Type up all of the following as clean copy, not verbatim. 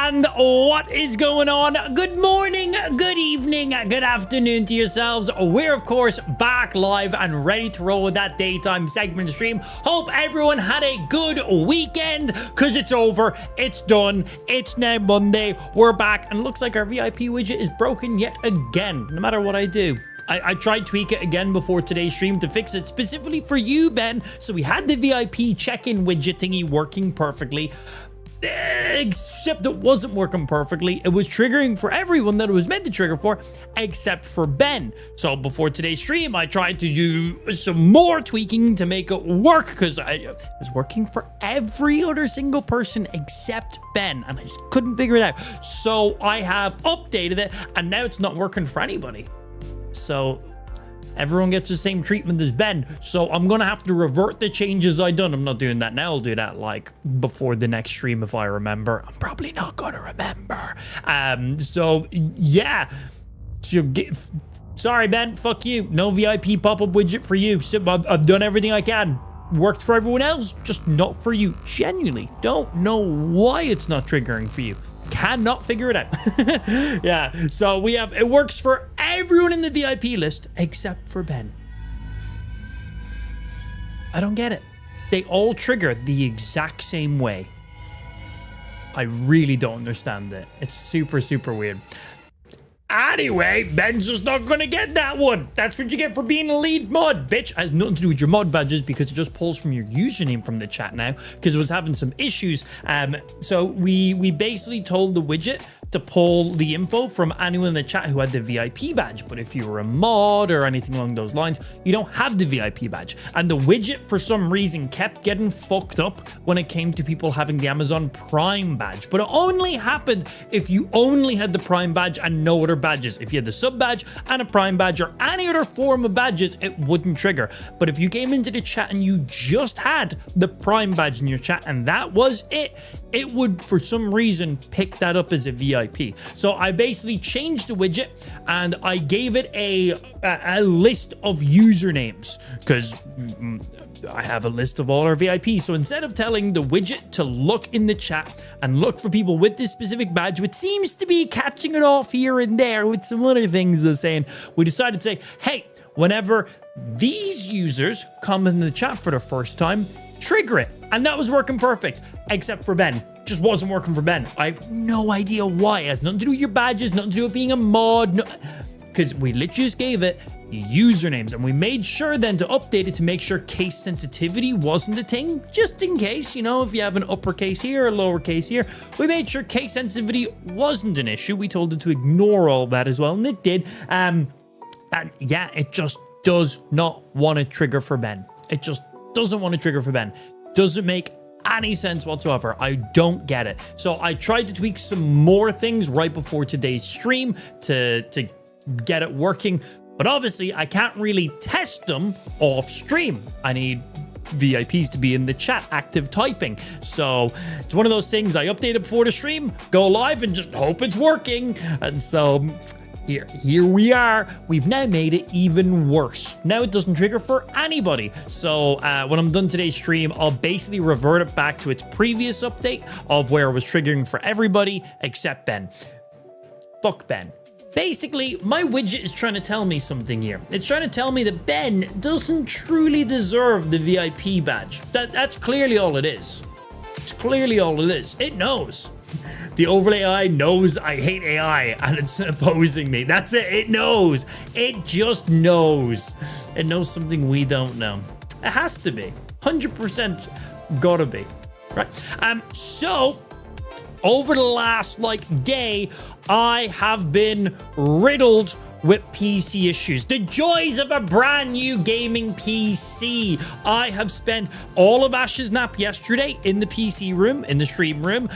And what is going on? Good morning, good evening, good afternoon to yourselves. We're, of course, back live and ready to roll with that daytime segment stream. Hope everyone had a good weekend, because it's over, it's done, it's now Monday, we're back, and it looks like our VIP widget is broken yet again, no matter what I do. I tried tweak it again before today's stream to fix it specifically for you, Ben. So we had the VIP check-in widget thingy working perfectly, except it wasn't working perfectly. It was triggering for everyone that it was meant to trigger for, except for Ben. So before today's stream, I tried to do some more tweaking to make it work, because it was working for every other single person except Ben, and I just couldn't figure it out. So I have updated it, and now it's not working for anybody. So everyone gets the same treatment as Ben. So I'm going to have to revert the changes I done. I'm not doing that now. I'll do that like before the next stream if I remember. I'm probably not going to remember. So yeah. Sorry, Ben. Fuck you. No VIP pop-up widget for you. I've done everything I can. Worked for everyone else, just not for you. Genuinely don't know why it's not triggering for you. Cannot figure it out. Yeah, so we have, it works for everyone in the VIP list except for Ben. I don't get it. They all trigger the exact same way. I really don't understand it. It's super, super weird. Anyway, Ben's just not gonna get that one. That's what you get for being a lead mod, bitch. It has nothing to do with your mod badges, because it just pulls from your username from the chat now, because it was having some issues. So we basically told the widget to pull the info from anyone in the chat who had the VIP badge. But if you were a mod or anything along those lines, you don't have the VIP badge. And the widget, for some reason, kept getting fucked up when it came to people having the Amazon Prime badge. But it only happened if you only had the Prime badge and no other badges. If you had the sub badge and a Prime badge or any other form of badges, it wouldn't trigger. But if you came into the chat and you just had the Prime badge in your chat and that was it, it would for some reason pick that up as a VIP. So I basically changed the widget and I gave it a list of usernames, because I have a list of all our VIPs. So instead of telling the widget to look in the chat and look for people with this specific badge, which seems to be catching it off here and there with some other things they're saying, we decided to say, hey, whenever these users come in the chat for the first time, trigger it. And that was working perfect, except for Ben. Just wasn't working for Ben. I have no idea why. It has nothing to do with your badges, nothing to do with being a mod, because we literally just gave it usernames, and we made sure then to update it to make sure case sensitivity wasn't a thing, just in case, you know, if you have an uppercase here or lowercase here, we made sure case sensitivity wasn't an issue. We told it to ignore all that as well, and it did. And yeah, it just does not want to trigger for Ben. It just doesn't want to trigger for Ben. Doesn't make any sense whatsoever. I don't get it. So I tried to tweak some more things right before today's stream to get it working, but obviously I can't really test them off stream. I need VIPs to be in the chat active typing. So it's one of those things I updated before the stream, go live and just hope it's working. And so here we are. We've now made it even worse. Now it doesn't trigger for anybody. So when I'm done today's stream, I'll basically revert it back to its previous update of where it was triggering for everybody except Ben. Fuck Ben. Basically, my widget is trying to tell me something here. It's trying to tell me that Ben doesn't truly deserve the VIP badge. That's clearly all it is. It's clearly all it is. It knows. The overlay AI knows I hate AI and it's opposing me. That's it. It knows. It just knows. It knows something we don't know. It has to be. 100% gotta be. Right? So over the last day, I have been riddled with PC issues. The joys of a brand new gaming PC. I have spent all of Ash's nap yesterday in the PC room, in the stream room,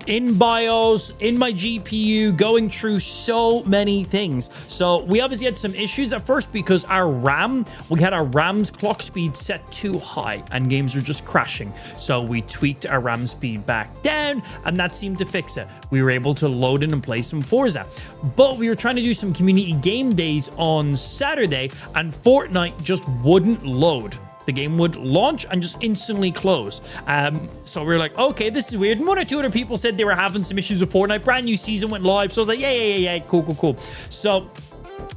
in BIOS, in my GPU, going through so many things. So we obviously had some issues at first because we had our RAM's clock speed set too high and games were just crashing. So we tweaked our RAM speed back down and that seemed to fix it. We were able to load in and play some Forza, but we were trying to do some community game days on Saturday and Fortnite just wouldn't load. the game would launch and just instantly close. So we were like, okay, this is weird. And one or two other people said they were having some issues with Fortnite. Brand new season went live. So I was like, yeah, cool. So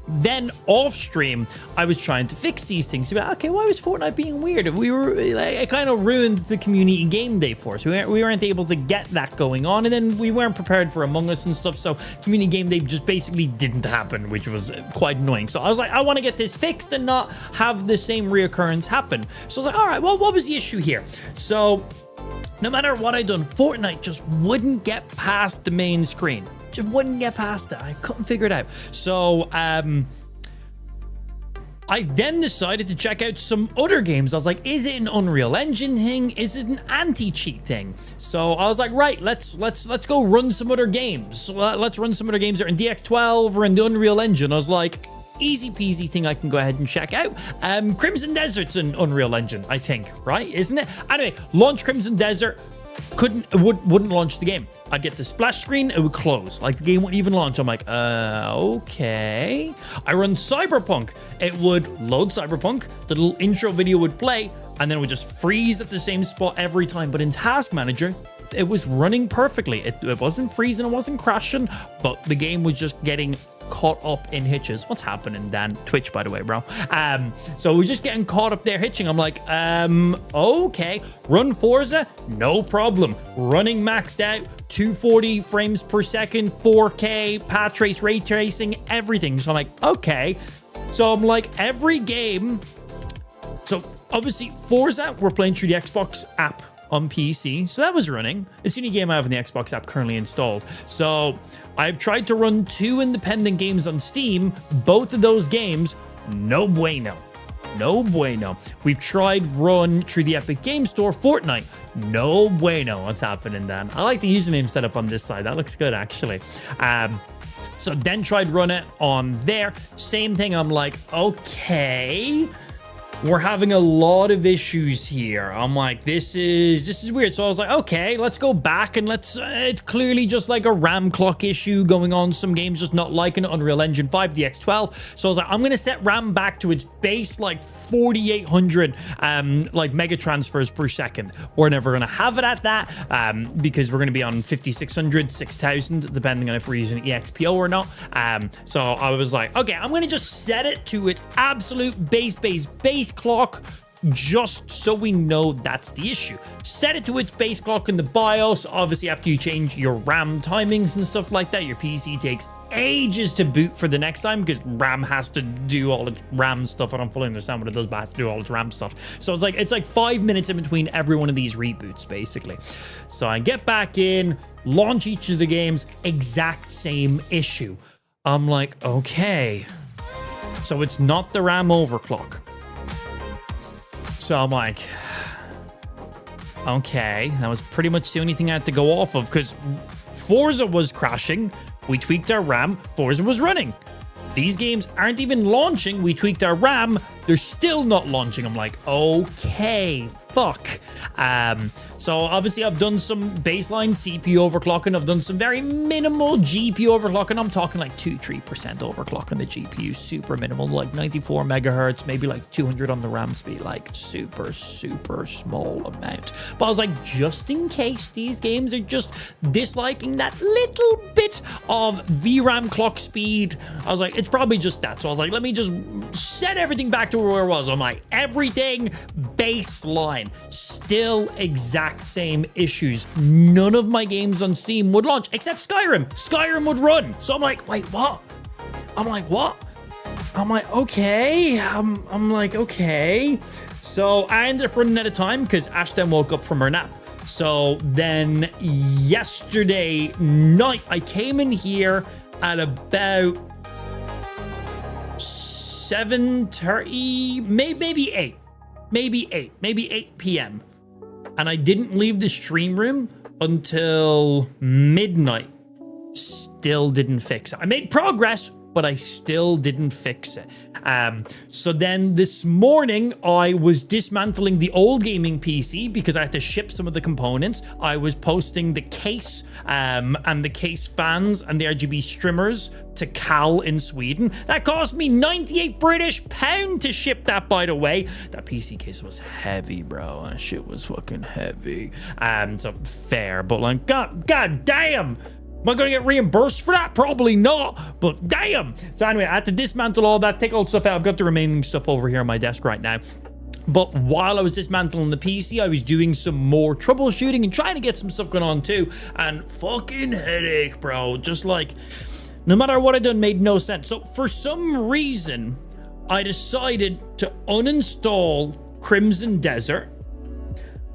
then off stream, I was trying to fix these things. Okay, why was Fortnite being weird? It kind of ruined the community game day for us. We weren't able to get that going on, and then we weren't prepared for Among Us and stuff. So community game day just basically didn't happen, which was quite annoying. So I was like, I want to get this fixed and not have the same reoccurrence happen. So I was like, all right, well, what was the issue here? So no matter what I done, Fortnite just wouldn't get past the main screen. Just wouldn't get past it. I couldn't figure it out. So I then decided to check out some other games. I was like, is it an Unreal Engine thing? Is it an anti-cheat thing? So I was like, right, let's go run some other games. Let's run some other games that are in DX12 or in the Unreal Engine. I was like, easy peasy thing I can go ahead and check out. Crimson Desert's an Unreal Engine, I think, right? Isn't it? Anyway, launch Crimson Desert. Wouldn't launch the game. I'd get the splash screen, it would close. Like the game wouldn't even launch. I'm like, okay. I run Cyberpunk. It would load Cyberpunk. The little intro video would play, and then it would just freeze at the same spot every time. But in Task Manager, it was running perfectly. It wasn't freezing, it wasn't crashing, but the game was just getting caught up in hitches. What's happening, Dan? Twitch, by the way, bro. So we're just getting caught up there hitching. I'm like, okay. Run Forza, no problem. Running maxed out, 240 frames per second, 4K, path trace, ray tracing, everything. So I'm like, okay. So I'm like, every game. So obviously, Forza, we're playing through the Xbox app on PC, so that was running. It's the only game I have in the Xbox app currently installed. So I've tried to run 2 independent games on Steam. Both of those games, no bueno. No bueno. We've tried run through the Epic Game Store, Fortnite. No bueno. What's happening, Dan? I like the username setup on this side. That looks good, actually. So then tried run it on there. Same thing. I'm like, okay. We're having a lot of issues here. I'm like, this is weird. So I was like, okay, let's go back and it's clearly just like a RAM clock issue going on. Some games just not liking Unreal Engine 5 DX12. So I was like, I'm going to set RAM back to its base, like 4,800 like mega transfers per second. We're never going to have it at that because we're going to be on 5,600, 6,000, depending on if we're using EXPO or not. So I was like, okay, I'm going to just set it to its absolute base clock, just so we know that's the issue. Set it to its base clock in the BIOS. Obviously, after you change your RAM timings and stuff like that, your PC takes ages to boot for the next time because RAM has to do all its RAM stuff. I don't fully understand what it does, but it has to do all its RAM stuff. So it's like 5 minutes in between every one of these reboots, basically. So I get back in, launch each of the games, exact same issue. I'm like, okay. So it's not the RAM overclock. So I'm like, okay, that was pretty much the only thing I had to go off of because Forza was crashing. We tweaked our RAM. Forza was running. These games aren't even launching. We tweaked our RAM. They're still not launching. I'm like, okay, fuck. So obviously I've done some baseline CPU overclocking. I've done some very minimal GPU overclocking. I'm talking like 2-3% overclock on the GPU. Super minimal, like 94 megahertz, maybe like 200 on the RAM speed, like super small amount. But I was like, just in case these games are just disliking that little bit of VRAM clock speed, I was like, it's probably just that. So I was like, let me just set everything back to where it was. I'm like, everything baseline, still exact same issues. None of my games on Steam would launch except Skyrim. Skyrim would run. So I'm like, wait, what? I'm like, what? I'm like, okay. I'm like, okay. So I ended up running out of time because Ash then woke up from her nap. So then yesterday night, I came in here at about 7:30, maybe 8 p.m. And I didn't leave the stream room until midnight. Still didn't fix it. I made progress, but I still didn't fix it. So then this morning, I was dismantling the old gaming PC because I had to ship some of the components. I was posting the case and the case fans and the RGB streamers to Cal in Sweden. That cost me 98 British pound to ship that, by the way. That PC case was heavy, bro. That shit was fucking heavy. So fair, but like, god damn. Am I going to get reimbursed for that? Probably not, but damn. So anyway, I had to dismantle all that, take all the stuff out. I've got the remaining stuff over here on my desk right now. But while I was dismantling the PC, I was doing some more troubleshooting and trying to get some stuff going on too. And fucking headache, bro. Just like, no matter what I done, made no sense. So for some reason, I decided to uninstall Crimson Desert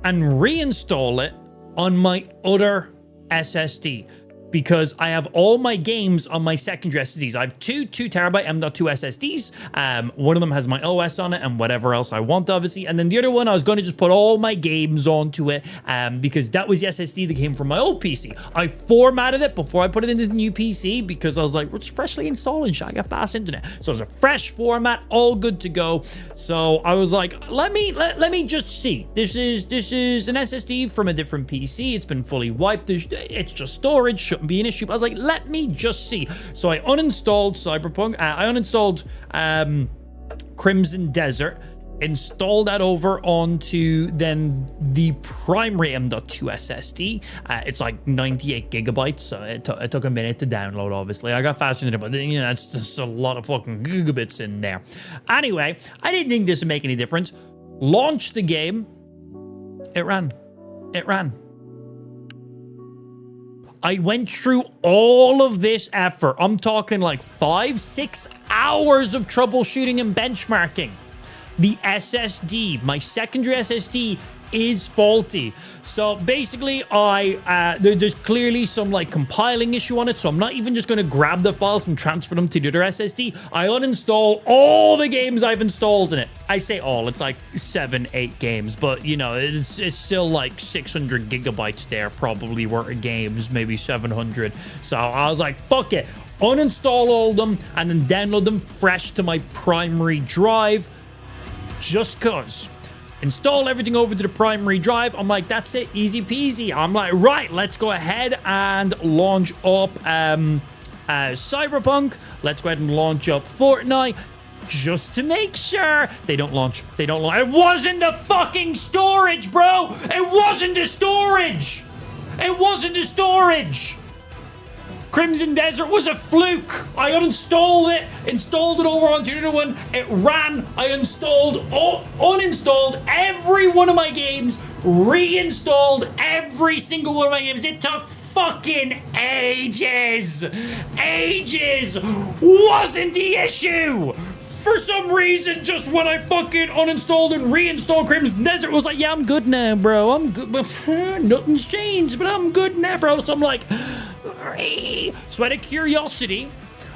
and reinstall it on my other SSD. Because I have all my games on my secondary SSDs. I have two 2TB M.2 SSDs. One of them has my OS on it and whatever else I want, obviously. And then the other one, I was going to just put all my games onto it because that was the SSD that came from my old PC. I formatted it before I put it into the new PC because I was like, we're just freshly installing shit. I got fast internet. So it was a fresh format, all good to go. So I was like, let me just see. This is an SSD from a different PC. It's been fully wiped. It's just storage. Shouldn't be an issue. But I was like, let me just see. So I uninstalled Cyberpunk. I uninstalled Crimson Desert, installed that over onto then the primary M.2 SSD. It's like 98 gigabytes, so it took a minute to download, obviously. I got faster than it, but you know, that's just a lot of fucking gigabits in there. Anyway, I didn't think this would make any difference. Launched the game. It ran. I went through all of this effort. I'm talking like 5-6 hours of troubleshooting and benchmarking. The SSD, my secondary SSD, is faulty. So basically, there's clearly some like compiling issue on it. So I'm not even just going to grab the files and transfer them to the other SSD. I uninstall all the games I've installed in it. I say all, it's like 7-8 games, but you know, it's still like 600 gigabytes there, probably worth of games, maybe 700. So I was like, fuck it, uninstall all of them and then download them fresh to my primary drive, just cause. Install everything over to the primary drive. I'm like, that's it, easy peasy. I'm like, right, let's go ahead and launch up Cyberpunk. Let's go ahead and launch up Fortnite just to make sure they don't launch. It wasn't the fucking storage, bro. It wasn't the storage. Crimson Desert was a fluke. I uninstalled it, installed it over onto the other one. It ran. I uninstalled every one of my games, reinstalled every single one of my games. It took fucking ages. Wasn't the issue. For some reason, just when I fucking uninstalled and reinstalled Crimson Desert, it was like, yeah, I'm good now, bro. I'm good. Nothing's changed, but I'm good now, bro. So I'm like, so out of curiosity,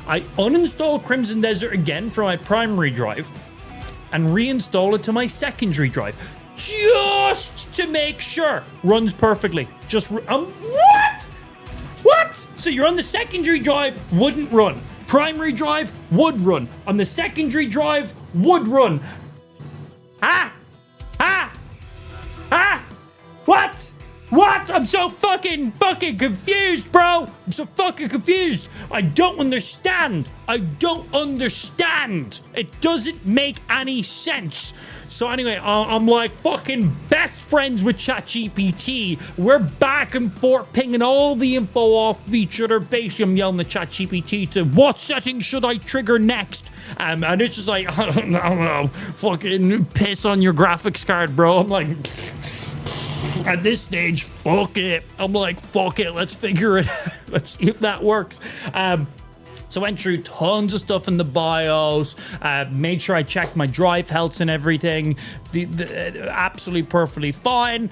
I uninstalled Crimson Desert again from my primary drive and reinstall it to my secondary drive just to make sure runs perfectly. What? So you're on the secondary drive, wouldn't run. Primary drive would run. On the secondary drive would run. What? I'm so fucking confused, bro. I'm so fucking confused. I don't understand. It doesn't make any sense. So anyway, I'm like fucking best friends with ChatGPT. We're back and forth pinging all the info off each other. Basically, I'm yelling at ChatGPT to what settings should I trigger next? And it's just like, I don't know, fucking piss on your graphics card, bro. I'm like, at this stage, fuck it. I'm like, fuck it. Let's figure it out. Let's see if that works. So I went through tons of stuff in the BIOS, made sure I checked my drive healths and everything. Absolutely perfectly fine.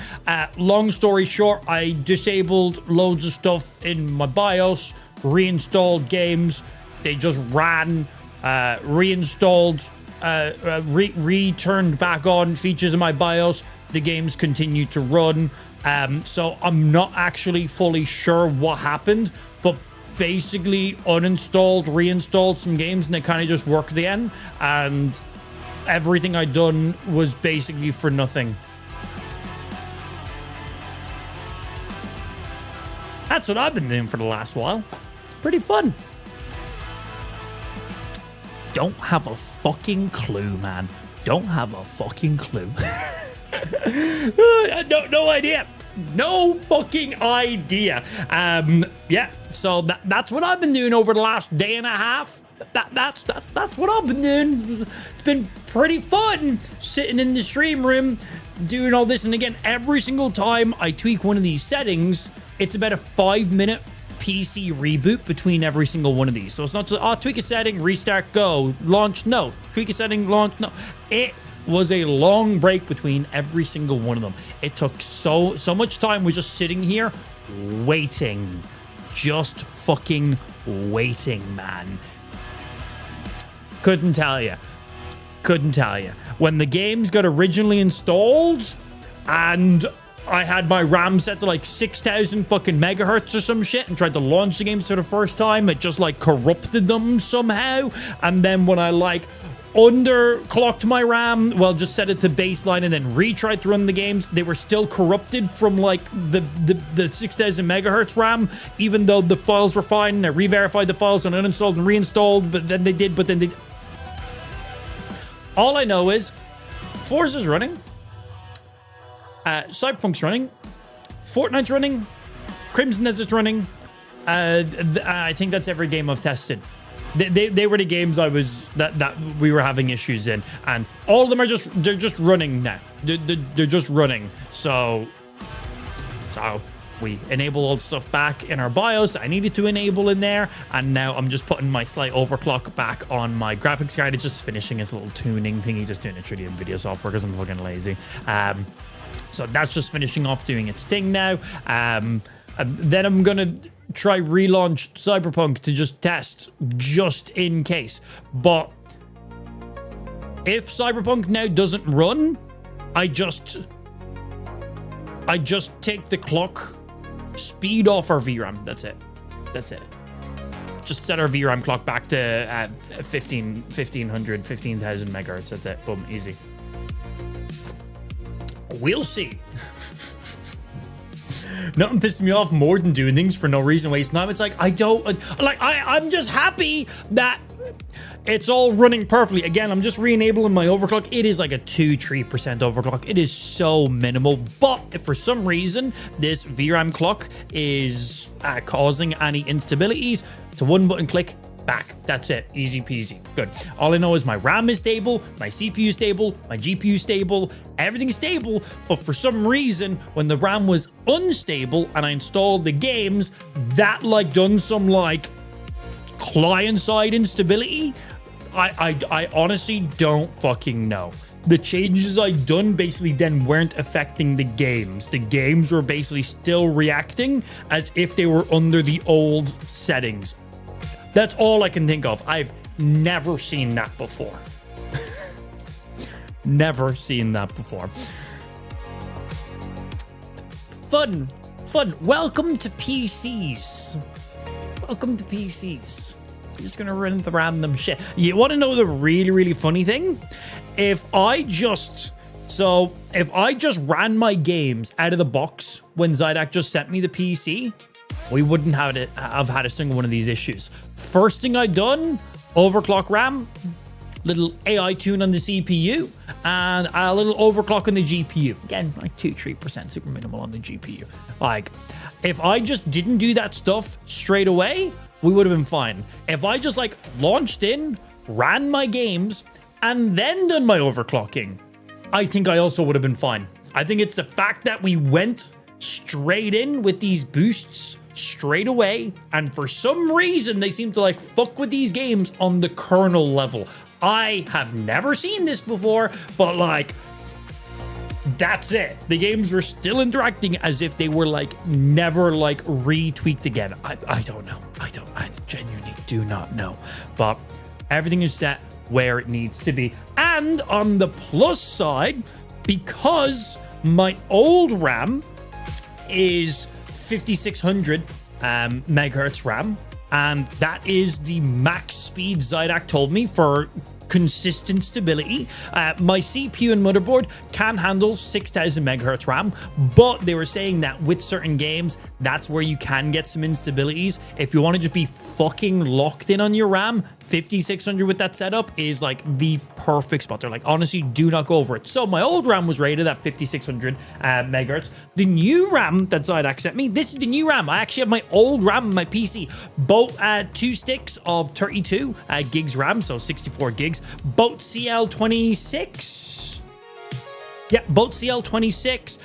Long story short, I disabled loads of stuff in my BIOS, reinstalled games. They just ran, reinstalled, returned back on features in my BIOS. The games continue to run. So I'm not actually fully sure what happened, but basically uninstalled, reinstalled some games, and they kind of just worked again. And everything I'd done was basically for nothing. That's what I've been doing for the last while. Pretty fun. Don't have a fucking clue, man. Don't have a fucking clue. No idea. No fucking idea. Yeah, so that's what I've been doing over the last day and a half. That's what I've been doing. It's been pretty fun sitting in the stream room doing all this. And again, every single time I tweak one of these settings, it's about a 5-minute PC reboot between every single one of these. So it's not just, oh, tweak a setting, restart, go, launch, no. Tweak a setting, launch, no. It was a long break between every single one of them. It took so much time. We're just sitting here waiting. Just fucking waiting, man. Couldn't tell you. Couldn't tell you. When the games got originally installed and I had my RAM set to like 6,000 fucking megahertz or some shit and tried to launch the games for the first time, it just like corrupted them somehow. And then when I like underclocked my RAM, well, just set it to baseline and then retried to run the games, they were still corrupted from like the 6,000 megahertz RAM, even though the files were fine. And I re-verified the files and uninstalled and reinstalled, but then they did, all I know is Forza's running, Cyberpunk's running, Fortnite's running, Crimson Desert's running. I think that's every game I've tested. They were the games I was that we were having issues in, and all of them are they're just running now. They're just running. So we enable all the stuff back in our BIOS I needed to enable in there, and now I'm just putting my slight overclock back on my graphics card. It's just finishing its little tuning thingy, just doing it through the NVIDIA software because I'm fucking lazy. So that's just finishing off doing its thing now. And then I'm gonna try relaunch Cyberpunk to just test, just in case. But if Cyberpunk now doesn't run, I just take the clock speed off our VRAM. That's it. Just set our VRAM clock back to 1500, 15,000 megahertz. That's it. Boom, easy. We'll see. Nothing pisses me off more than doing things for no reason, wasting time. It's like, I'm just happy that it's all running perfectly. Again, I'm just re-enabling my overclock. It is like a 2-3% overclock. It is so minimal. But if for some reason this VRAM clock is causing any instabilities, it's a one-button click, back. That's it. Easy peasy. Good. All I know is my RAM is stable, my CPU is stable, my GPU is stable, everything's stable. But for some reason, when the RAM was unstable and I installed the games, that like done some like client-side instability. I honestly don't fucking know. The changes I'd done basically then weren't affecting the games. The games were basically still reacting as if they were under the old settings. That's all I can think of. I've never seen that before. Never seen that before. Fun. Welcome to PCs. Welcome to PCs. I'm just gonna run the random shit. You want to know the really, really funny thing? If I just ran my games out of the box when xidax just sent me the PC, we wouldn't have had a single one of these issues. First thing I done, overclock RAM, little AI tune on the CPU, and a little overclock on the GPU. Again, like 2-3%, super minimal on the GPU. Like, if I just didn't do that stuff straight away, we would have been fine. If I just like launched in, ran my games, and then done my overclocking, I think I also would have been fine. I think it's the fact that we went straight in with these boosts straight away, and for some reason they seem to like fuck with these games on the kernel level. I have never seen this before, but like, that's it. The games were still interacting as if they were like never like retweaked again. I don't know. I genuinely do not know. But everything is set where it needs to be. And on the plus side, because my old RAM is 5600 megahertz RAM, and that is the max speed xidax told me for consistent stability. My CPU and motherboard can handle 6000 megahertz RAM, but they were saying that with certain games, that's where you can get some instabilities. If you want to just be fucking locked in on your RAM, 5600 with that setup is like the perfect spot. They're like, honestly, do not go over it. So my old RAM was rated at 5600 megahertz. The new RAM that xidax sent me, this is the new RAM. I actually have my old RAM on my PC. Both 2 sticks of 32 gigs RAM, so 64 gigs. Both CL26. Yeah, both CL26.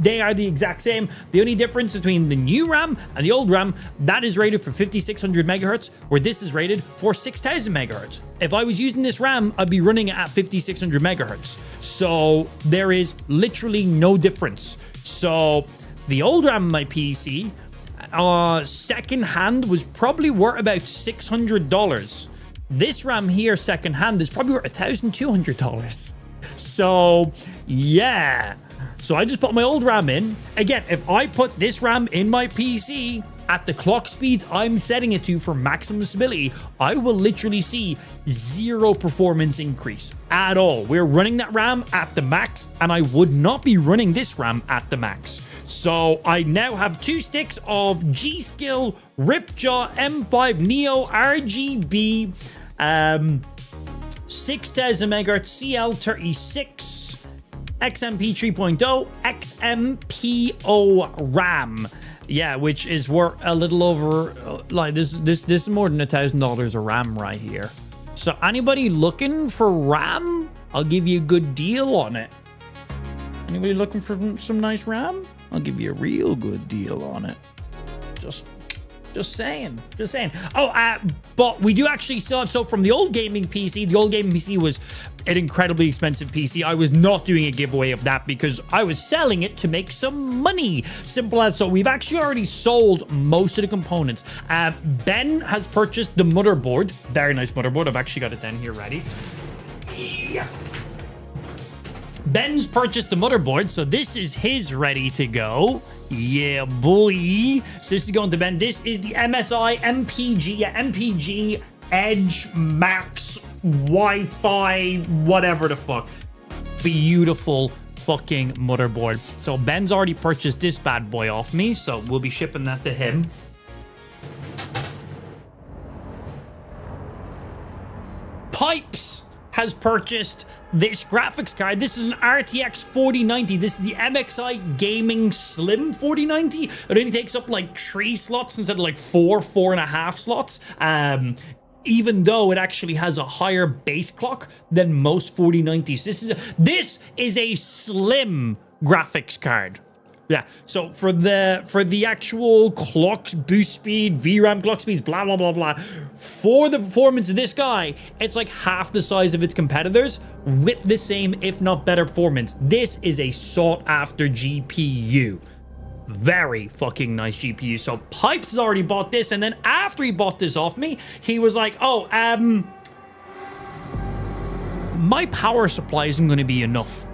They are the exact same. The only difference between the new RAM and the old RAM, that is rated for 5600 megahertz, where this is rated for 6000 megahertz. If I was using this RAM, I'd be running it at 5600 megahertz. So there is literally no difference. So the old RAM on my PC, second hand, was probably worth about $600. This RAM here, second hand, is probably worth $1,200. So yeah, so I just put my old RAM in. Again, if I put this RAM in my PC at the clock speeds I'm setting it to for maximum stability, I will literally see 0 performance increase at all. We're running that RAM at the max, and I would not be running this RAM at the max. So I now have 2 sticks of G-Skill Ripjaw M5 Neo RGB 6000 megahertz CL36 XMP 3.0 XMPO RAM. Yeah, which is worth a little over like this is more than $1,000 of RAM right here. So anybody looking for RAM, I'll give you a good deal on it. Anybody looking for some nice RAM? I'll give you a real good deal on it. Just saying. Oh, but we do actually still have, so from the old gaming PC was an incredibly expensive PC. I was not doing a giveaway of that because I was selling it to make some money. Simple as. So we've actually already sold most of the components. Ben has purchased the motherboard. Very nice motherboard. I've actually got it down here ready. Yeah. Ben's purchased the motherboard, so this is his ready to go. Yeah, boy. So this is going to Ben. This is the MSI MPG Edge Max Wi-Fi, whatever the fuck. Beautiful fucking motherboard. So Ben's already purchased this bad boy off me, so we'll be shipping that to him. Pipes has purchased this graphics card. This is an RTX 4090. This is the MXI Gaming Slim 4090. It only takes up like 3 slots instead of like 4.5 slots. Even though it actually has a higher base clock than most 4090s. This is a slim graphics card. Yeah, so for the actual clock boost speed, VRAM clock speeds, blah, blah, blah, blah. For the performance of this guy, it's like half the size of its competitors with the same, if not better performance. This is a sought after GPU. Very fucking nice GPU. So Pipes has already bought this, and then after he bought this off me, he was like, oh, my power supply isn't going to be enough.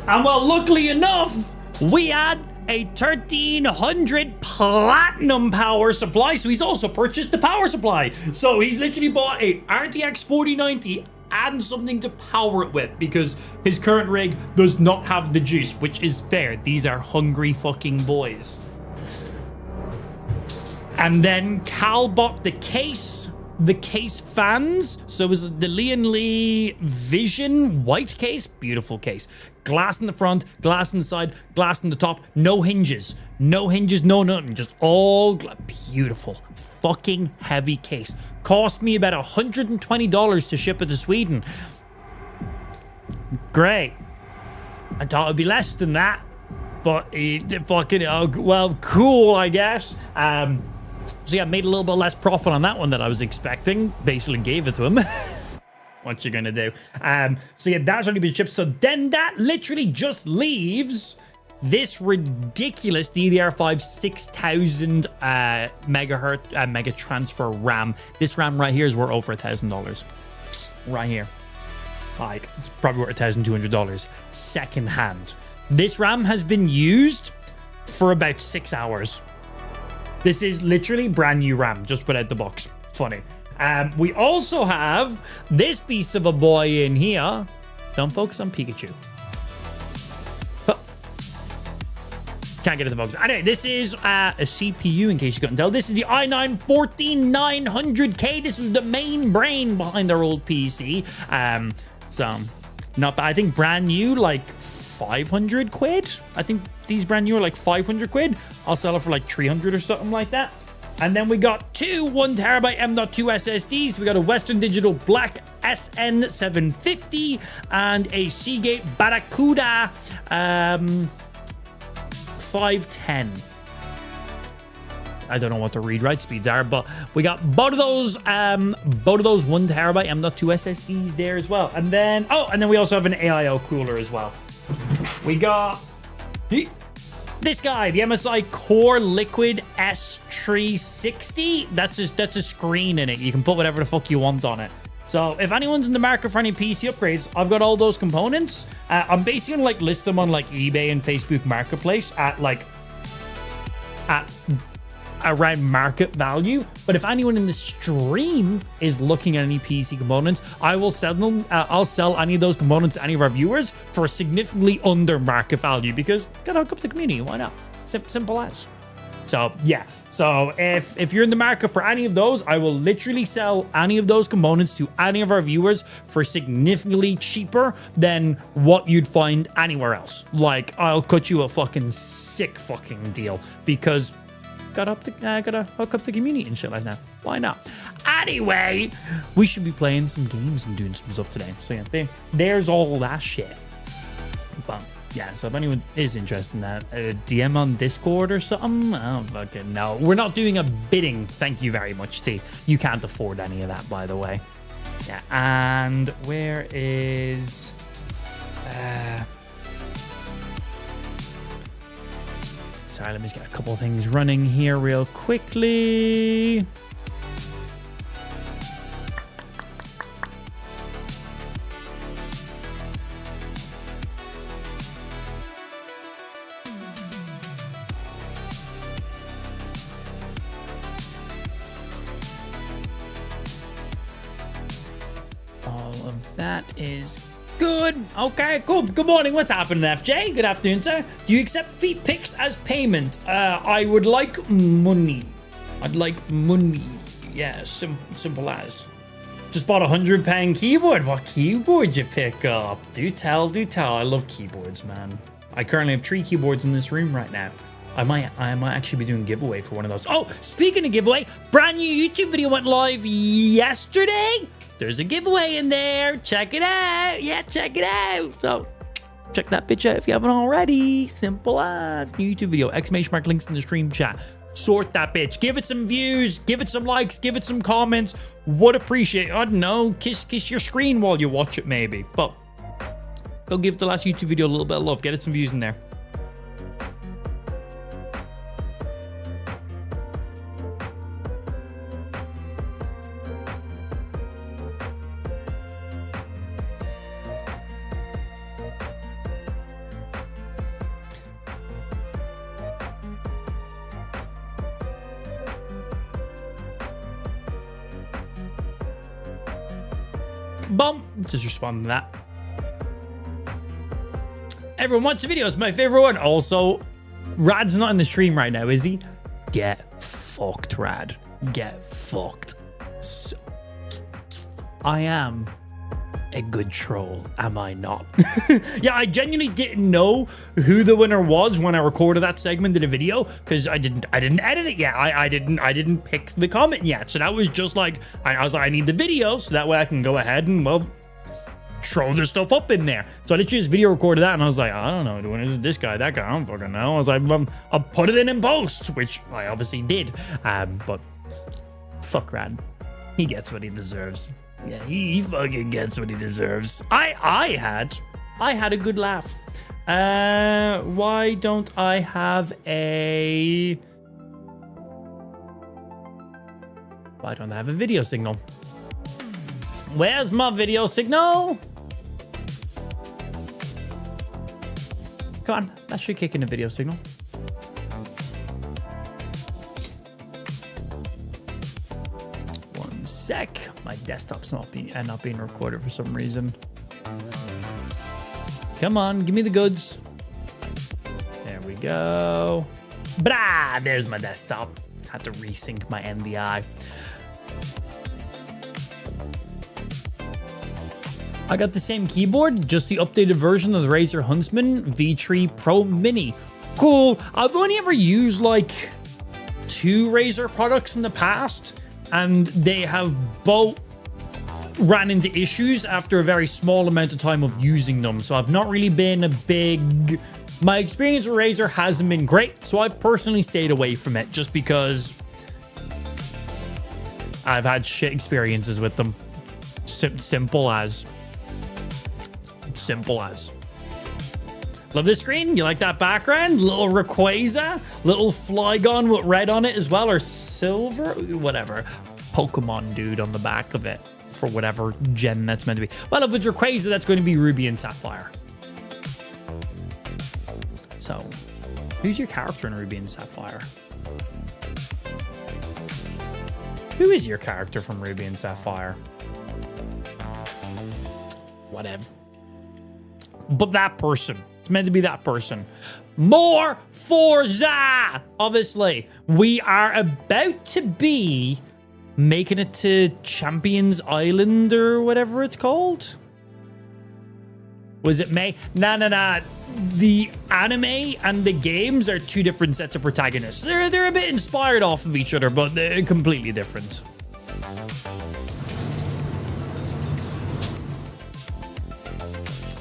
And well, luckily enough, we had a 1300 platinum power supply, so he's also purchased the power supply. So he's literally bought a RTX 4090 and something to power it with because his current rig does not have the juice, which is fair. These are hungry fucking boys. And then Cal bought the case fans. So it was the Lian Li Vision white case. Beautiful case. Glass in the front, glass in the side, glass in the top. No hinges, no nothing. Just all beautiful. Fucking heavy case. Cost me about $120 to ship it to Sweden. Great. I thought it'd be less than that, but it fucking, oh, well, cool, I guess. So yeah, I made a little bit less profit on that one than I was expecting. Basically gave it to him. What you gonna do? So yeah, that's already been shipped. So then that literally just leaves this ridiculous DDR5 6000 megahertz mega transfer RAM. This RAM right here is worth over $1,000. Right here. Like, it's probably worth $1,200 second hand. This RAM has been used for about 6 hours. This is literally brand new RAM, just without the box. Funny. We also have this piece of a boy in here. Don't focus on Pikachu. Huh. Can't get it the focus. Anyway, this is a CPU, in case you couldn't tell. This is the i9-14900K. This was the main brain behind their old PC. So, not bad. I think brand new, like 500 quid. I think these brand new are like 500 quid. I'll sell it for like 300 or something like that. And then we got two 1TB M.2 SSDs. We got a Western Digital Black SN750 and a Seagate Barracuda 510. I don't know what the read-write speeds are, but we got both of those 1TB M.2 SSDs there as well. And then, and then we also have an AIO cooler as well. We got this guy, the MSI Core Liquid S360. That's a screen in it. You can put whatever the fuck you want on it. So if anyone's in the market for any PC upgrades, I've got all those components. I'm basically gonna like list them on like eBay and Facebook Marketplace at around market value. But if anyone in the stream is looking at any PC components, I will sell them. I'll sell any of those components to any of our viewers for significantly under market value, because gotta hook up the community. Why not? Simple as. So yeah. So if you're in the market for any of those, I will literally sell any of those components to any of our viewers for significantly cheaper than what you'd find anywhere else. Like, I'll cut you a fucking sick fucking deal, because gotta hook up the community and shit like that. Why not? Anyway, we should be playing some games and doing some stuff today. So yeah, there's all that shit. But yeah, so if anyone is interested in that, DM on Discord or something. I don't fucking know. We're not doing a bidding. Thank you very much, T. You can't afford any of that, by the way. Yeah, and where is... Sorry, let me just get a couple of things running here real quickly. All of that is good. Okay, cool. Good morning. What's happening, FJ? Good afternoon, sir. Do you accept feet pics as payment? I would like money. I'd like money. Yeah, simple as. Just bought a £100 keyboard. What keyboard you pick up? Do tell. I love keyboards, man. I currently have 3 keyboards in this room right now. I might actually be doing a giveaway for one of those. Oh, speaking of giveaway, brand new YouTube video went live yesterday. There's a giveaway in there. Check it out. Yeah, check it out. So check that bitch out if you haven't already. Simple as. New YouTube video. Exclamation mark links in the stream chat. Sort that bitch. Give it some views. Give it some likes. Give it some comments. Would appreciate. I don't know. Kiss your screen while you watch it, maybe. But go give the last YouTube video a little bit of love. Get it some views in there. Bum. Just respond to that. Everyone watch the video. It's my favorite one. Also, Rad's not in the stream right now, is he? Get fucked, Rad. Get fucked. So, I am a good troll, am I not? Yeah, I genuinely didn't know who the winner was when I recorded that segment in the video, because I didn't edit it yet. I didn't pick the comment yet. So that was just like, I was like, I need the video so that way I can go ahead and, well, throw this stuff up in there. So I literally just video recorded that, and I was like, I don't know, doing is this guy, that guy, I don't fucking know. I was like, I'll put it in post, which I obviously did. But fuck Rad. He gets what he deserves. Yeah, he fucking gets what he deserves. I had a good laugh. Why don't I have a video signal? Where's my video signal? Come on, that should kick in a video signal. sec. My desktop's not being recorded for some reason. Come on, give me the goods. There we go. Brah, there's my desktop. Had to resync my NDI. I got the same keyboard, just the updated version of the Razer Huntsman V3 Pro Mini. Cool. I've only ever used like 2 Razer products in the past, and they have both ran into issues after a very small amount of time of using them. So I've not really been a big... My experience with Razer hasn't been great, so I've personally stayed away from it just because I've had shit experiences with them. Simple as. Love this screen. You like that background? Little Rayquaza, little Flygon with red on it as well, or silver, whatever. Pokemon dude on the back of it for whatever gen that's meant to be. Well, if it's Rayquaza, that's going to be Ruby and Sapphire. So, who's your character in Ruby and Sapphire? Who is your character from Ruby and Sapphire? Whatever. But that person. It's meant to be that person. More Forza! Obviously, we are about to be making it to Champions Island or whatever it's called. Was it May? Nah. The anime and the games are 2 different sets of protagonists. They're a bit inspired off of each other, but they're completely different.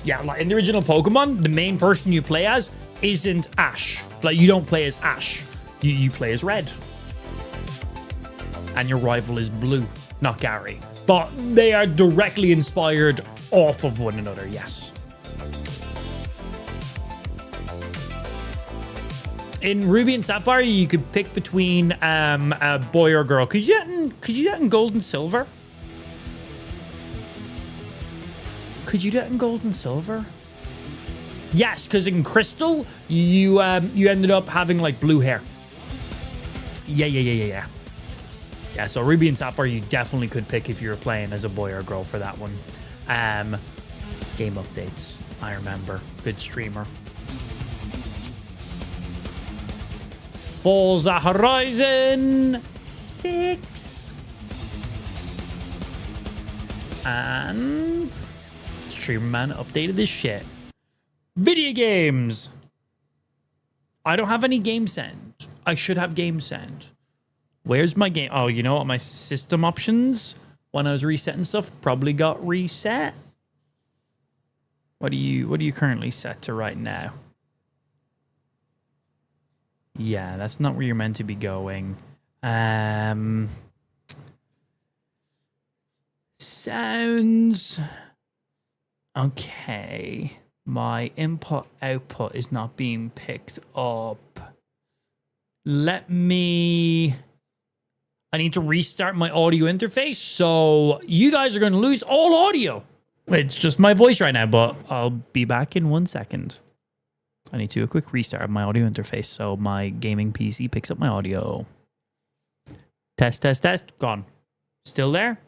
Yeah, like in the original Pokemon, the main person you play as isn't Ash. Like, you don't play as Ash. You play as Red. And your rival is Blue, not Gary. But they are directly inspired off of one another, yes. In Ruby and Sapphire, you could pick between a boy or girl. Could you do that in Gold and Silver? Could you do that in Gold and Silver? Yes, because in Crystal, you ended up having like blue hair. Yeah. Yeah, so Ruby and Sapphire, you definitely could pick if you were playing as a boy or girl for that one. Game updates, I remember. Good streamer. Forza Horizon 6. And Streamer Man updated this shit. Video games. I don't have any game send. I should have game send. Where's my game? Oh, you know what? My system options when I was resetting stuff probably got reset. What are you currently set to right now? Yeah, that's not where you're meant to be going. Sounds okay. My input output is not being picked up. I need to restart my audio interface, so you guys are going to lose all audio. It's just my voice right now, but I'll be back in 1 second. I need to do a quick restart of my audio interface so my gaming PC picks up my audio. Test. Gone. Still there?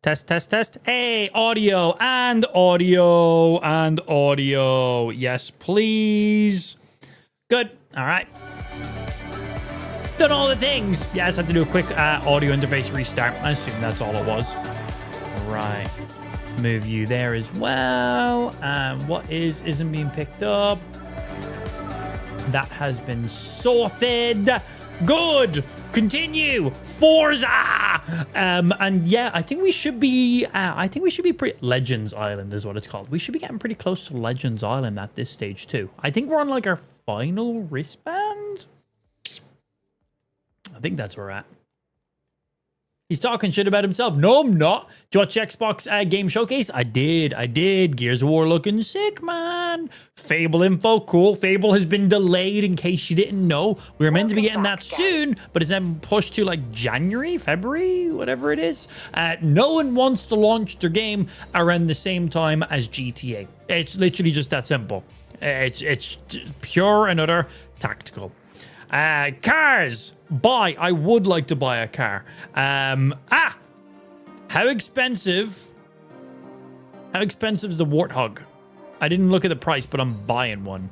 Test. Hey, audio and audio and audio. Yes, please. Good. All right. Done all the things. Yes, I have to do a quick audio interface restart. I assume that's all it was. Right. Move you there as well. What isn't being picked up? That has been sorted. Good. Continue. Forza. And yeah, I think we should be. Pretty. Legends Island is what it's called. We should be getting pretty close to Legends Island at this stage too. I think we're on like our final wristband. I think that's where we're at. He's talking shit about himself. No, I'm not. Did you watch Xbox Game Showcase? I did. Gears of War looking sick, man. Fable info, cool. Fable has been delayed in case you didn't know. We were meant to be getting that soon, but it's then pushed to like January, February, whatever it is. No one wants to launch their game around the same time as GTA. It's literally just that simple. It's pure and utter tactical. Cars. Buy. I would like to buy a car. How expensive? How expensive is the Warthog? I didn't look at the price, but I'm buying one.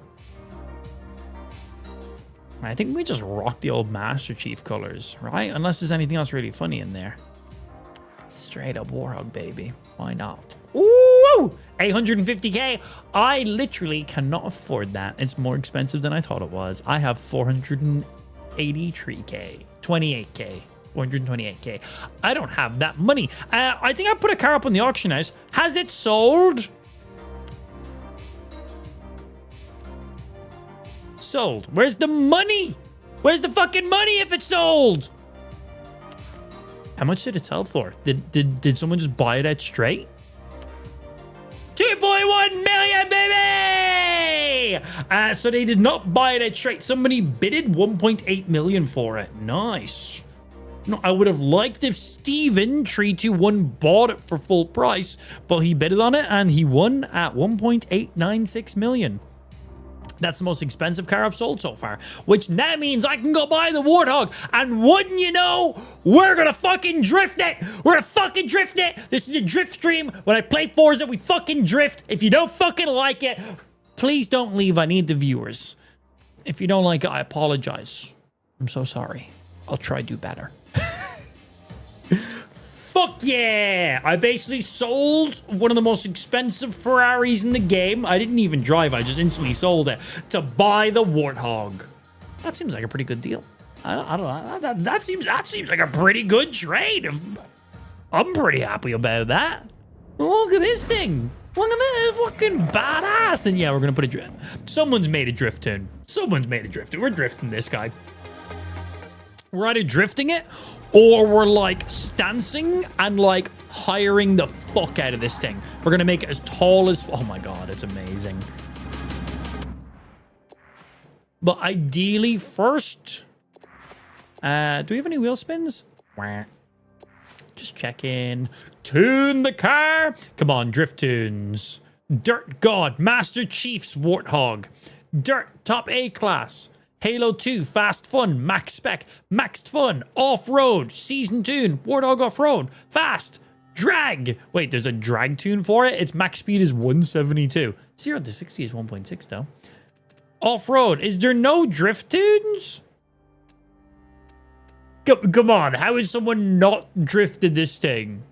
I think we just rock the old Master Chief colors, right? Unless there's anything else really funny in there. Straight up Warthog, baby. Why not? Ooh! 850k. I literally cannot afford that. It's more expensive than I thought it was. I have 483k, 28k, 428k. I don't have that money. I think I put a car up on the auction house. Has it sold? Sold. Where's the money? Where's the fucking money if it's sold? How much did it sell for? Did someone just buy it out straight? 2.1 million, baby! So they did not buy it out straight. Somebody bidded 1.8 million for it. Nice. No, I would have liked if Steven321 bought it for full price, but he bidded on it and he won at 1.896 million. That's the most expensive car I've sold so far, which now means I can go buy the Warthog. And wouldn't you know, we're gonna fucking drift it. We're gonna fucking drift it. This is a drift stream. When I play Forza, we fucking drift. If you don't fucking like it, please don't leave. I need the viewers. If you don't like it, I apologize. I'm so sorry. I'll try to do better. Fuck yeah! I basically sold one of the most expensive Ferraris in the game. I didn't even drive. I just instantly sold it to buy the Warthog. That seems like a pretty good deal. I don't know. That seems like a pretty good trade. I'm pretty happy about that. Look at this thing. Look at this. It's fucking badass. And yeah, we're going to put a drift. Someone's made a drift tune. Someone's made a drift tune. We're drifting this guy. We're either drifting it or we're like stancing and like hiring the fuck out of this thing. We're gonna make it as tall as, oh my god, it's amazing. But ideally first, do we have any wheel spins? Just check in. Tune the car. Come on, drift tunes. Dirt God, Master Chief's Warthog. Dirt Top A class. Halo 2, Fast Fun, Max Spec, Maxed Fun, Off-Road, Season Tune, Warthog Off-Road, Fast, Drag. Wait, there's a drag tune for it? Its max speed is 172. 0 to 60 is 1.6 though. Off-Road, is there no drift tunes? Come on, how has someone not drifted this thing?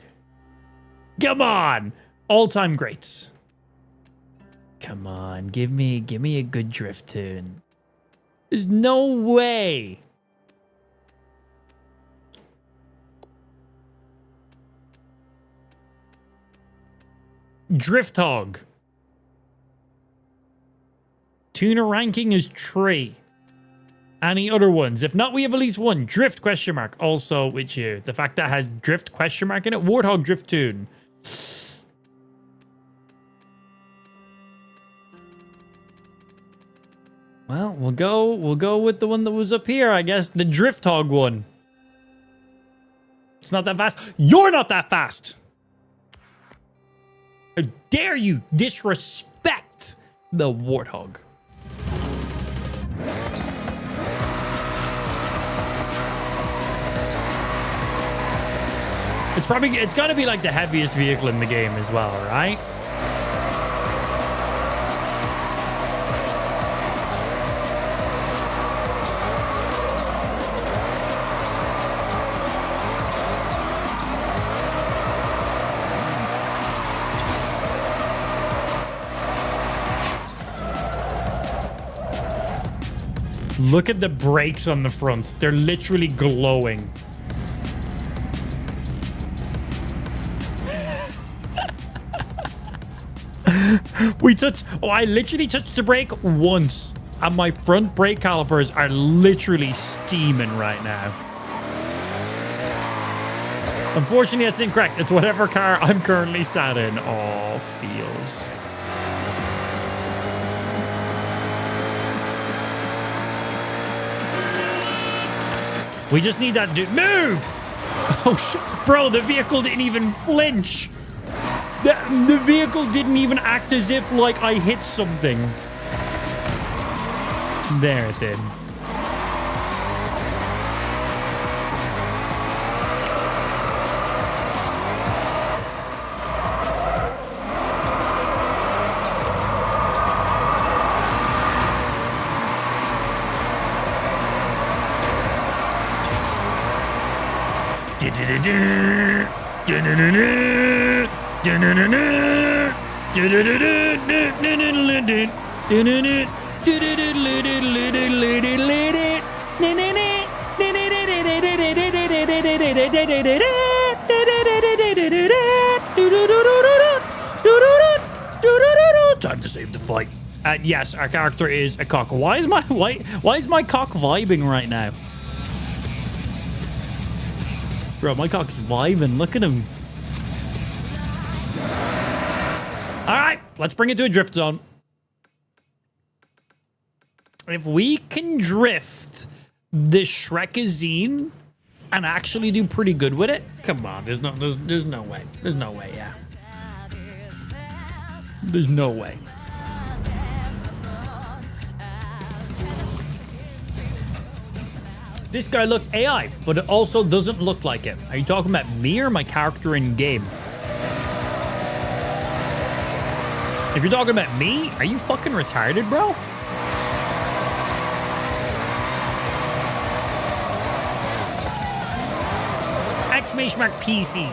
Come on, all-time greats. Come on, give me a good drift tune. There's no way. Drifthog. Tuner ranking is 3. Any other ones? If not, we have at least one. Drift question mark. Also with you. The fact that it has drift question mark in it. Warthog drift tune. Well, we'll go with the one that was up here, I guess. The Drifthog one. It's not that fast. You're not that fast. How dare you disrespect the Warthog? It's got to be like the heaviest vehicle in the game as well, right? Look at the brakes on the front. They're literally glowing. I literally touched the brake once, and my front brake calipers are literally steaming right now. Unfortunately, that's incorrect. It's whatever car I'm currently sat in. Oh, feels. We just need that dude. Move! Oh, shit. Bro, the vehicle didn't even flinch. The vehicle didn't even act as if, like, I hit something. There it did. Time to save the fight. Yes, our character is a cock. Why is my cock vibing right now? Bro, my cock's vibing. Look at him. All right, let's bring it to a drift zone. If we can drift the Shrekazine and actually do pretty good with it, come on. There's no way. There's no way. Yeah. There's no way. This guy looks AI, but it also doesn't look like it. Are you talking about me or my character in game? If you're talking about me, are you fucking retarded, bro? Exclamation mark PC.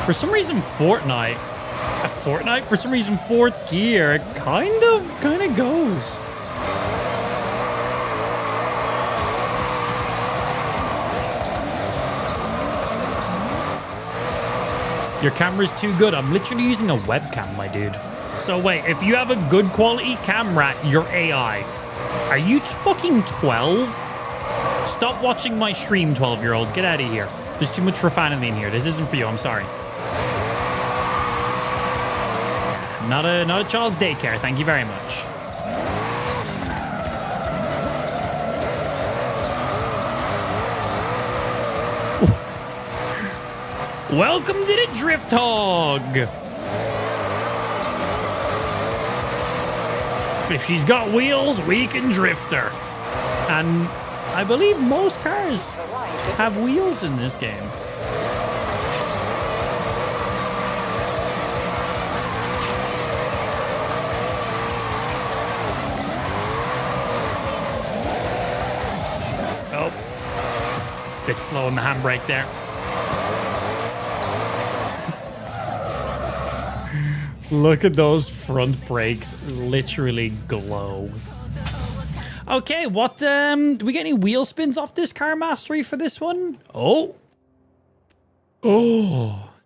For some reason, Fortnite, for some reason, fourth gear, it kind of goes. Your camera's too good. I'm literally using a webcam, my dude. So wait, if you have a good quality camera, you're AI. Are you fucking 12? Stop watching my stream, 12-year-old. Get out of here. There's too much profanity in here. This isn't for you. I'm sorry. Not a child's daycare. Thank you very much. Welcome to the Drift Hog. If she's got wheels, we can drift her. And I believe most cars have wheels in this game. Oh. Bit slow on the handbrake there. Look at those front brakes literally glow. Okay, what, do we get any wheel spins off this car mastery for this one? Oh,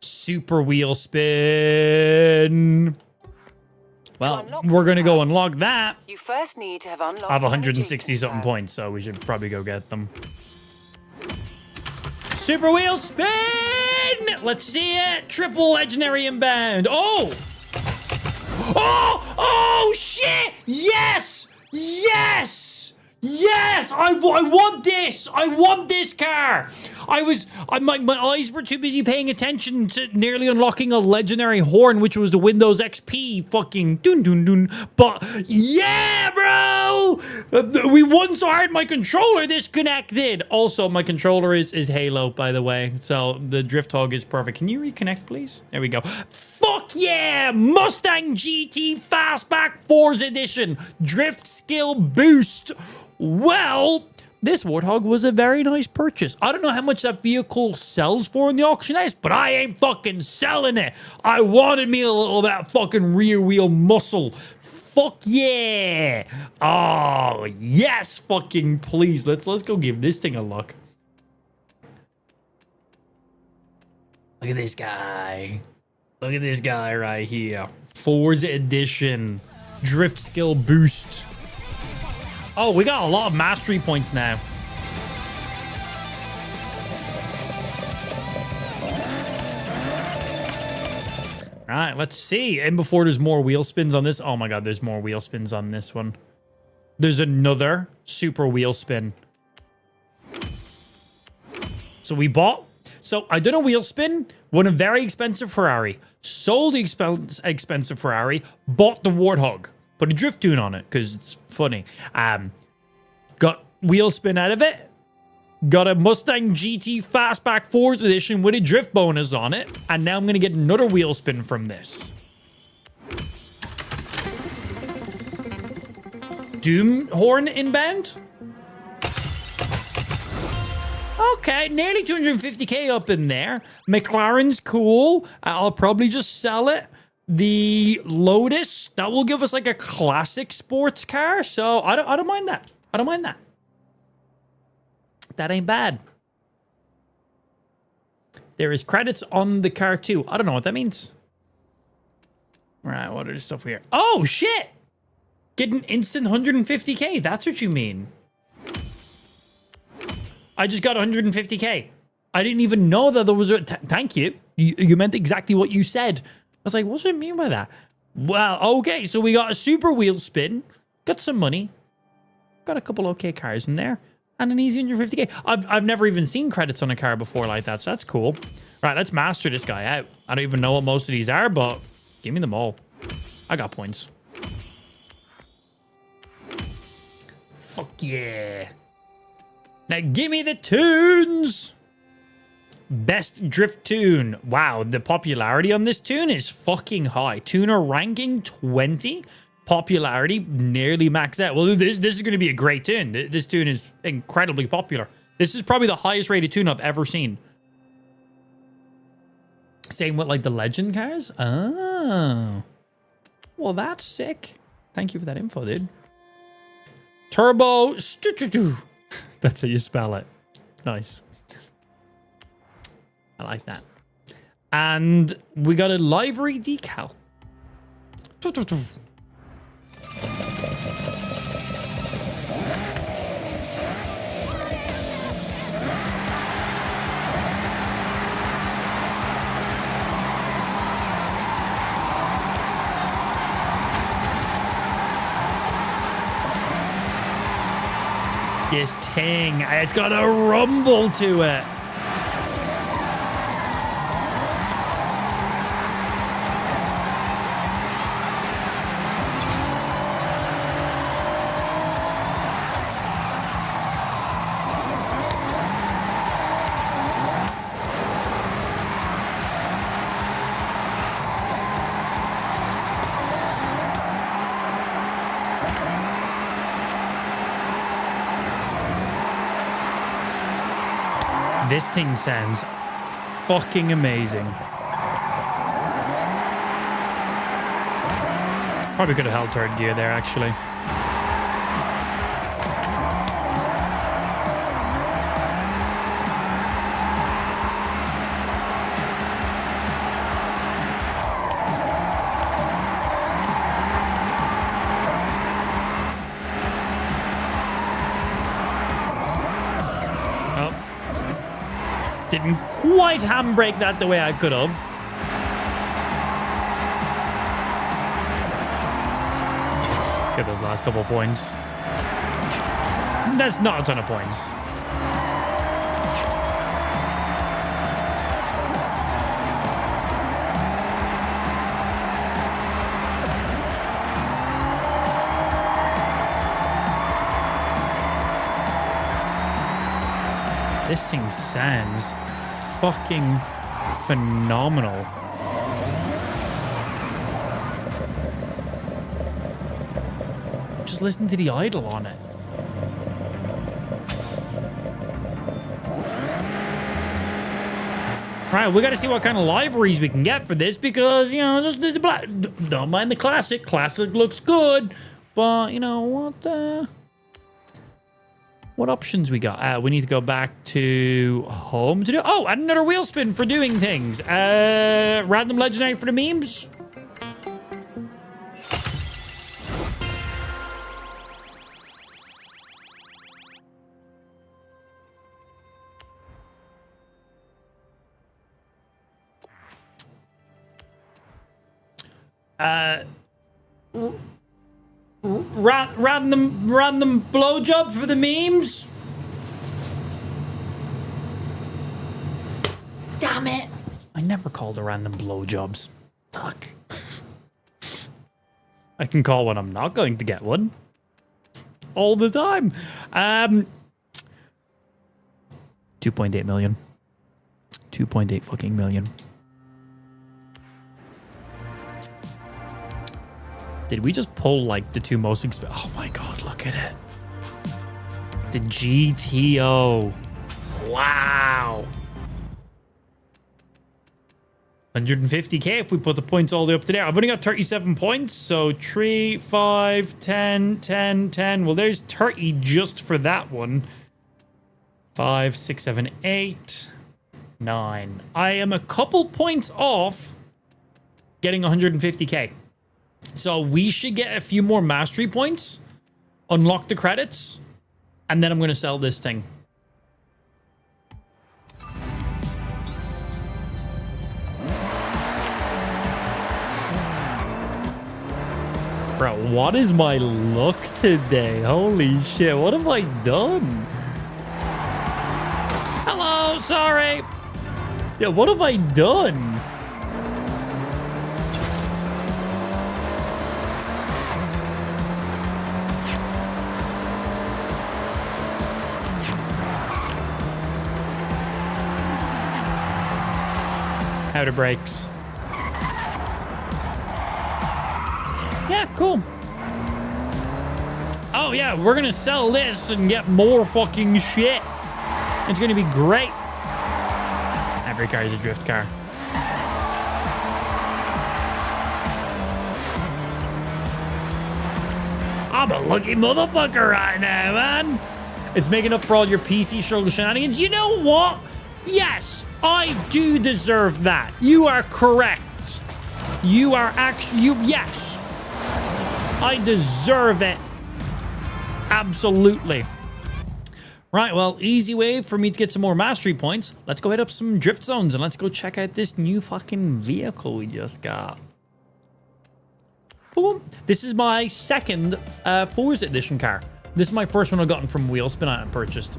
super wheel spin. Well, we're going to go unlock that. You first need to have unlocked I have 160 something points, so we should probably go get them. Super wheel spin! Let's see it. Triple legendary inbound. Oh! Oh, shit! Yes! Yes! Yes! I want this! I want this car! My eyes were too busy paying attention to nearly unlocking a legendary horn, which was the Windows XP fucking dun. But yeah, bro! We once hard my controller disconnected. Also, my controller is Halo, by the way. So the Drift Hog is perfect. Can you reconnect, please? There we go. Fuck yeah! Mustang GT Fastback 4's edition. Drift skill boost. Well, This Warthog was a very nice purchase. I don't know how much that vehicle sells for in the auction house, but I ain't fucking selling it. I wanted me a little bit of fucking rear wheel muscle. Fuck yeah. Oh, yes, fucking please. Let's go give this thing a look. Look at this guy. Look at this guy right here. Forza Edition. Drift skill boost. Oh, we got a lot of mastery points now. All right, let's see. And before there's more wheel spins on this. Oh my God, there's more wheel spins on this one. There's another super wheel spin. So we bought... So I did a wheel spin, won a very expensive Ferrari, sold the expensive Ferrari, bought the Warthog, put a drift tune on it because it's funny. Got wheel spin out of it, got a Mustang GT Fastback 4th edition with a drift bonus on it, and now I'm going to get another wheel spin from this. Doom Horn inbound? Okay, nearly 250k up in there. McLaren's cool. I'll probably just sell it. The Lotus, that will give us like a classic sports car. So I don't mind that. I don't mind that. That ain't bad. There is credits on the car too. I don't know what that means. All right, what are the stuff here? Oh shit! Get an instant 150k. That's what you mean. I just got 150k. I didn't even know that there was a... Thank you. You meant exactly what you said. I was like, what does it mean by that? Well, okay. So we got a super wheel spin. Got some money. Got a couple okay cars in there. And an easy 150k. I've never even seen credits on a car before like that. So that's cool. Right, let's master this guy out. I don't even know what most of these are, but give me them all. I got points. Fuck yeah. Now give me the tunes. Best drift tune. Wow, the popularity on this tune is fucking high. Tuner ranking 20. Popularity nearly maxed out. Well, this is going to be a great tune. This tune is incredibly popular. This is probably the highest rated tune I've ever seen. Same with like the legend cars. Oh. Well, that's sick. Thank you for that info, dude. Turbo. That's how you spell it. Nice. I like that. And we got a livery decal. This thing, it's got a rumble to it. This thing sounds fucking amazing. Probably could have held third gear there, actually. Didn't quite handbrake that the way I could have. Get those last couple points. That's not a ton of points. This thing sounds fucking phenomenal. Just listen to the idle on it. Right, we got to see what kind of liveries we can get for this because, you know, just the black. Don't mind the classic. Classic looks good. But, you know, what options we got? We need to go back to home to do. Oh, add another wheel spin for doing things. Random legendary for the memes. Random blowjob for the memes. Damn it! I never called a random blowjobs. Fuck. I can call when I'm not going to get one. All the time. 2.8 million. 2.8 fucking million. Did we just pull like the two most expensive? Oh my god, look at it. The GTO. Wow. 150k if we put the points all the way up to there. I've only got 37 points. So 3, 5, 10, 10, 10. Well, there's 30 just for that one. 5, 6, 7, 8, 9. I am a couple points off getting 150k. So we should get a few more mastery points, unlock the credits, and then I'm going to sell this thing. Bro, what is my luck today? Holy shit, what have I done? Hello, sorry. Yeah, what have I done? Outer brakes. Yeah, cool. Oh yeah, we're gonna sell this and get more fucking shit. It's gonna be great. Every car is a drift car. I'm a lucky motherfucker right now, man. It's making up for all your PC struggle shenanigans. You know what? Yes, I do deserve that. You are correct. You are actually, yes. I deserve it. Absolutely. Right, well, easy way for me to get some more mastery points. Let's go hit up some drift zones and let's go check out this new fucking vehicle we just got. Boom. This is my second Forza Edition car. This is my first one I've gotten from Wheelspin. I purchased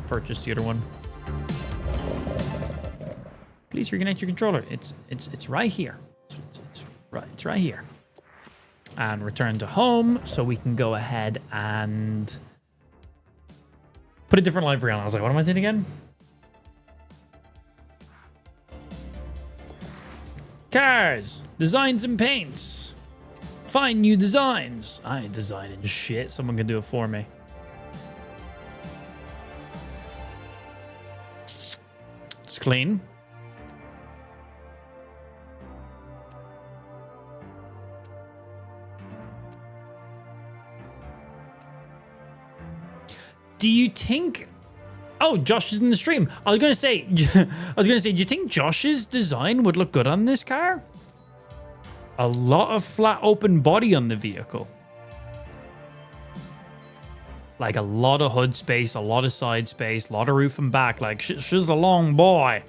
the other one. Please reconnect your controller. It's right here. It's right here. And return to home so we can go ahead and put a different livery on. I was like, what am I doing again? Cars, designs and paints. Find new designs. I ain't designing shit. Someone can do it for me. It's clean. Do you think... Oh, Josh is in the stream. I was going to say, do you think Josh's design would look good on this car? A lot of flat open body on the vehicle. Like a lot of hood space, a lot of side space, a lot of roof and back. Like, she's a long boy.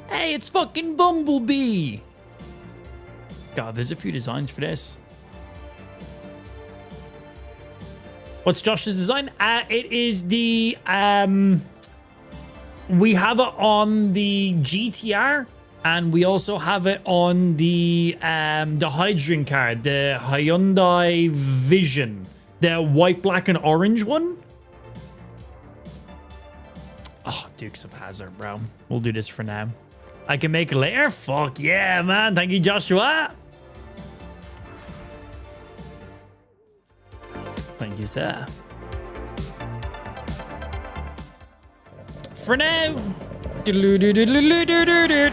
Hey, it's fucking Bumblebee. God, there's a few designs for this. What's Josh's design? It is the we have it on the GTR, and we also have it on the hydrogen car, the Hyundai Vision, the white, black, and orange one. Oh, Dukes of Hazzard, bro. We'll do this for now. I can make it later. Fuck yeah, man. Thank you, Joshua. Thank you, sir. for now. Doodle-doo-doo-doo-doo-doo-doo.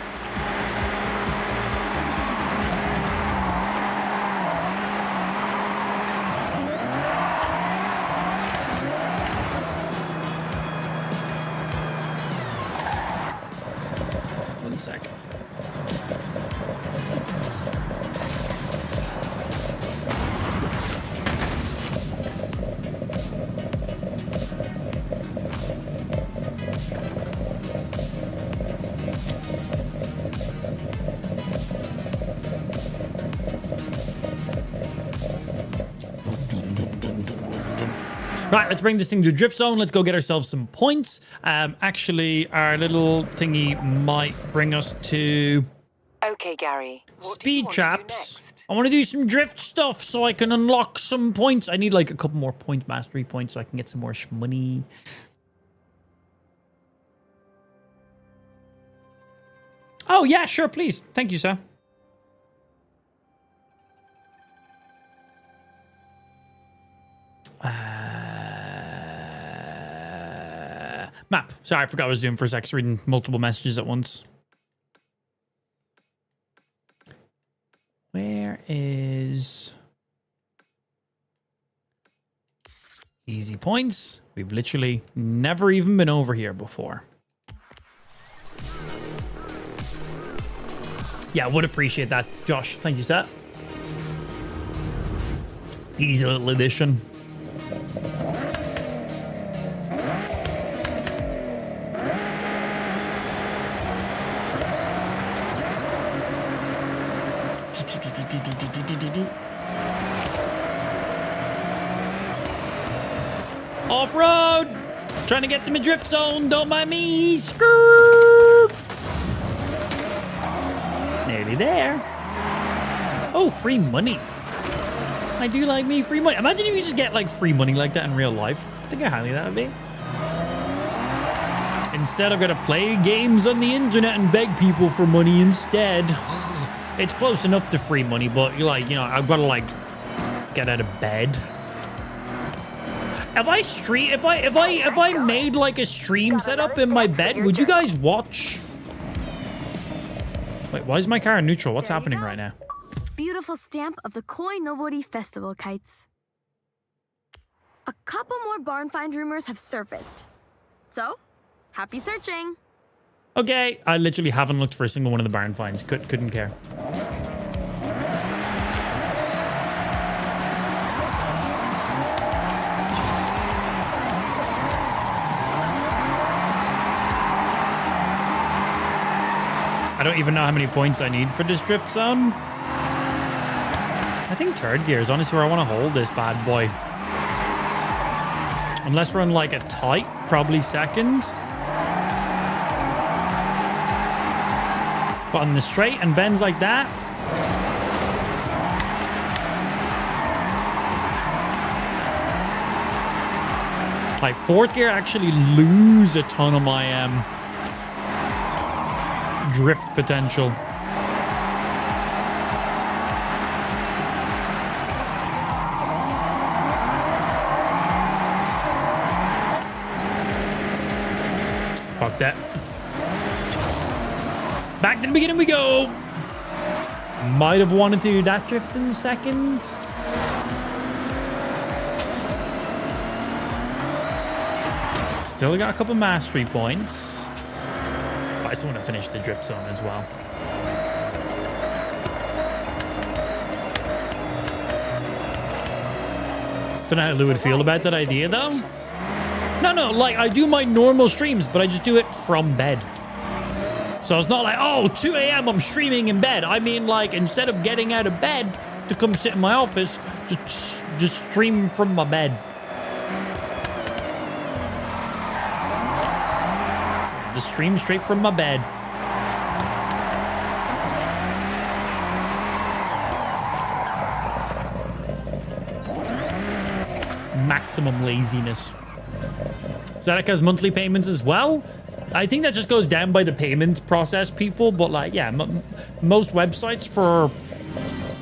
One sec. Right, let's bring this thing to a drift zone. Let's go get ourselves some points. Actually, our little thingy might bring us to... Okay, Gary. Speed traps. I want to do some drift stuff so I can unlock some points. I need like a couple more point mastery points so I can get some more money. Oh, yeah, sure, please. Thank you, sir. Map. Sorry, I forgot what I was doing for a sec. Reading multiple messages at once. Where is... Easy points. We've literally never even been over here before. Yeah, I would appreciate that, Josh. Thank you, sir. Easy little addition. Off-road! Trying to get to my drift zone. Don't mind me. Skirt! Nearly there. Oh, free money. I do like me free money. Imagine if you just get like free money like that in real life. Think how handy that would be. Instead, I've got to play games on the internet and beg people for money instead. It's close enough to free money, but you're like, you know, I've got to like get out of bed. If I made like a stream setup in my bed, would you guys watch? Wait, why is my car in neutral? What's happening right now? Beautiful stamp of the Koi Nobori festival kites. A couple more barn find rumors have surfaced. So, happy searching. Okay, I literally haven't looked for a single one of the barn finds. Couldn't care. I don't even know how many points I need for this drift zone. I think third gear is honestly where I want to hold this bad boy. Unless we're on like a tight, probably second. But on the straight and bends like that. Like fourth gear, I actually lose a ton of my drift potential. Fuck that. Back to the beginning we go. Might have wanted to do that drift in second. Still got a couple mastery points. But I still want to finish the drift zone as well. Don't know how Lou would feel about that idea though. No, like I do my normal streams, but I just do it from bed. So it's not like, oh, 2 a.m. I'm streaming in bed. I mean, like, instead of getting out of bed to come sit in my office, just stream from my bed. Just stream straight from my bed. Maximum laziness. Xidax has monthly payments as well. I think that just goes down by the payments process, people. But like, yeah, most websites for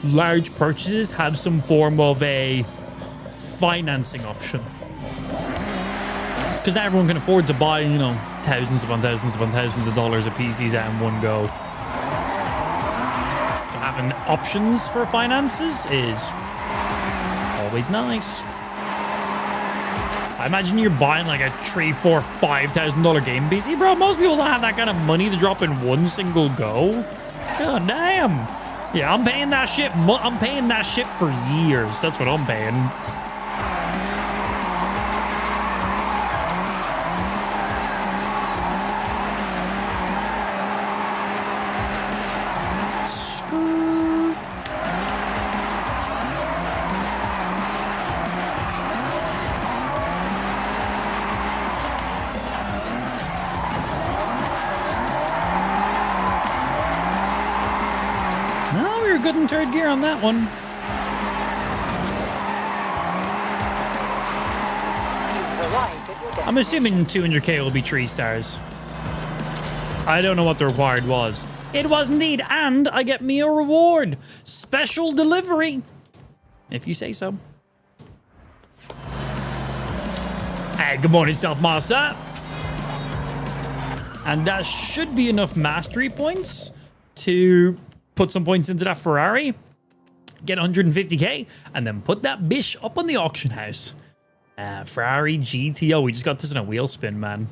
large purchases have some form of a financing option. Because not everyone can afford to buy, you know, thousands upon thousands upon thousands of dollars of PCs out in one go. So having options for finances is always nice. I imagine you're buying like a $3,000, $4,000, $5,000 game PC, bro. Most people don't have that kind of money to drop in one single go. God damn. Yeah, I'm paying that shit. I'm paying that shit for years. That's what I'm paying. Good in third gear on that one. I'm assuming 200k will be 3 stars. I don't know what the reward was. It was indeed, and I get me a reward. Special delivery. If you say so. Hey, good morning, Self-Massa. And that should be enough mastery points to put some points into that Ferrari, get 150k, and then put that bish up on the auction house. Ferrari GTO. We just got this in a wheel spin, man.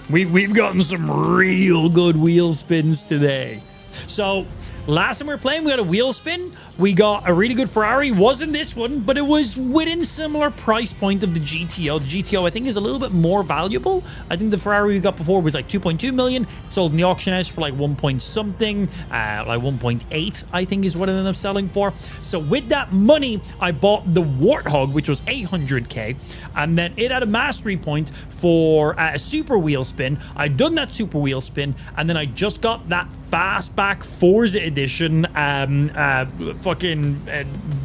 We've gotten some real good wheel spins today. So last time we were playing, we got a wheel spin. We got a really good Ferrari. Wasn't this one, but it was within similar price point of the GTO. The GTO, I think, is a little bit more valuable. I think the Ferrari we got before was like 2.2 million. It sold in the auction house for like 1 point something, like 1.8, I think is what it ended up selling for. So with that money, I bought the Warthog, which was 800k, and then it had a mastery point for a super wheel spin. I'd done that super wheel spin, and then I just got that fastback Forza edition fucking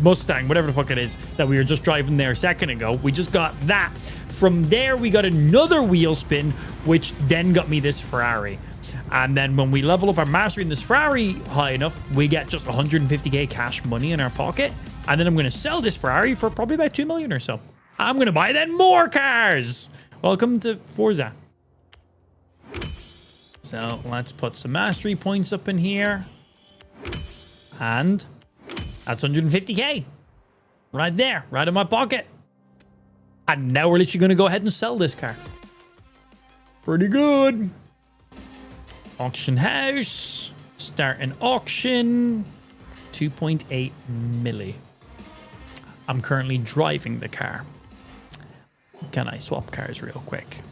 Mustang, whatever the fuck it is, that we were just driving there a second ago. We just got that. From there, we got another wheel spin, which then got me this Ferrari. And then when we level up our mastery in this Ferrari high enough, we get just 150k cash money in our pocket. And then I'm going to sell this Ferrari for probably about 2 million or so. I'm going to buy then more cars. Welcome to Forza. So let's put some mastery points up in here. And that's 150k. Right there, right in my pocket. And now we're literally going to go ahead and sell this car. Pretty good. Auction house. Start an auction. 2.8 milli. I'm currently driving the car. Can I swap cars real quick?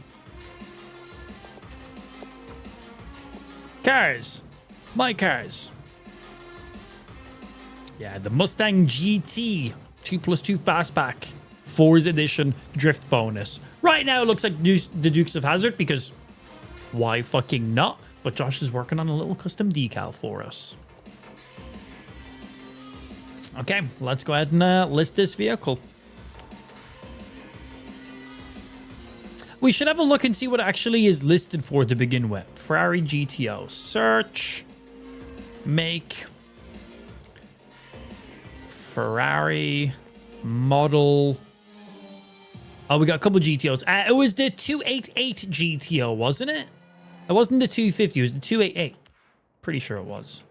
Cars. My cars. Yeah, the Mustang GT 2+2 fastback. Forza edition drift bonus. Right now it looks like the Dukes of Hazzard because why fucking not? But Josh is working on a little custom decal for us. Okay, let's go ahead and list this vehicle. We should have a look and see what actually is listed for to begin with. Ferrari GTO. Search. Make. Ferrari. Model. Oh, we got a couple GTOs. It was the 288 GTO, wasn't it? It wasn't the 250. It was the 288. Pretty sure it was.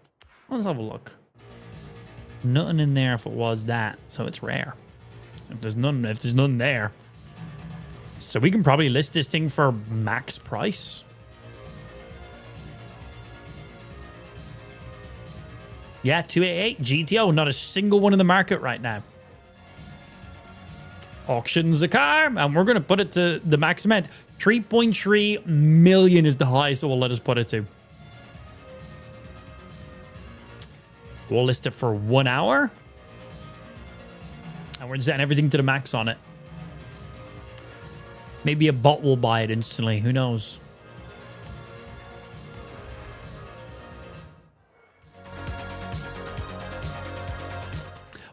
Let's have a look. Nothing in there if it was that. So it's rare. If there's none there. So we can probably list this thing for max price. Yeah, 288 GTO. Not a single one in the market right now. Auctions the car, and we're going to put it to the max amount. 3.3 million is the highest it will let us put it to. We'll list it for 1 hour. And we're just setting everything to the max on it. Maybe a bot will buy it instantly. Who knows?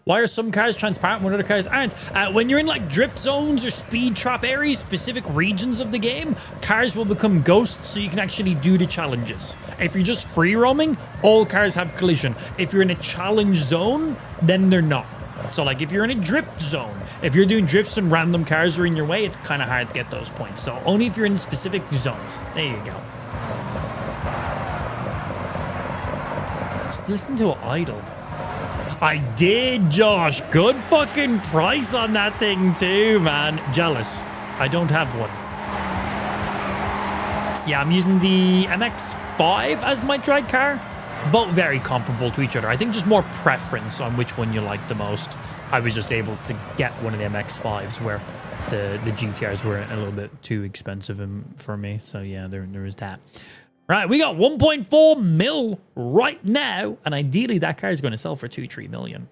Why are some cars transparent when other cars aren't? When you're in like drift zones or speed trap areas, specific regions of the game, cars will become ghosts so you can actually do the challenges. If you're just free roaming, all cars have collision. If you're in a challenge zone, then they're not. So like if you're in a drift zone, if you're doing drifts and random cars are in your way, it's kind of hard to get those points. So only if you're in specific zones. There you go. Just listen to it idle. I did, Josh. Good fucking price on that thing too, man. Jealous. I don't have one. Yeah, I'm using the MX-5 as my drag car. Both very comparable to each other. I think just more preference on which one you like the most. I was just able to get one of the MX-5s where the GTRs were a little bit too expensive for me. So yeah, there is that. Right, we got 1.4 mil right now. And ideally that car is going to sell for 2-3 million.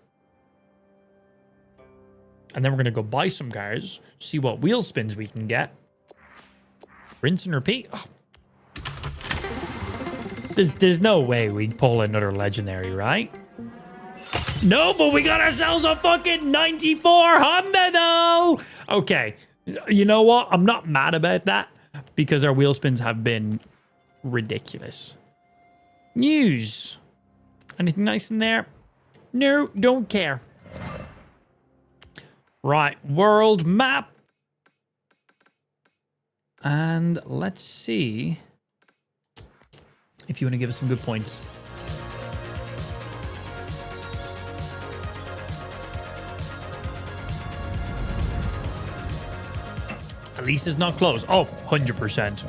And then we're going to go buy some cars, see what wheel spins we can get. Rinse and repeat. Oh. There's no way we'd pull another legendary, right? No, but we got ourselves a fucking 94 Honda, though. Okay, you know what? I'm not mad about that because our wheel spins have been ridiculous. News. Anything nice in there? No, don't care. Right, world map. And let's see if you want to give us some good points. At least it's not close. Oh, 100%.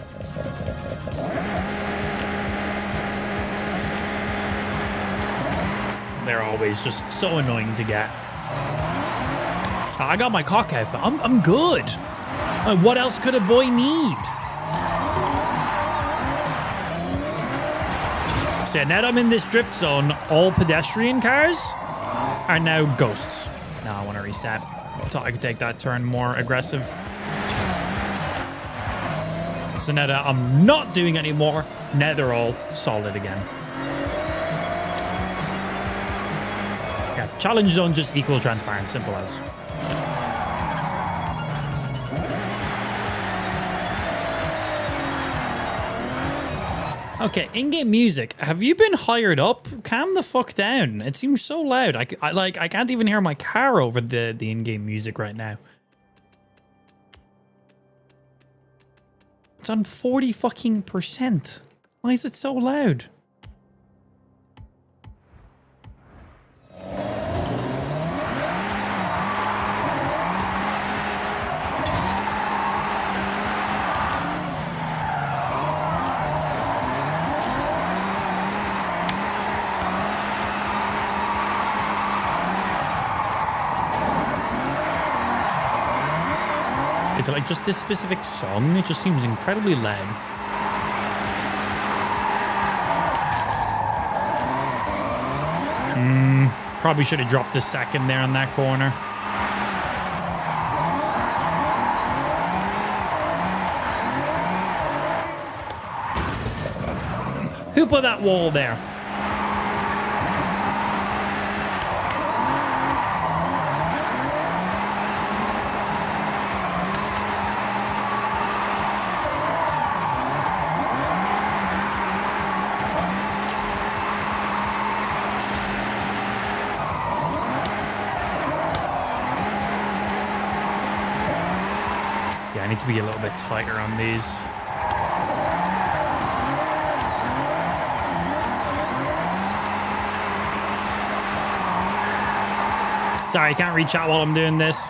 They're always just so annoying to get. I got my cock outfit. I'm good. What else could a boy need? So now that I'm in this drift zone, all pedestrian cars are now ghosts. Now I want to reset. Thought I could take that turn more aggressive. So now that I'm not doing anymore, now they're all solid again. Yeah, challenge zone just equal transparent, simple as. Okay, in-game music. Have you been hired up? Calm the fuck down. It seems so loud. I can't even hear my car over the in-game music right now. It's on 40 fucking %. Why is it so loud? Is it like just this specific song? It just seems incredibly loud. Probably should have dropped a second there on that corner. Who put that wall there? I need to be a little bit tighter on these. Sorry, I can't reach out while I'm doing this.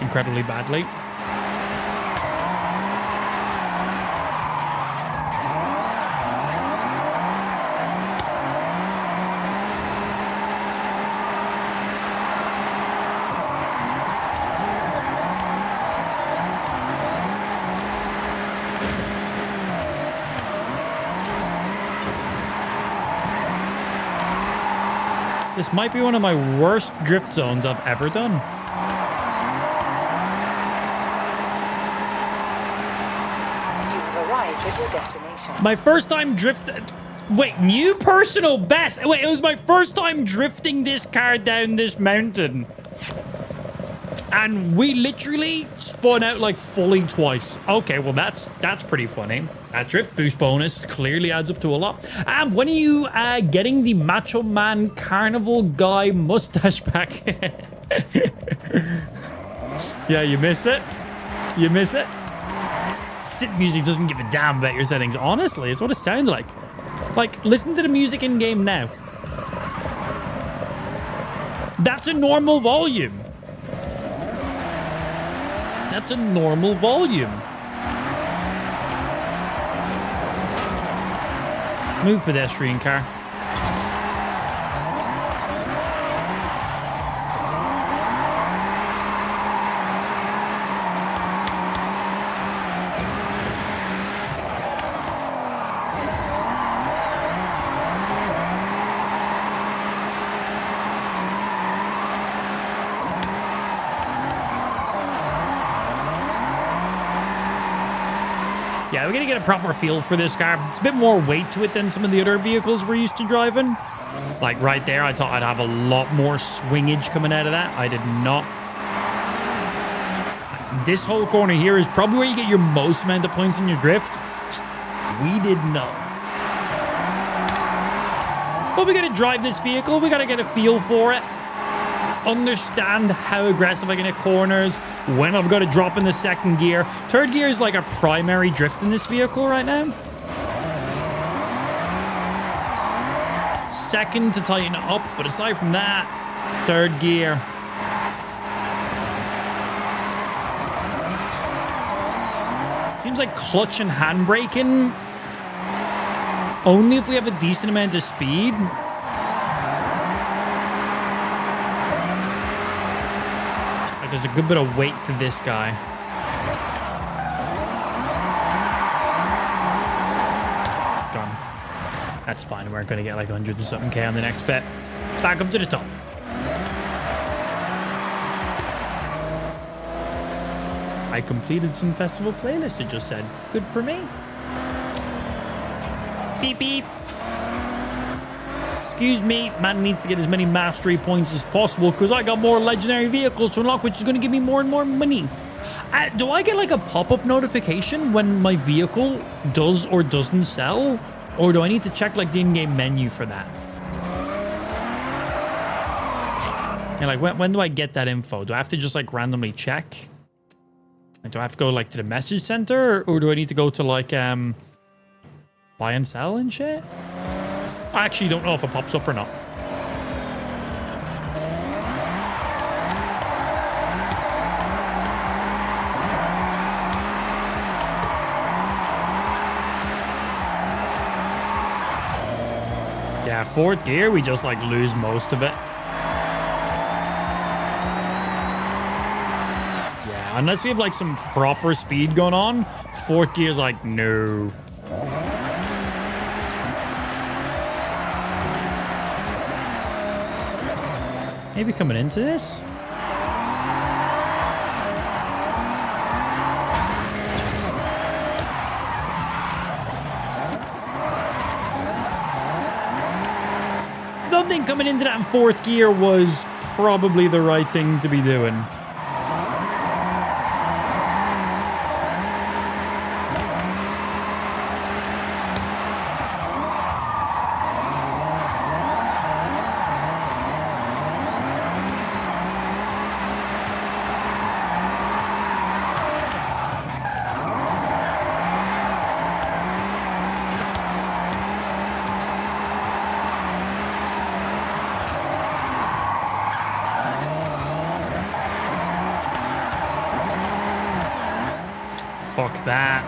Incredibly badly. This might be one of my worst drift zones I've ever done. Arrived arrived at your destination. My first time Wait, new personal best. Wait, it was my first time drifting this car down this mountain. And we literally spun out like fully twice. Okay, well that's pretty funny. That drift boost bonus clearly adds up to a lot. And when are you getting the Macho Man Carnival Guy mustache back? Yeah, you miss it. You miss it. Sit music doesn't give a damn about your settings. Honestly, it's what it sounds like. Like, listen to the music in game now. That's a normal volume. That's a normal volume. Move, pedestrian car. Yeah, we're gonna get a proper feel for this car. It's a bit more weight to it than some of the other vehicles we're used to driving. Like right there, I thought I'd have a lot more swingage coming out of that. I did not. This whole corner here is probably where you get your most amount of points in your drift. We did not. But we gotta drive this vehicle. We gotta get a feel for it. Understand how aggressive I can hit corners, when I've got to drop in the second gear. Third gear is like a primary drift in this vehicle right now. Second to tighten it up, but aside from that, third gear. It seems like clutch and handbraking only if we have a decent amount of speed. There's a good bit of weight to this guy. Done. That's fine. We're going to get like 100 and something K on the next bet. Back up to the top. I completed some festival playlists, it just said. Good for me. Beep, beep. Excuse me, man needs to get as many mastery points as possible because I got more legendary vehicles to unlock, which is going to give me more and more money. Do I get like a pop-up notification when my vehicle does or doesn't sell? Or do I need to check like the in-game menu for that? And like, when do I get that info? Do I have to just like randomly check? Like, do I have to go like to the message center or do I need to go to like buy and sell and shit? I actually don't know if it pops up or not. Yeah, fourth gear, we just like lose most of it. Yeah, unless we have like some proper speed going on, fourth gear's like, no. Maybe coming into this? Don't think coming into that in fourth gear was probably the right thing to be doing. Fuck that.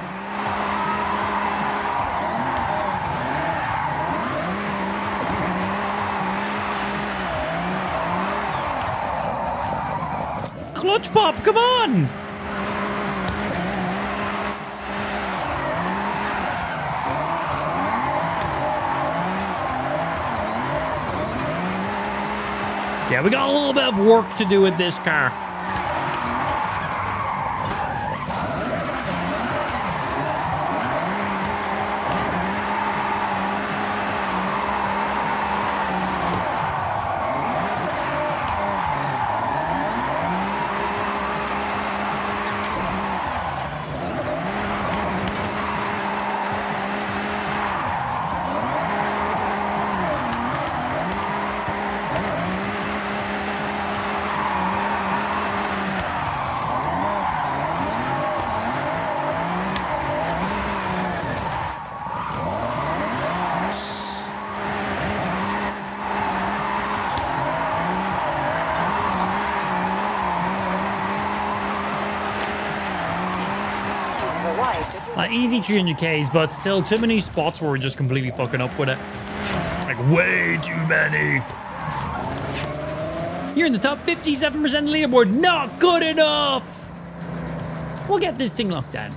Clutch pop, come on! Yeah, we got a little bit of work to do with this car. Easy 300Ks, but still too many spots where we're just completely fucking up with it. Like, way too many. You're in the top 57% of the leaderboard. Not good enough. We'll get this thing locked down.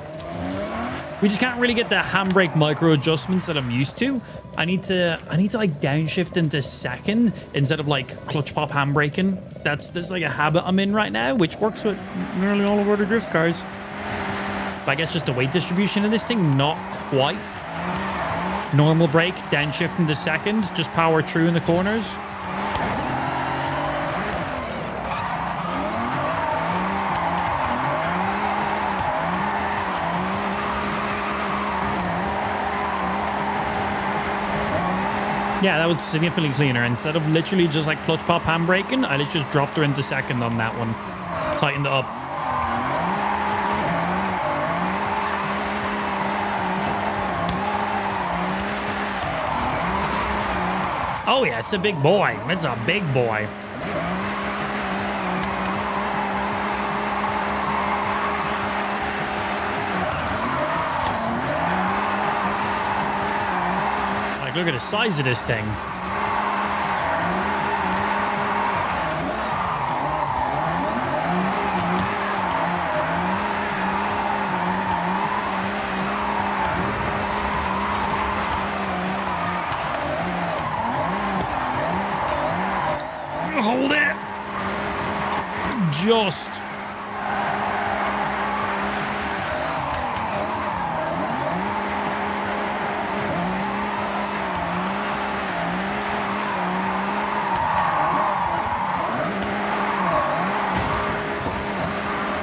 We just can't really get the handbrake micro adjustments that I'm used to. I need to like downshift into second instead of like clutch pop handbraking. That's like a habit I'm in right now, which works with nearly all of our drift cars. But I guess just the weight distribution of this thing, not quite. Normal brake, downshift into second, just power through in the corners. Yeah, that was significantly cleaner. Instead of literally just like clutch pop handbraking, I literally just dropped her into second on that one. Tightened it up. Oh yeah, it's a big boy. It's a big boy. Look at the size of this thing. Hold it. Just.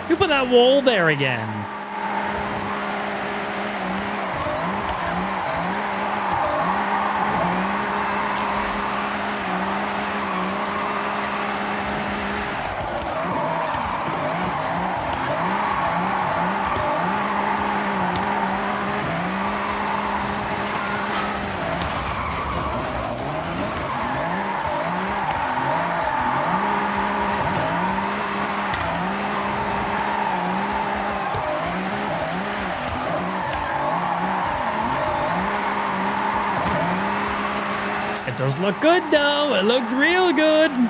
Who put that wall there again? It does look good though. It looks real good. Okay,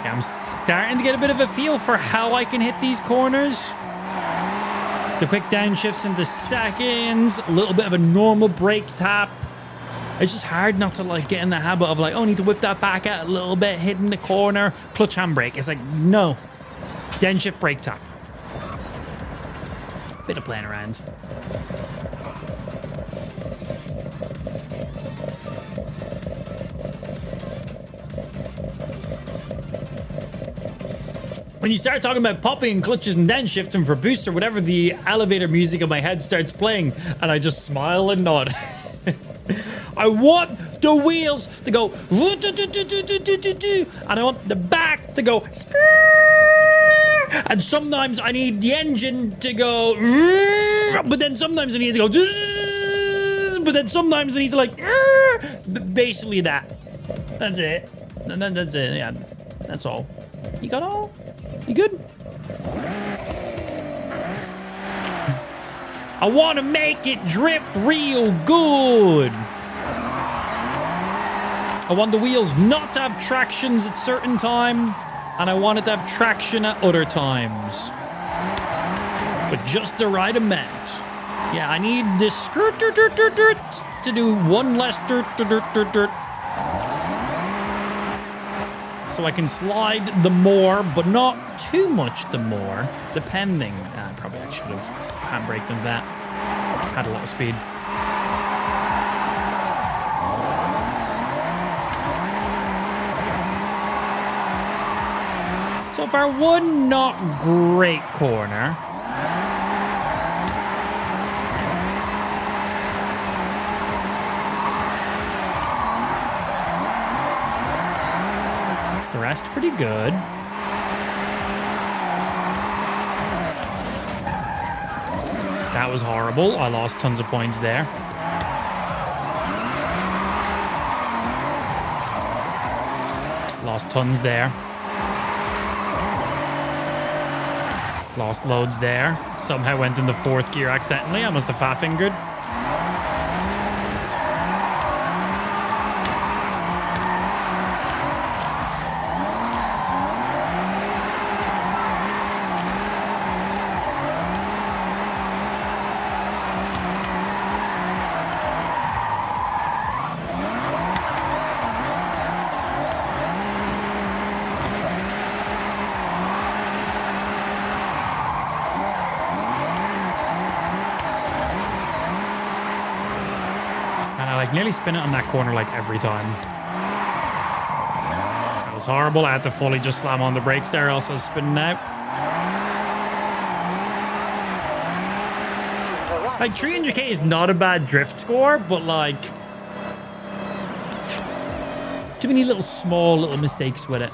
I'm starting to get a bit of a feel for how I can hit these corners. The quick downshifts into seconds, a little bit of a normal brake tap. It's just hard not to like get in the habit of like, oh, I need to whip that back out a little bit, hitting the corner, clutch handbrake. It's like, no. Downshift brake tap. Bit of playing around. When you start talking about popping and clutches and downshifting for boost or whatever, the elevator music in my head starts playing and I just smile and nod. I want the wheels to go and I want the back to go and sometimes I need the engine to go but then sometimes I need to go but then sometimes I need to like basically that. That's it. And then that's it. Yeah, that's all. You got all? You good? I want to make it drift real good. I want the wheels not to have tractions at certain time, and I want it to have traction at other times. But just the right amount. Yeah, I need this skirt to do one less dirt. So I can slide the more, but not too much the more, depending. I probably actually have handbraked on that. Had a lot of speed. So far, one not great corner. The rest pretty good. That was horrible. I lost tons of points there. Lost tons there. Lost loads there. Somehow went in the 4th gear accidentally. I must have fat fingered. Nearly spin it on that corner like every time. That was horrible. I had to fully just slam on the brakes there, else I was spinning out. Like 300k is not a bad drift score, but like too many little small little mistakes with it.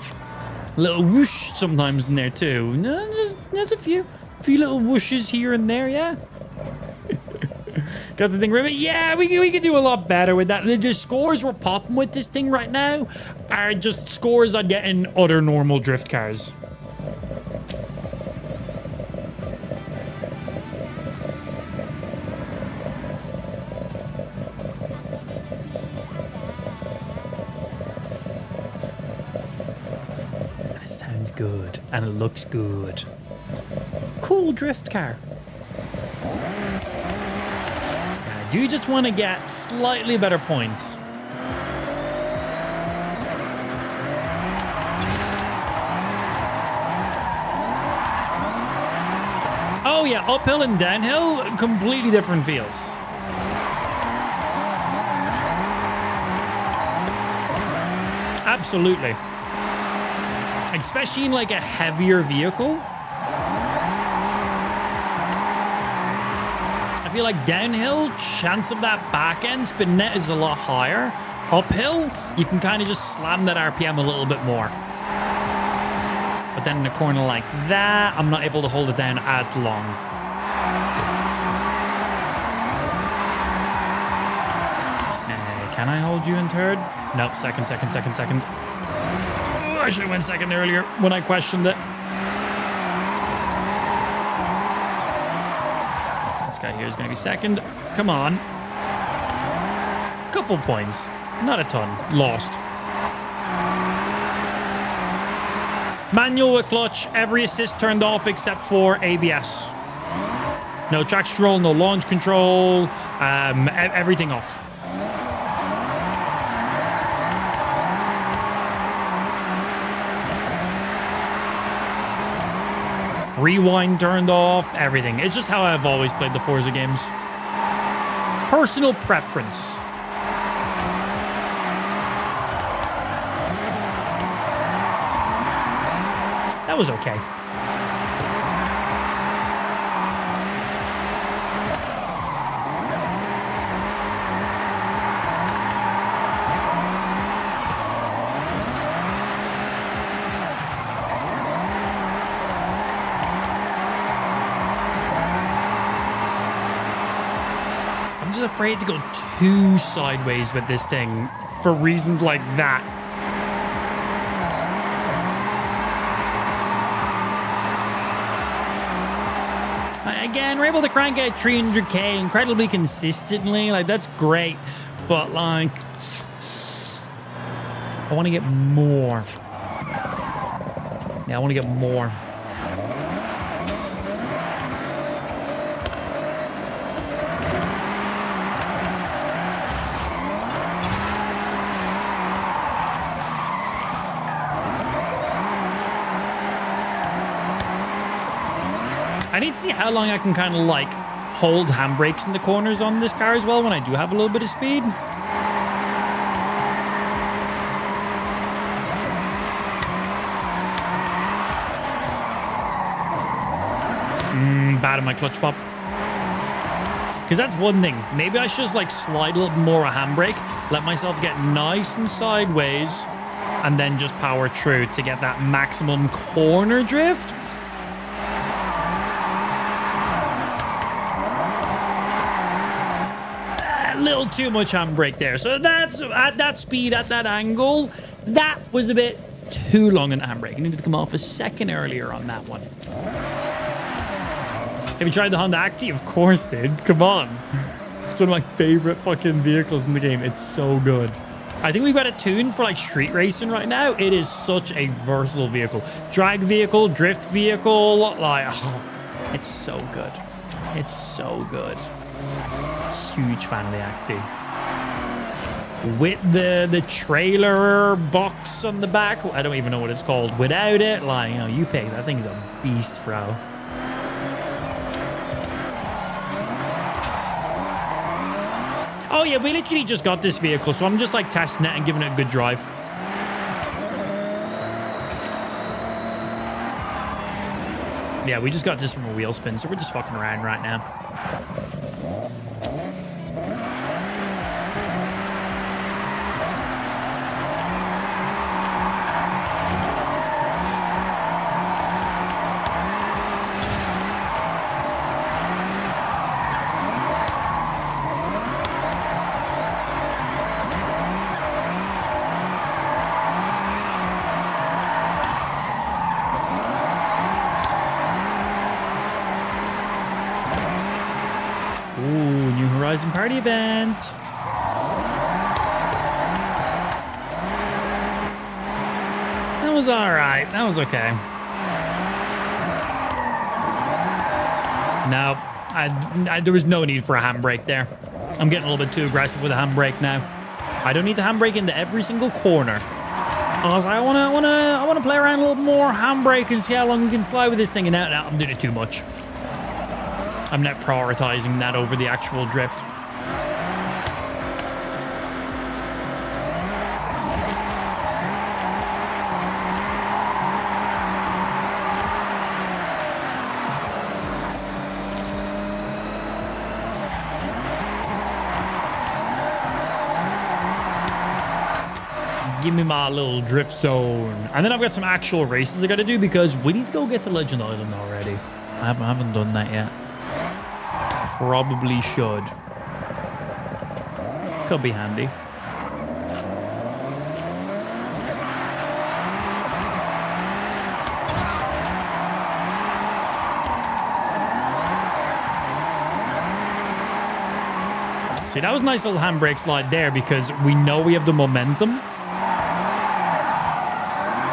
A little whoosh sometimes in there too. No, there's a few little whooshes here and there, yeah. Got the thing ribbon. Yeah, we could do a lot better with that. The scores we're popping with this thing right now are just scores I'd get in other normal drift cars. It sounds good and it looks good. Cool drift car. Do you just want to get slightly better points? Oh yeah, uphill and downhill, completely different feels. Absolutely. Especially in like a heavier vehicle. I feel like downhill, chance of that back end spin net is a lot higher. Uphill, you can kind of just slam that RPM a little bit more. But then in a corner like that, I'm not able to hold it down as long. Can I hold you in third? Nope, second. Oh, I should have went second earlier when I questioned it. Here is going to be second. Come on. Couple points. Not a ton. Lost. Manual with clutch. Every assist turned off except for ABS. No traction control, no launch control. Everything off. Rewind turned off, everything. It's just how I've always played the Forza games. Personal preference. That was okay. Afraid to go too sideways with this thing for reasons like that. Again, we're able to crank out 300k incredibly consistently. Like, that's great. But, like, I want to get more. Yeah, I want to get more. I need to see how long I can kind of like hold handbrakes in the corners on this car as well when I do have a little bit of speed. Bad in my clutch pop. Because that's one thing. Maybe I should just like slide a little more a handbrake, let myself get nice and sideways, and then just power through to get that maximum corner drift. A little too much handbrake there. So that's at that speed, at that angle, that was a bit too long in the handbrake. I needed to come off a second earlier on that one. Have you tried the Honda Acti? Of course, dude. Come on. It's one of my favorite fucking vehicles in the game. It's so good. I think we've got it tuned for like street racing right now. It is such a versatile vehicle. Drag vehicle, drift vehicle. Like, oh, it's so good. It's so good. Huge fan of the Acti. With the trailer box on the back. I don't even know what it's called. Without it, like, you know, you pick. That thing's a beast, bro. Oh yeah, we literally just got this vehicle, so I'm just like testing it and giving it a good drive. Yeah, we just got this from a wheel spin, so we're just fucking around right now. Party event. That was all right. That was okay. No, there was no need for a handbrake there. I'm getting a little bit too aggressive with a handbrake now. I don't need to handbrake into every single corner. I was like, I wanna play around a little more handbrake and see how long we can slide with this thing. And now I'm doing it too much. I'm not prioritizing that over the actual drift. Give me my little drift zone. And then I've got some actual races I got to do because we need to go get to Legend Island already. I haven't done that yet. Probably should. Could be handy. See, that was a nice little handbrake slide there because we know we have the momentum.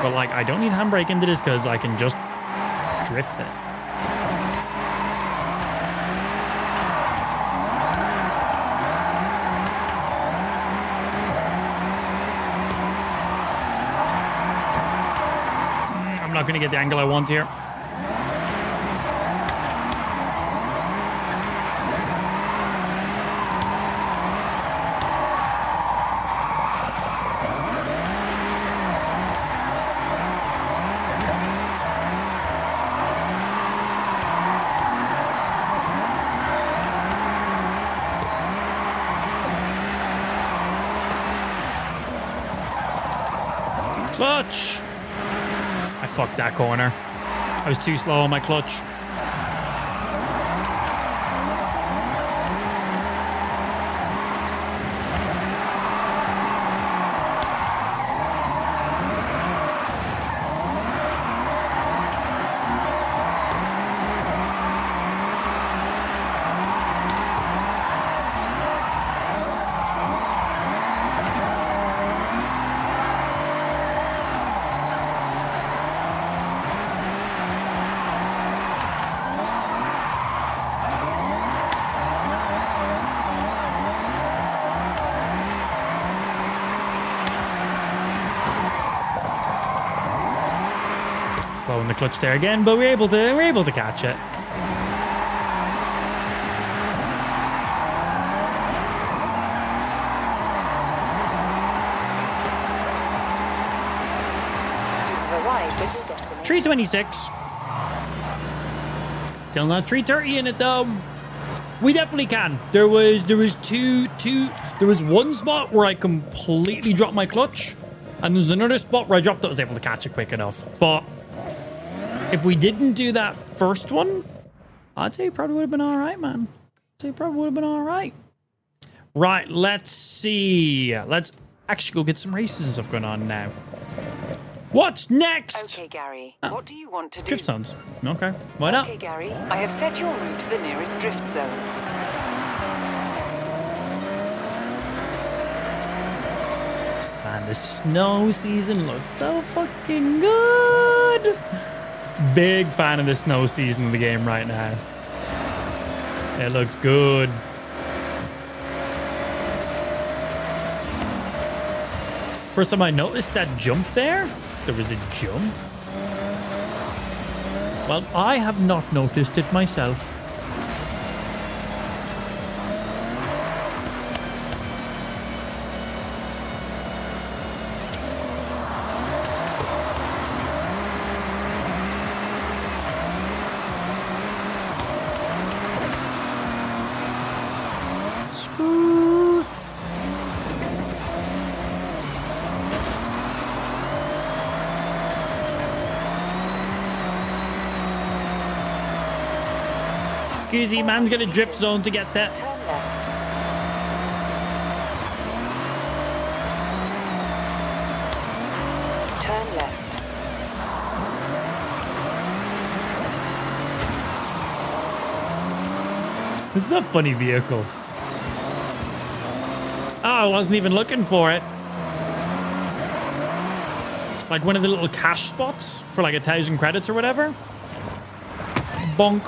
But, like, I don't need handbrake into this because I can just drift it. I'm not going to get the angle I want here. Clutch! I fucked that corner. I was too slow on my clutch. Slowing the clutch there again, but we're able to catch it. $326. Still not 330 in it though. We definitely can. There was one spot where I completely dropped my clutch, and there's another spot where I dropped it. I was able to catch it quick enough, but if we didn't do that first one, I'd say it probably would have been all right, man. I'd say it probably would have been all right. Right, let's see. Let's actually go get some races and stuff going on now. What's next? Okay, Gary. Oh. What do you want to do? Drift zones. Okay. Why not? Okay, Gary. I have set your route to the nearest drift zone. Man, the snow season looks so fucking good. Big fan of the snow season of the game right now. It looks good. First time I noticed that jump there, there was a jump. Well, I have not noticed it myself. Screw. Excuse me, man's got a drift zone to get that. Turn left. Turn left. This is a funny vehicle. Oh, I wasn't even looking for it. Like one of the little cash spots for like 1,000 credits or whatever. Bonk.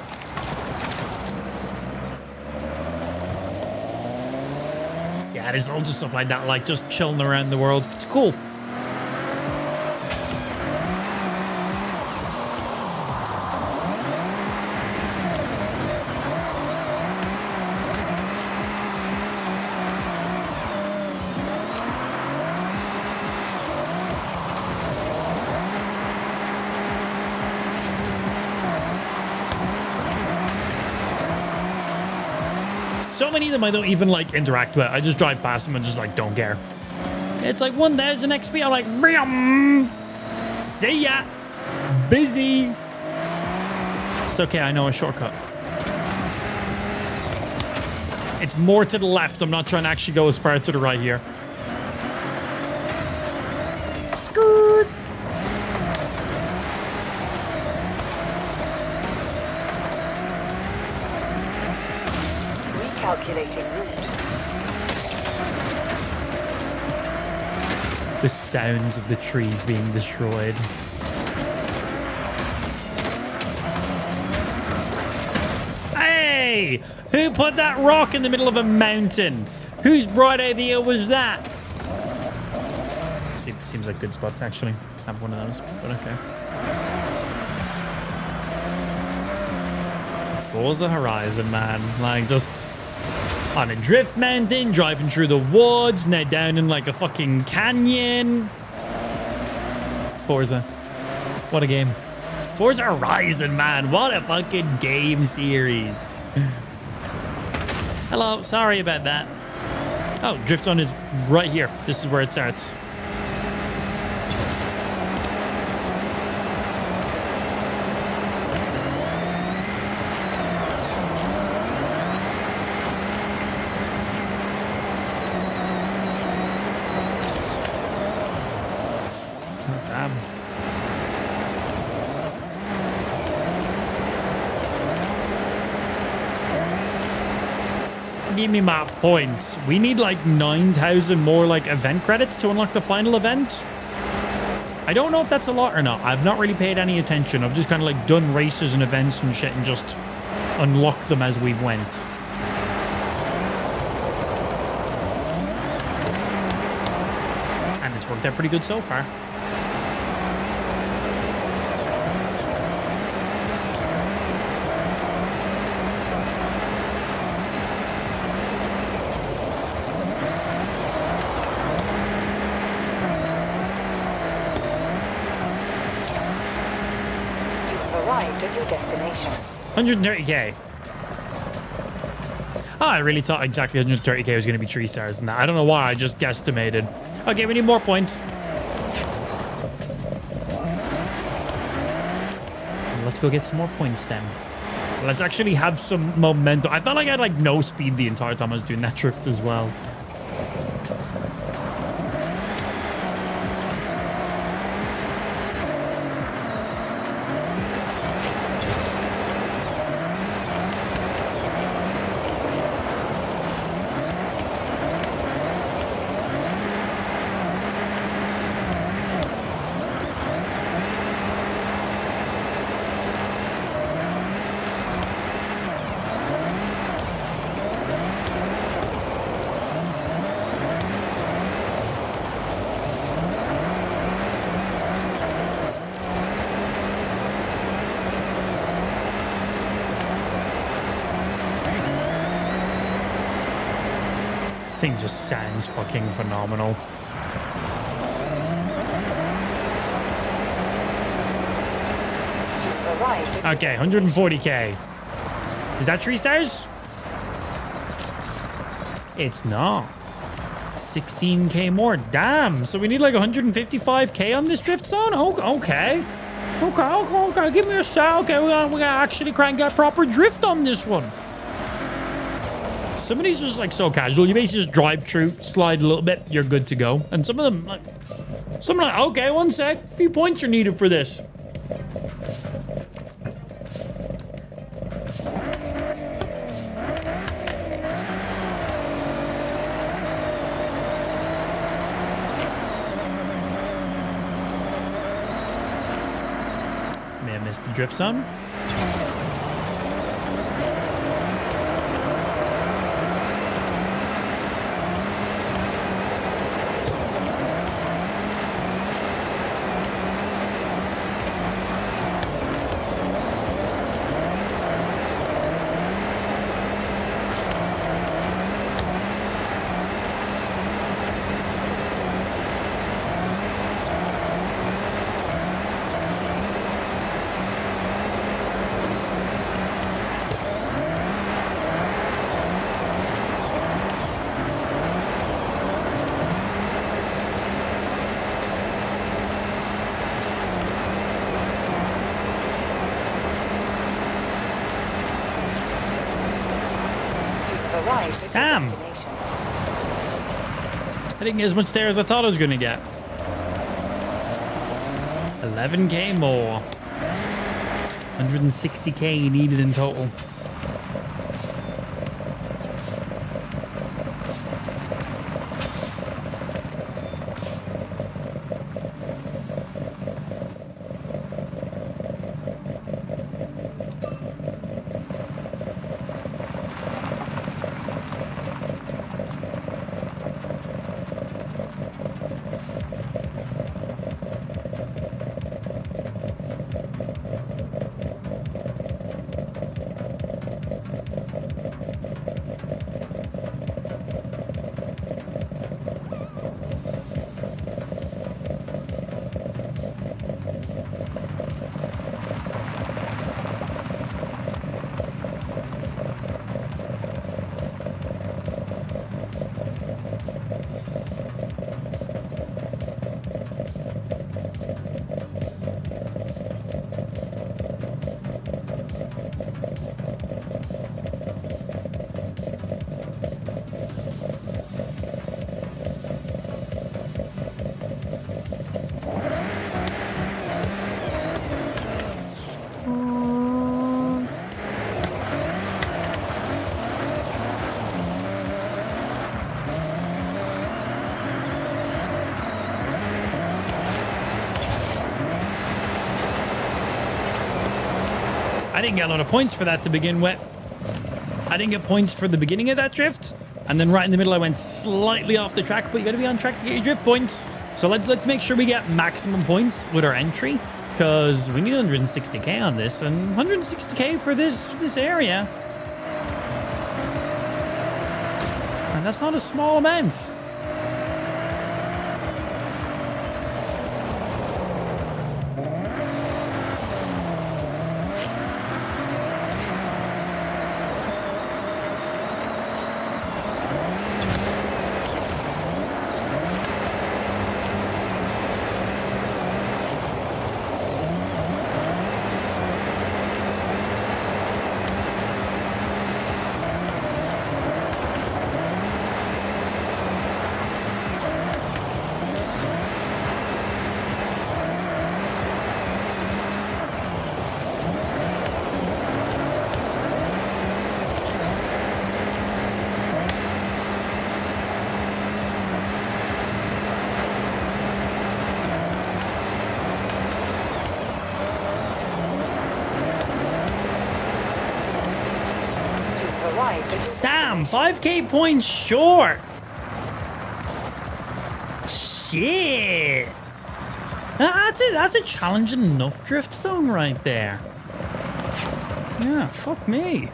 Yeah, there's loads of stuff like that, like just chilling around the world. It's cool. So many of them I don't even like interact with. I just drive past them and just like don't care. It's like 1,000 XP. I'm like, Vroom! See ya. Busy. It's okay. I know a shortcut. It's more to the left. I'm not trying to actually go as far to the right here. Scoot. Recalculating route. The sounds of the trees being destroyed. Hey! Who put that rock in the middle of a mountain? Whose bright idea was that? Seems like a good spot to actually have one of those, but okay. Forza Horizon, man. Like, just on a drift mountain, driving through the woods, now down in like a fucking canyon. Forza. What a game. Forza Horizon, man. What a fucking game series. Hello, sorry about that. Oh, drift zone is right here. This is where it starts. Give me my points. We need like 9,000 more like event credits to unlock the final event. I don't know if that's a lot or not. I've not really paid any attention. I've just kind of like done races and events and shit and just unlocked them as we've went. And it's worked out pretty good so far. At your destination. 130k. Oh, I really thought exactly 130k was going to be 3 stars in that. I don't know why. I just guesstimated. Okay, we need more points. Let's go get some more points then. Let's actually have some momentum. I felt like I had like no speed the entire time I was doing that drift as well. thing just sounds fucking phenomenal. Arrived at Okay, your destination. 140k. Is that 3 stars? It's not. 16k more. Damn. So we need like 155k on this drift zone? Oh, okay. Okay. Give me a sec. Okay, we're gonna actually try and get proper drift on this one. Some of these are just like so casual. You basically just drive through, slide a little bit, you're good to go. And some of them, like, okay, one sec. A few points are needed for this. May have missed the drift zone. Arrived at Damn. your destination. I didn't get as much there as I thought I was going to get. 11k more. 160k needed in total. I didn't get a lot of points for that to begin with. I didn't get points for the beginning of that drift. And then right in the middle, I went slightly off the track, but you got to be on track to get your drift points. So let's make sure we get maximum points with our entry, because we need 160k on this, and 160k for this area. And that's not a small amount. Arrived at your Damn, 5k points short. Shit. That's a challenging enough drift zone right there. Yeah, fuck me.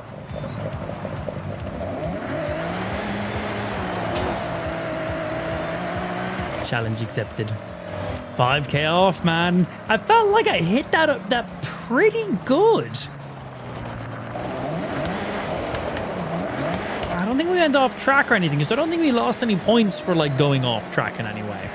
Challenge accepted. 5k off, man. I felt like I hit that pretty good. I don't think we went off track or anything, so I don't think we lost any points for like going off track in any way.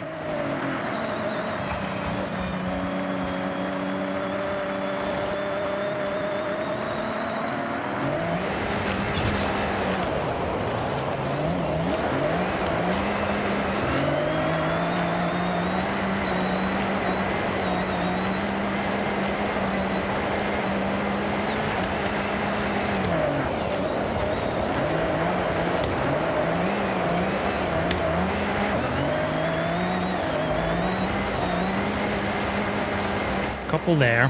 Couple there.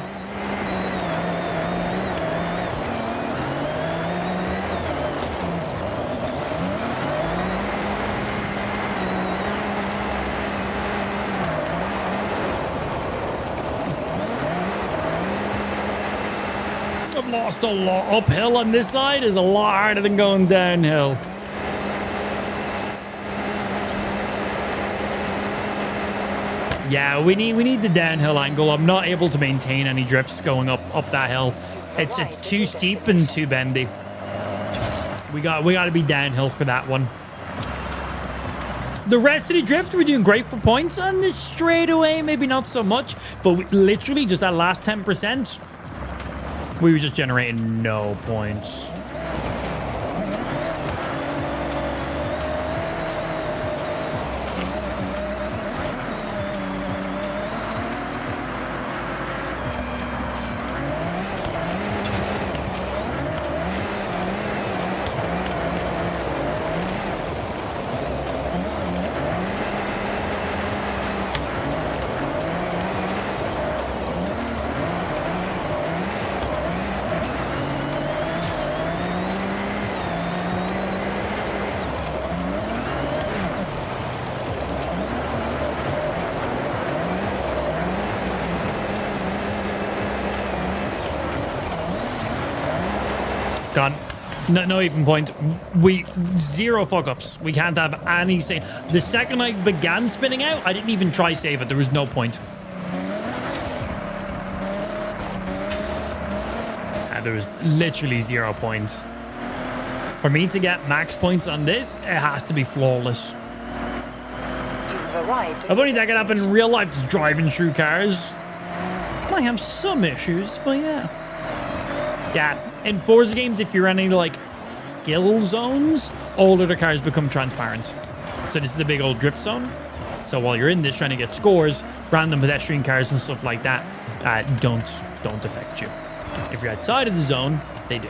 I've lost a lot. Uphill on this side is a lot harder than going downhill. Yeah, we need the downhill angle. I'm not able to maintain any drifts going up that hill. It's too steep and too bendy. We got to be downhill for that one. The rest of the drift, we're doing great for points. On this straightaway, maybe not so much, but literally just that last 10%, we were just generating no points. Gone. No even point. Zero fuck-ups. We can't have any save. The second I began spinning out, I didn't even try save it. There was no point. And there was literally 0 points. For me to get max points on this, it has to be flawless. If only that could happen in real life, just driving through cars. I have some issues, but yeah. Yeah, in Forza games, if you're in any, like, skill zones, all other cars become transparent. So this is a big old drift zone. So while you're in this trying to get scores, random pedestrian cars and stuff like that don't affect you. If you're outside of the zone, they do.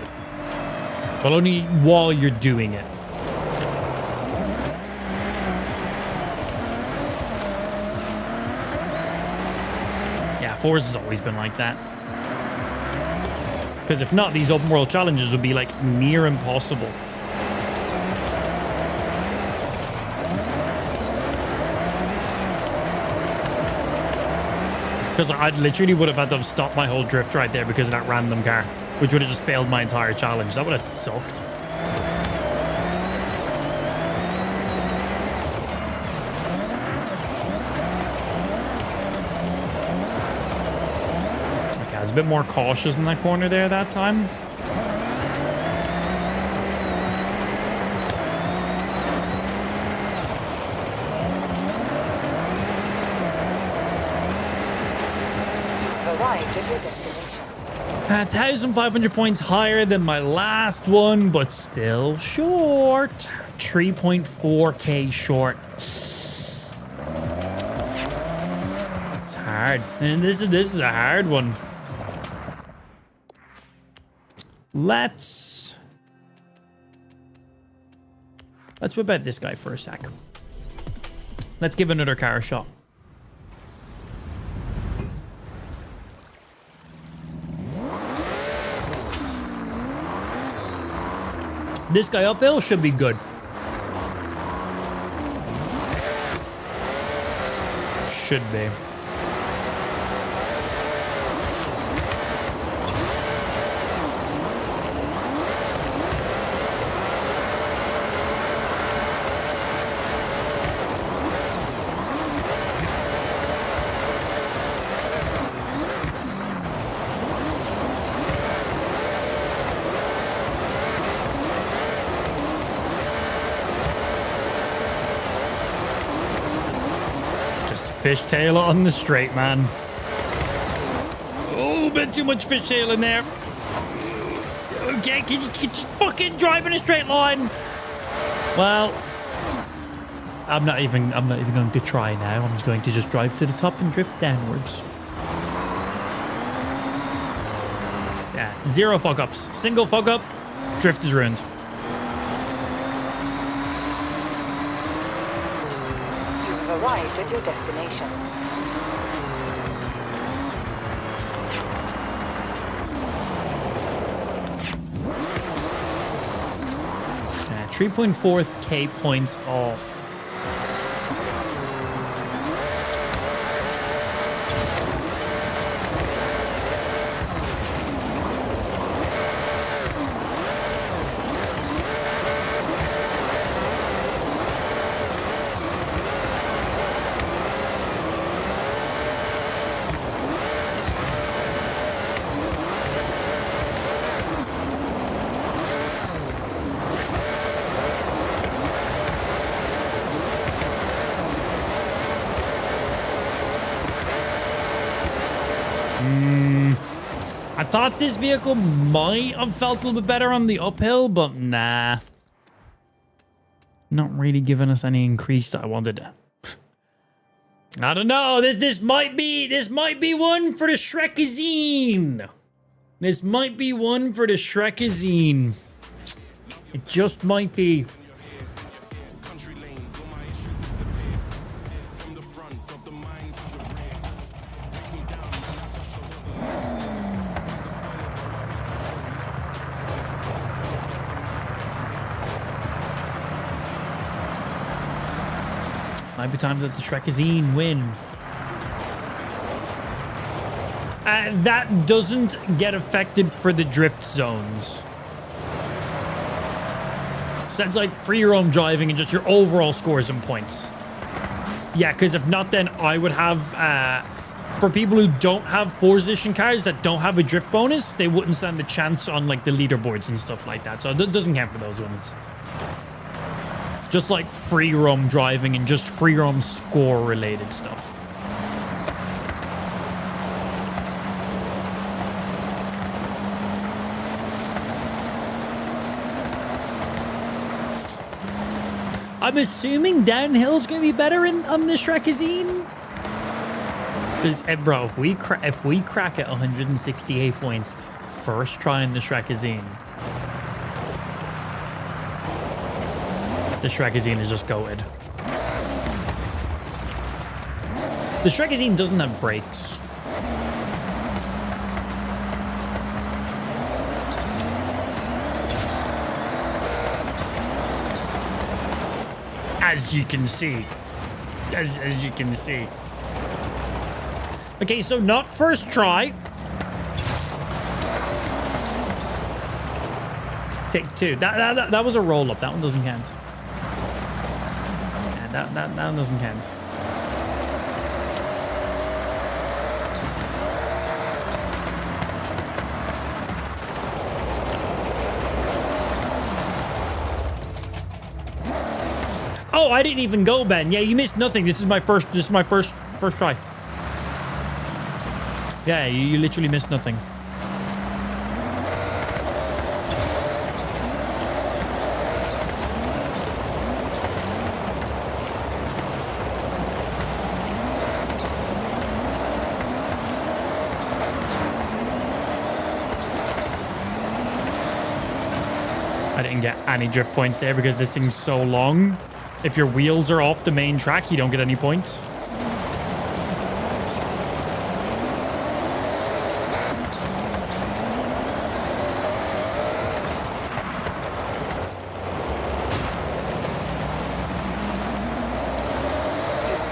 But only while you're doing it. Yeah, Forza's always been like that. Because if not, these open world challenges would be like near impossible. Because I literally would have had to have stopped my whole drift right there because of that random car, which would have just failed my entire challenge. That would have sucked. Okay, I was a bit more cautious in that corner there that time. Arrived at your destination. 1,500 points higher than my last one, but still short. 3.4k short. It's hard, and this is a hard one. Let's whip out this guy for a sec. Let's give another car a shot. This guy uphill should be good. Should be. fishtail on the straight, man. Oh, a bit too much fishtail in there. Okay, can you fucking drive in a straight line? Well, I'm not even going to try now. I'm just going to just drive to the top and drift downwards. Yeah, 0 fuck ups. Single fuck up, drift is ruined. You've arrived at your destination. 3.4k points off. I thought this vehicle might have felt a little bit better on the uphill, but nah. Not really giving us any increase that I wanted. I don't know. This might be one for the Shrekazine. This might be one for the Shrekazine. It just might be. Might be time to let the Shrekazine win. That doesn't get affected for the drift zones. So that's like free roam driving and just your overall scores and points. Yeah, because if not, then I would have, for people who don't have 4th edition cars that don't have a drift bonus, they wouldn't stand a chance on like the leaderboards and stuff like that. So it doesn't count for those ones. Just like free roam driving and just free roam score related stuff. I'm assuming downhill's gonna be better on the Shrekazine. Because, bro, if we crack at 168 points first try in the Shrekazine, the Shrekazine is just goated. The Shrekazine doesn't have brakes. As you can see. As you can see. Okay, so not first try. Take 2. That was a roll up. That one doesn't count. Yeah, that one doesn't count. Oh, I didn't even go, Ben. Yeah, you missed nothing. This is my first try. Yeah, you literally missed nothing. I didn't get any drift points there because this thing's so long. If your wheels are off the main track, you don't get any points. You've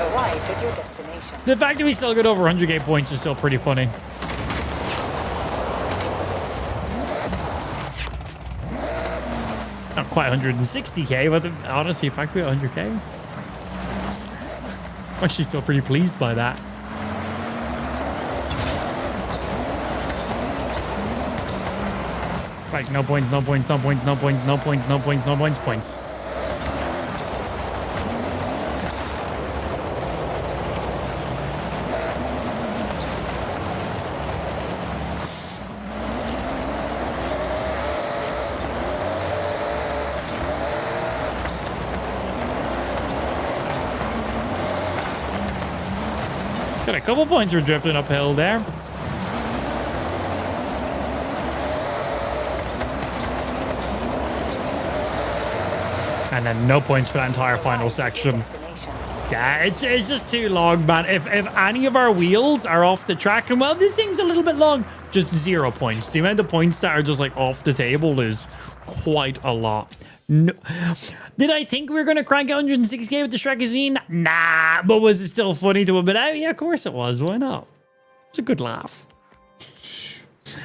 arrived at your destination. The fact that we still get over 100k points is still pretty funny. Not quite 160k, but honestly, if I could be 100k, I'm actually still pretty pleased by that. Right, no points, no points, no points, no points, no points, no points, no points, points. Got a couple points for drifting uphill there. And then no points for that entire final section. Yeah, it's just too long, man. If any of our wheels are off the track, and well, this thing's a little bit long, just 0 points. The amount of points that are just like off the table is quite a lot. No. Did I think we were going to crank 160k with the Shrekazine? Nah, but was it still funny to admit out? Yeah, of course it was. Why not? It's a good laugh.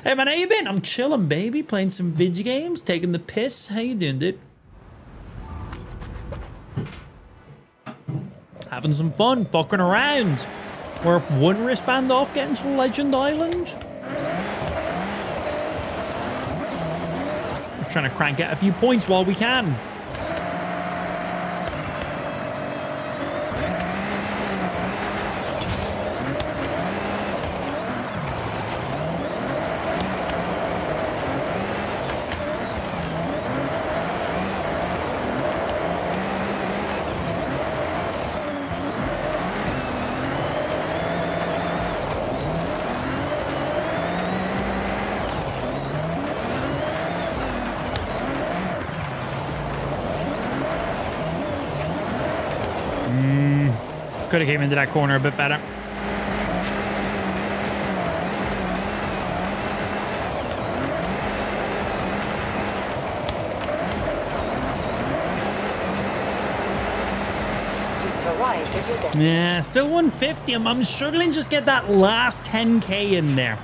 Hey, man, how you been? I'm chilling, baby. Playing some video games, taking the piss. How you doing, dude? Having some fun, fucking around. We're one wristband off getting to Legend Island. We're trying to crank out a few points while we can. Could have came into that corner a bit better. Yeah, still 150. I'm struggling to just get that last 10k in there.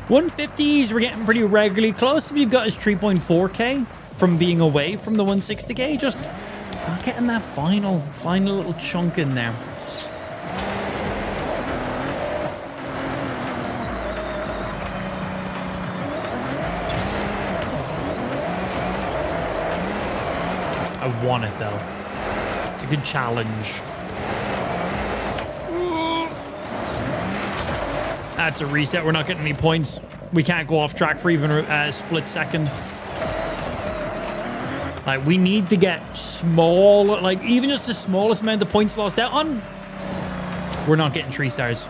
150s, we're getting pretty regularly. Close we've got is 3.4k from being away from the 160k. Just not getting that final little chunk in there. I want it though. It's a good challenge. That's a reset. We're not getting any points. We can't go off track for even a split second. Like, we need to get small, like, even just the smallest amount of points lost out on. We're not getting 3 stars.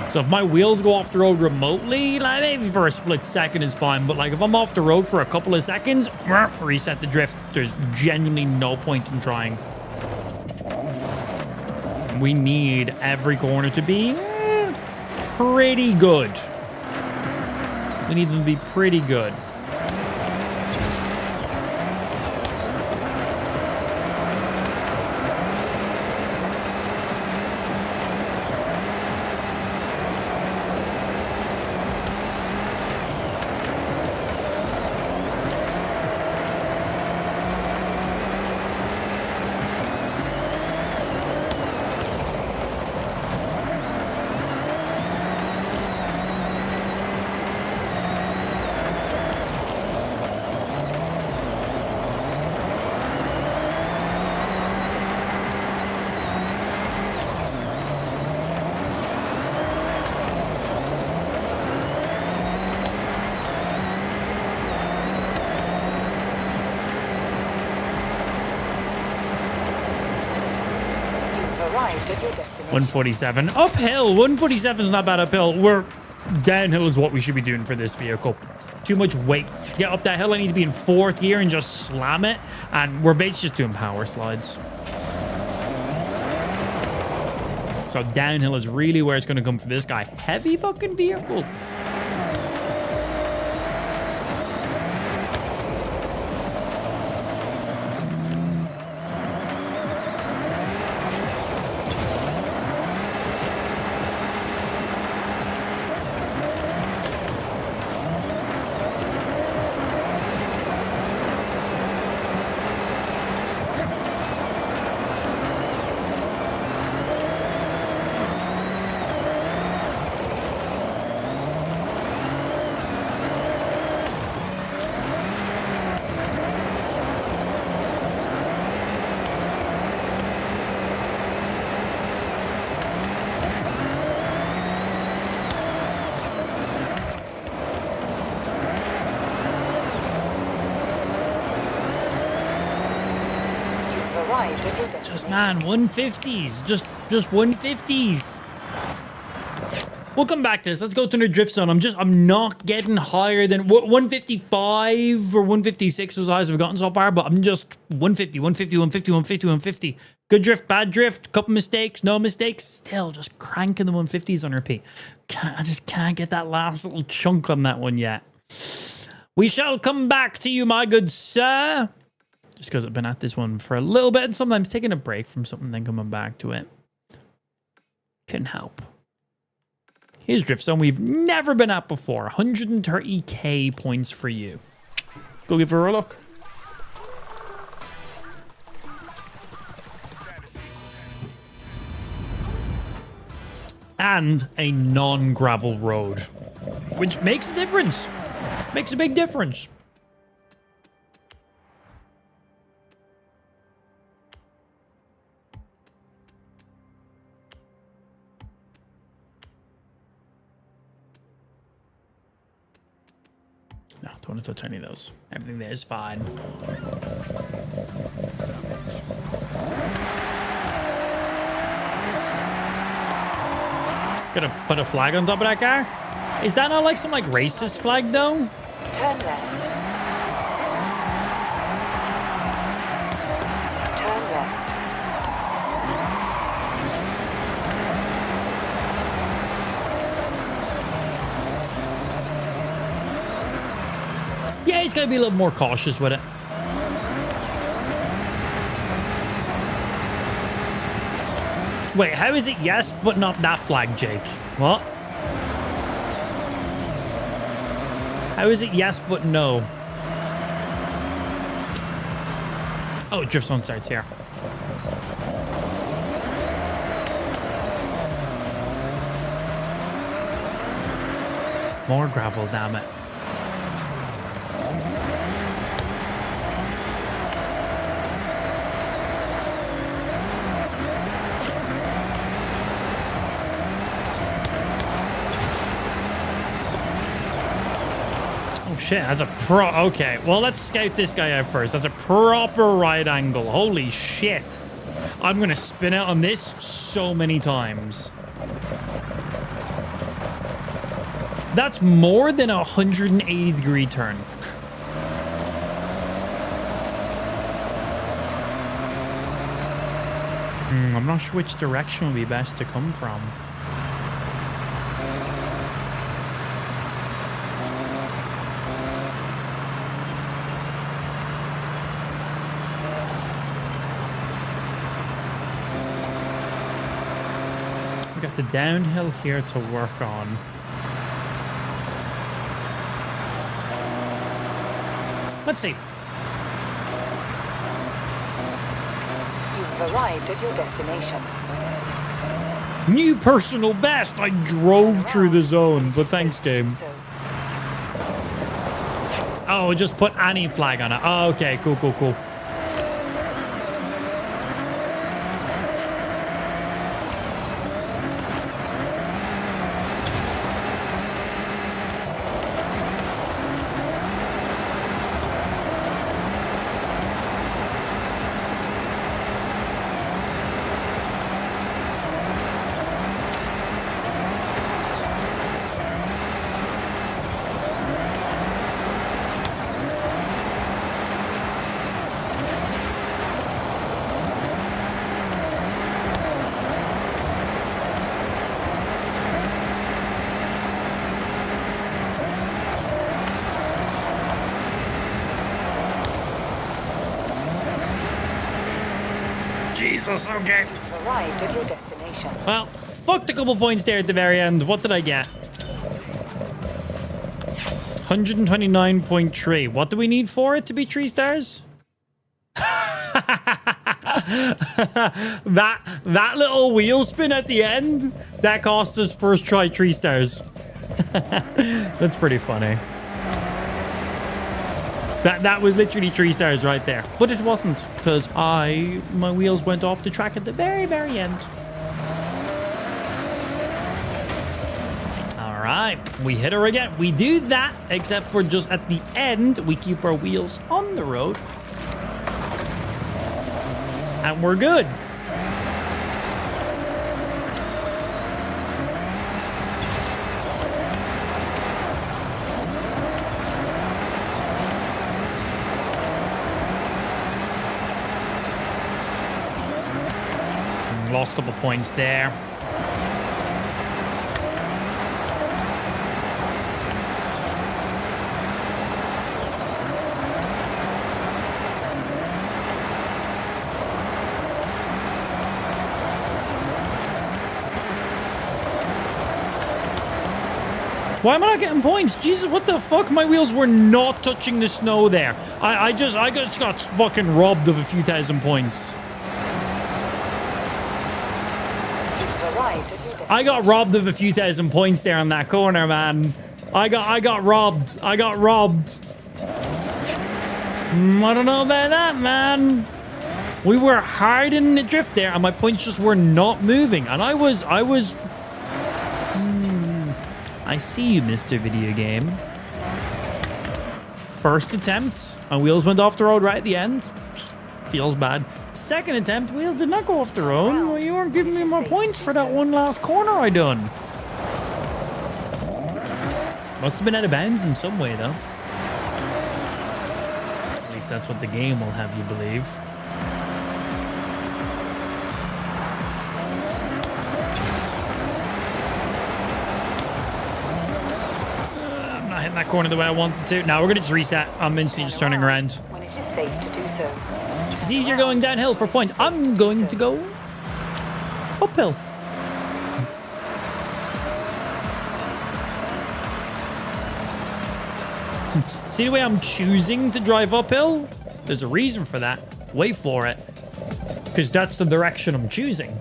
So if my wheels go off the road remotely, like, maybe for a split second is fine. But, like, if I'm off the road for a couple of seconds, reset the drift. There's genuinely no point in trying. We need every corner to be pretty good. We need them to be pretty good. arrived at your destination. 147. Uphill. 147 is not bad uphill. We're downhill is what we should be doing for this vehicle. Too much weight. To get up that hill, I need to be in 4th gear and just slam it. And we're basically just doing power slides. So downhill is really where it's going to come for this guy. Heavy fucking vehicle. Just, man, 150s. Just Just 150s. We'll come back to this. Let's go to the drift zone. I'm not getting higher than 155 or 156 was the highest I've gotten so far, but I'm just 150, 150, 150, 150, 150. Good drift, bad drift, couple mistakes, no mistakes. Still just cranking the 150s on repeat. I just can't get that last little chunk on that one yet. We shall come back to you, my good sir. Just because I've been at this one for a little bit and sometimes taking a break from something then coming back to it can help. Here's drift zone we've never been at before. 130k points for you. Go give her a look. And a non-gravel road, which makes a difference. Makes a big difference. No, don't want to touch any of those. Everything there is fine. Gonna put a flag on top of that car? Is that not like some like racist flag though? Turn left. Turn left. Yeah, he's gonna be a little more cautious with it. Wait, how is it yes, but not that flag, Jake? What? How is it yes, but no? Oh, drift zone starts here. More gravel, damn it. Shit, that's a okay, well, let's scout this guy out first. That's a proper right angle. Holy shit. I'm gonna spin out on this so many times. That's more than a 180-degree turn. I'm not sure which direction would be best to come from. We got the downhill here to work on. Let's see. You've arrived at your destination. New personal best. I drove through the zone, but thanks, game. Oh, just put any flag on it. Oh, okay, cool, cool, cool. Jesus, okay. You've arrived at your destination. Well, fucked a couple points there at the very end. What did I get? 129.3. What do we need for it to be 3 stars? that little wheel spin at the end, that cost us first try 3 stars. That's pretty funny. That was literally 3 stars right there. But it wasn't, because my wheels went off the track at the very, very end. All right, we hit her again. We do that, except for just at the end, we keep our wheels on the road. And we're good. Lost a couple points there. Why am I not getting points? Jesus, what the fuck? My wheels were not touching the snow there. I just got fucking robbed of a few thousand points. I got robbed of a few thousand points there on that corner, man. I got robbed. I got robbed. I don't know about that, man. We were hard in the drift there, and my points just were not moving. And I was. I see you, Mr. Video Game. First attempt, my wheels went off the road right at the end. Feels bad. Second attempt, wheels did not go off the road. Well, you weren't giving me more points for that one last corner I done. Must have been out of bounds in some way, though. At least that's what the game will have you believe. Hitting that corner the way I wanted to. Now we're gonna just reset. I'm instantly just turning around. When it is safe to do so. It's easier going downhill for points. I'm going to go uphill. See the way I'm choosing to drive uphill? There's a reason for that. Wait for it. Because that's the direction I'm choosing.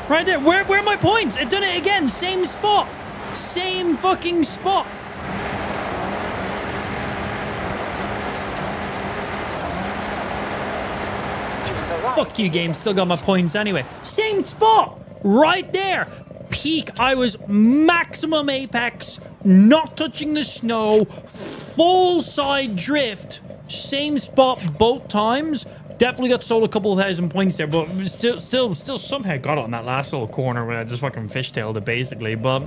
Right there. Where are my points? It done it again. Same spot. Same fucking spot. Fuck you, game. Still got my points anyway. Same spot. Right there. Peak. I was maximum apex. Not touching the snow. Full side drift. Same spot both times. Definitely got sold a couple of thousand points there, but still somehow got on that last little corner where I just fucking fishtailed it basically. But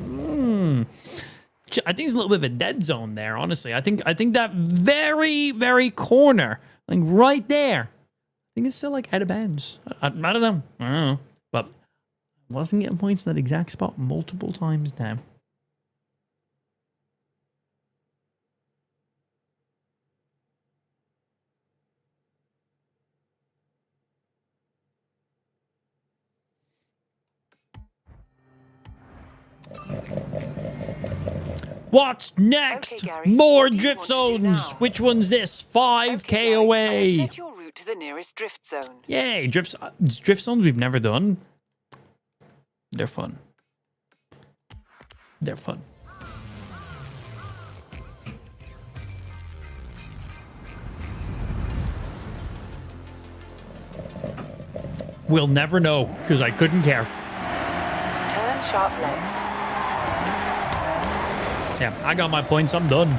I think it's a little bit of a dead zone there, honestly. I think that very, very corner, like right there, I think it's still like out of bounds. I don't know. I don't know. But I wasn't getting points in that exact spot multiple times now. What's next? Okay, Gary, More what do you drift want to do zones. now? Which one's this? 5K Okay, Gary, I away. will set your route to the nearest drift zone. Yay, drift zones we've never done. They're fun. They're fun. We'll never know, because I couldn't care. Turn sharp left. Yeah, I got my points, I'm done.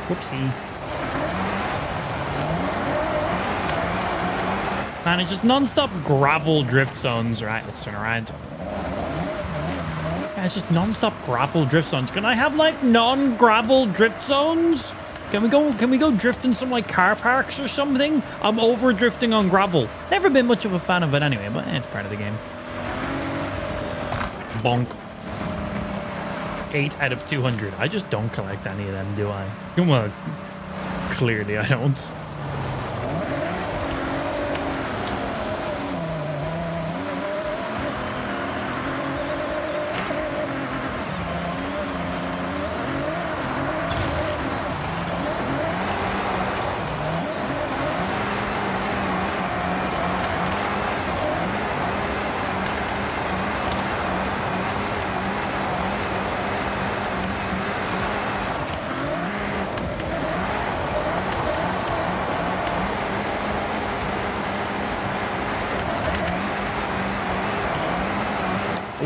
Whoopsie. Man, it's just non-stop gravel drift zones. Right, let's turn around. Yeah, it's just non-stop gravel drift zones. Can I have like non-gravel drift zones? Can we go drift in some like car parks or something? I'm over drifting on gravel. Never been much of a fan of it anyway, but it's part of the game. Bonk. 8 out of 200. I just don't collect any of them, do I? Well, clearly I don't.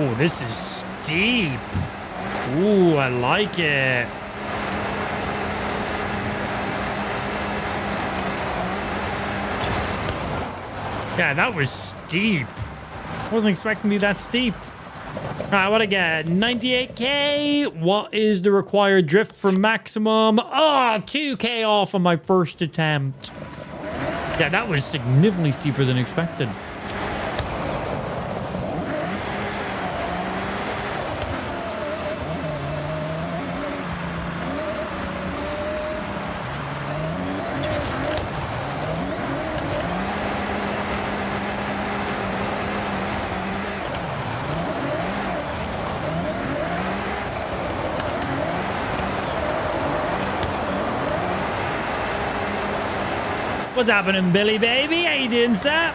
Oh, this is steep. Ooh, I like it. Yeah, that was steep. Wasn't expecting to be that steep. All right, what I get? 98K. What is the required drift for maximum? Oh, 2K off on my first attempt. Yeah, that was significantly steeper than expected. What's happening, Billy baby? How you doing, sir?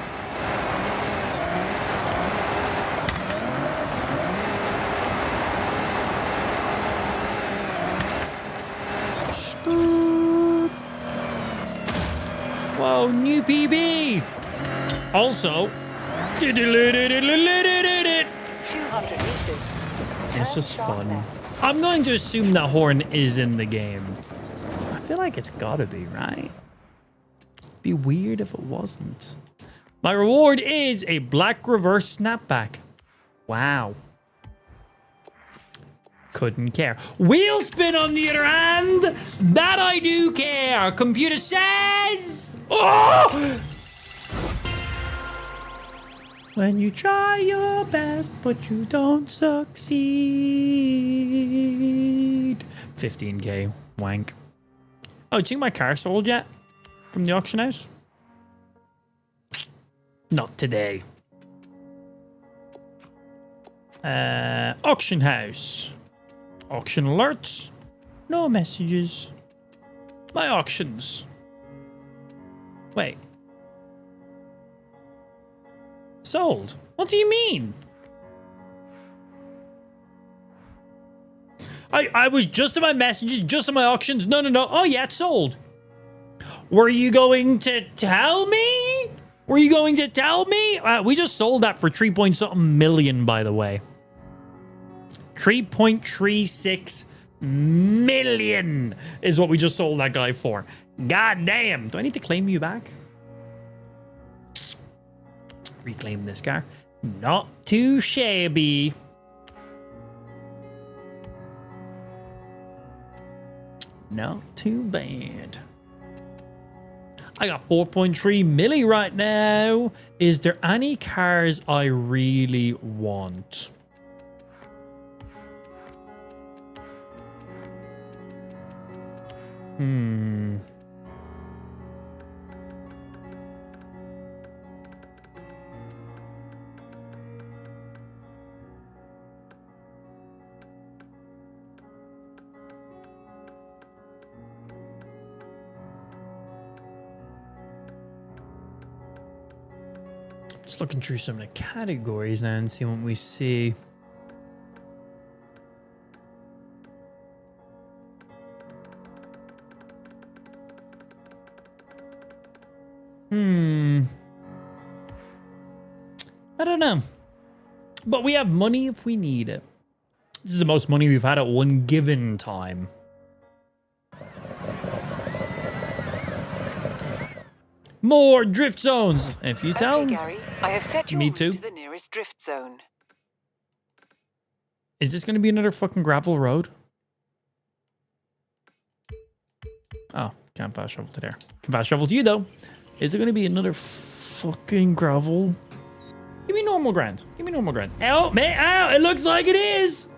Whoa, new PB. Also, 200 meters. it's just fun. I'm going to assume that horn is in the game. I feel like it's gotta be, right? Be weird if it wasn't. My reward is a black reverse snapback. Wow. Couldn't care. Wheel spin on the other hand, that I do care. Computer says, oh! When you try your best, but you don't succeed. 15K, wank. Oh, do you think my car sold yet? From the auction house? Not today. Auction house. Auction alerts. No messages. My auctions. Wait. Sold? What do you mean? I was just in my messages, just in my auctions. No. Oh yeah, it's sold. Were you going to tell me? Were you going to tell me? We just sold that for 3-point-something million, by the way. 3.36 million is what we just sold that guy for. God damn. Do I need to claim you back? Reclaim this car. Not too shabby. Not too bad. I got 4.3 milli right now. Is there any cars I really want? Just looking through some of the categories now and see what we see. I don't know. But we have money if we need it. This is the most money we've had at one given time. More drift zones. If you tell Okay, Gary, I have set you Me route too. to the nearest drift zone. Is this going to be another fucking gravel road? Oh, can't fast travel to there. Can fast travel to you though. Is it going to be another fucking gravel? Give me normal ground. Give me normal ground. Oh, man. Ow, it looks like it is.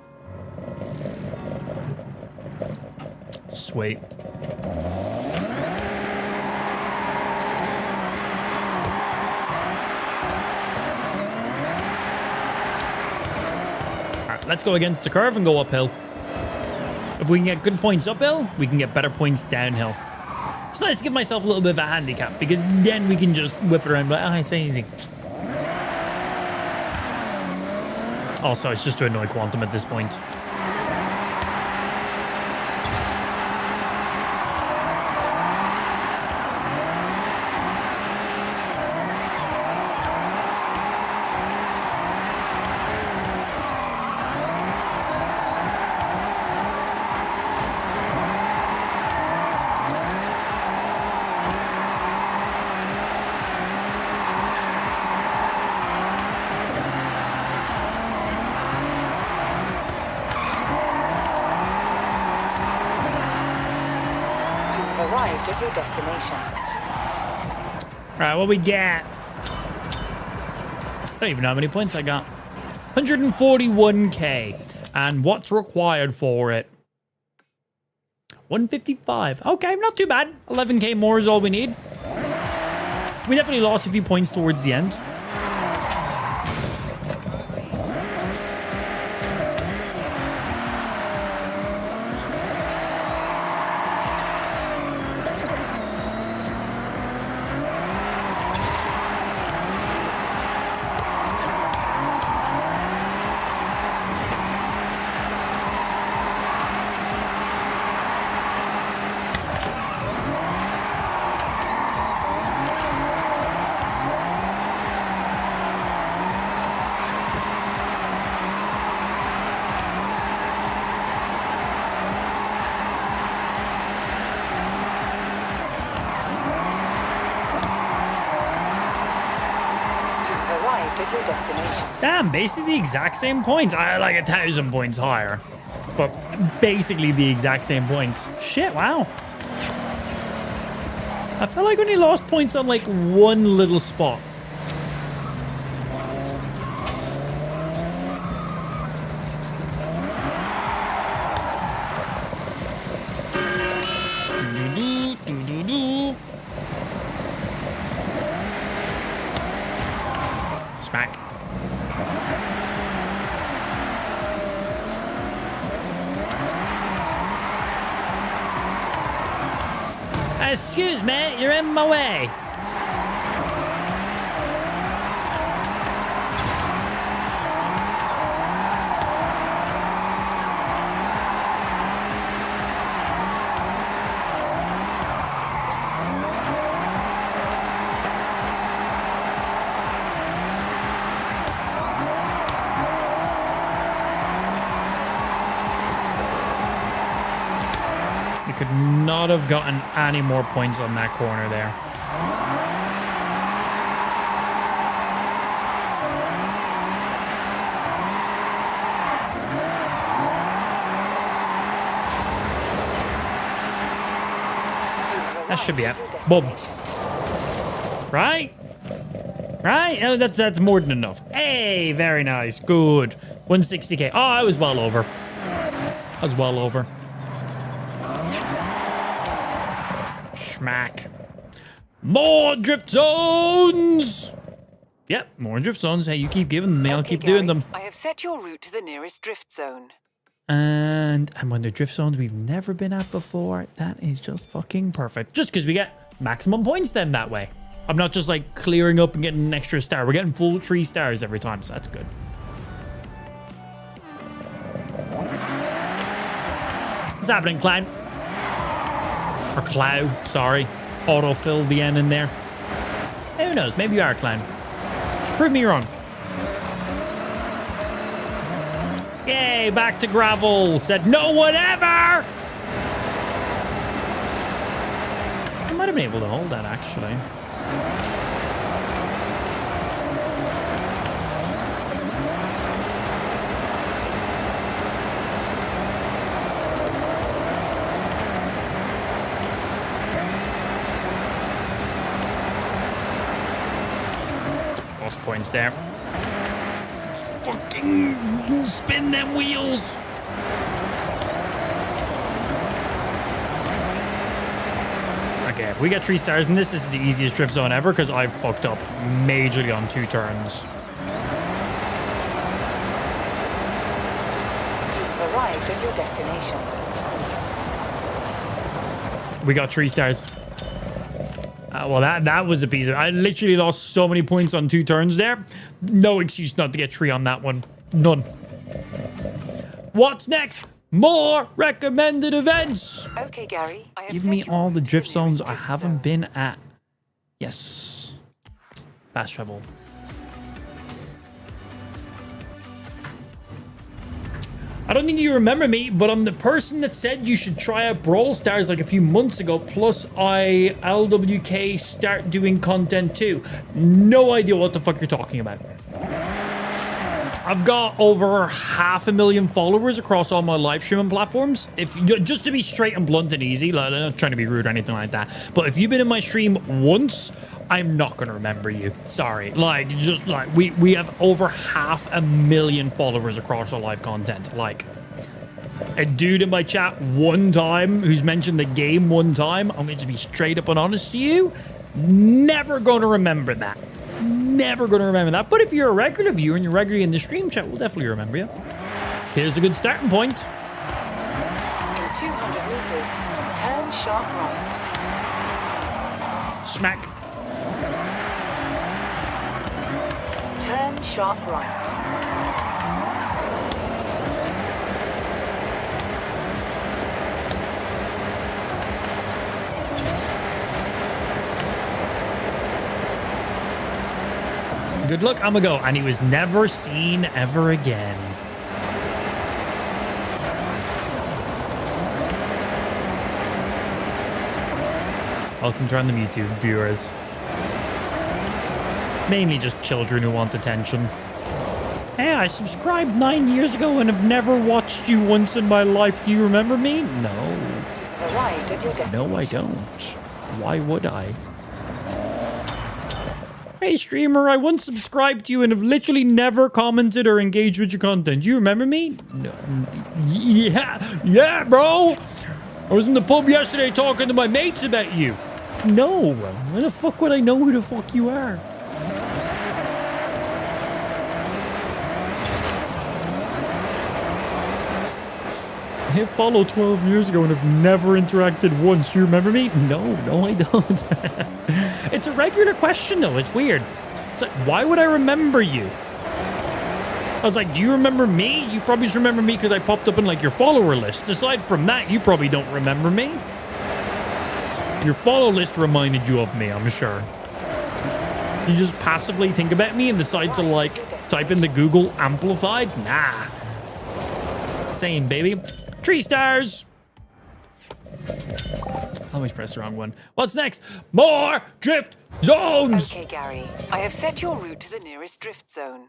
Sweet. Let's go against the curve and go uphill. If we can get good points uphill, we can get better points downhill. So let's give myself a little bit of a handicap because then we can just whip it around like, oh, it's easy. Also, it's just to annoy Quantum at this point. arrived at your destination. All right, what we get? I don't even know how many points I got. 141k. And what's required for it? 155. Okay, not too bad. 11k more is all we need. We definitely lost a few points towards the end. Arrived at your destination. Damn, basically the exact same points. I like 1,000 points higher. But basically the exact same points. Shit, wow. I felt like we only lost points on like one little spot. Smack. Excuse me, you're in my way. Could not have gotten any more points on that corner there. That should be it. Boom. Right? Right? Oh, that's more than enough. Hey, very nice. Good. 160k. Oh, I was well over. I was well over. Schmack. More drift zones! Yep, more drift zones. Hey, you keep giving them, I'll keep doing them. I have set your route to the nearest drift zone. And when they're drift zones we've never been at before, that is just fucking perfect. Just because we get maximum points then that way. I'm not just like clearing up and getting an extra star. We're getting full 3 stars every time, so that's good. What's happening, Klein? Or Clow, sorry. Autofill the N in there. Hey, who knows? Maybe you are, Klein. Prove me wrong. Yay, back to gravel. Said no one ever! I might have been able to hold that, actually. Lost points there. Fucking spin them wheels. Okay, if we get 3 stars in this, this is the easiest drift zone ever because I've fucked up majorly on 2 turns. You've arrived at your destination. We got 3 stars. Well, that was a piece of... I literally lost so many points on 2 turns there. No excuse not to get 3 on that one. None. What's next? More recommended events. Okay, Gary. I have Give set me your all the route to drift zones nearest I drift haven't zone. been at. Yes. Fast travel. I don't think you remember me, but I'm the person that said you should try out Brawl Stars like a few months ago. Plus, I LWK start doing content too. No idea what the fuck you're talking about. I've got over 500,000 followers across all my live streaming platforms. If just to be straight and blunt and easy, like, I'm not trying to be rude or anything like that, but if you've been in my stream once, I'm not going to remember you. Sorry. Like, just like we have over 500,000 followers across our live content. Like, a dude in my chat one time who's mentioned the game one time, I'm going to be straight up and honest to you, never going to remember that. Never going to remember that. But if you're a regular viewer and you're regularly in the stream chat, we'll definitely remember you. Here's a good starting point. In 200 meters, turn sharp right. Smack. Turn sharp right. Good luck, I'ma go. And he was never seen ever again. Welcome to random YouTube viewers. Mainly just children who want attention. Hey, I subscribed 9 years ago and have never watched you once in my life. Do you remember me? No. Arrived at your destination. No, I don't. Why would I? Hey, streamer, I once subscribed to you and have literally never commented or engaged with your content. Do you remember me? No. Yeah, bro. I was in the pub yesterday talking to my mates about you. No. Why the fuck would I know who the fuck you are? I hit follow 12 years ago and have never interacted once. Do you remember me? No, I don't. It's a regular question, though. It's weird. It's like, why would I remember you? I was like, do you remember me? You probably just remember me because I popped up in, like, your follower list. Aside from that, you probably don't remember me. Your follow list reminded you of me, I'm sure. You just passively think about me and decide to, like, type in the Google amplified? Nah. Same, baby. 3 stars. Always press the wrong one. What's next? More drift zones. Okay, Gary. I have set your route to the nearest drift zone.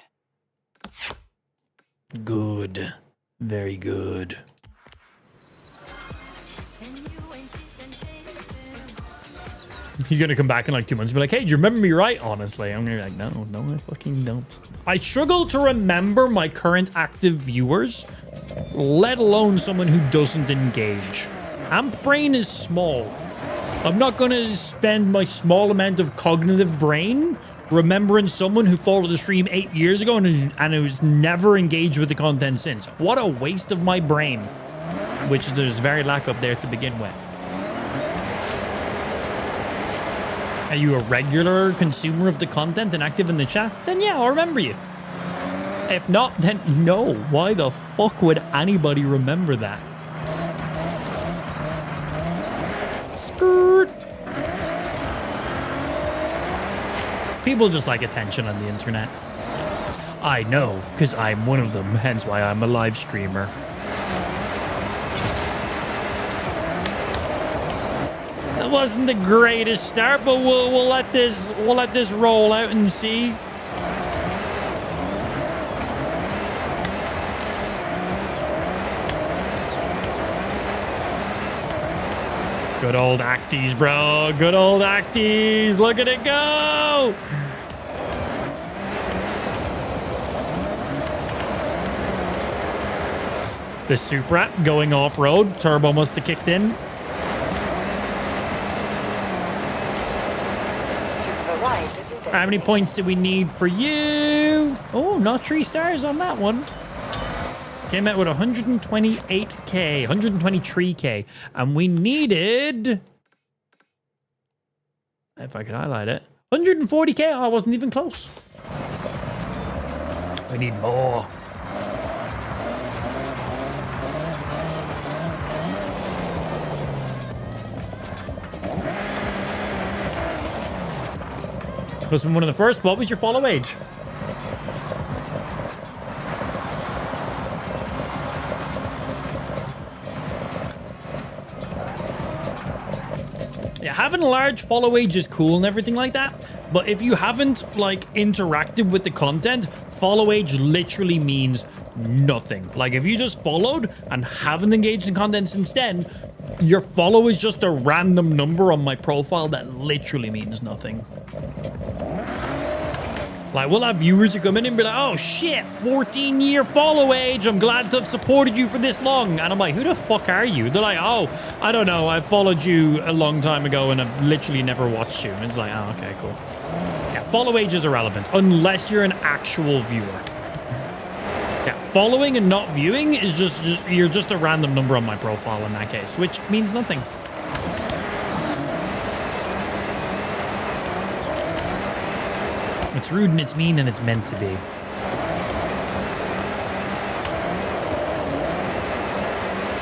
Good. Very good. He's gonna come back in like 2 months and be like, hey, do you remember me, right? Honestly, I'm gonna be like, no, I fucking don't. I struggle to remember my current active viewers, let alone someone who doesn't engage. Amp brain is small. I'm not gonna spend my small amount of cognitive brain remembering someone who followed the stream 8 years ago and who's never engaged with the content since. What a waste of my brain, which there's very lack of there to begin with. Are you a regular consumer of the content and active in the chat? Then yeah, I'll remember you. If not, then no. Why the fuck would anybody remember that? Skirt. People just like attention on the internet. I know, because I'm one of them, hence why I'm a live streamer. That wasn't the greatest start, but we'll let this roll out and see. Good old Acties, bro. Good old Acties. Look at it go. The Supra going off-road. Turbo must have kicked in. How many points do we need for you? Oh, not 3 stars on that one. Came out with 128k, 123k. And we needed... If I could highlight it. 140k. Oh, I wasn't even close. We need more. Was one of the first. What was your follow age? Yeah, having a large follow age is cool and everything like that, but if you haven't like interacted with the content follow age literally means nothing. Like, if you just followed and haven't engaged in content since then, your follow is just a random number on my profile that literally means nothing. Like, we'll have viewers who come in and be like, oh shit, 14-year follow age. I'm glad to have supported you for this long. And I'm like, who the fuck are you? They're like, oh, I don't know. I followed you a long time ago and I've literally never watched you. And it's like, oh, okay, cool. Yeah, follow age is irrelevant unless you're an actual viewer. Yeah, following and not viewing is just you're just a random number on my profile in that case, which means nothing. It's rude and it's mean and it's meant to be.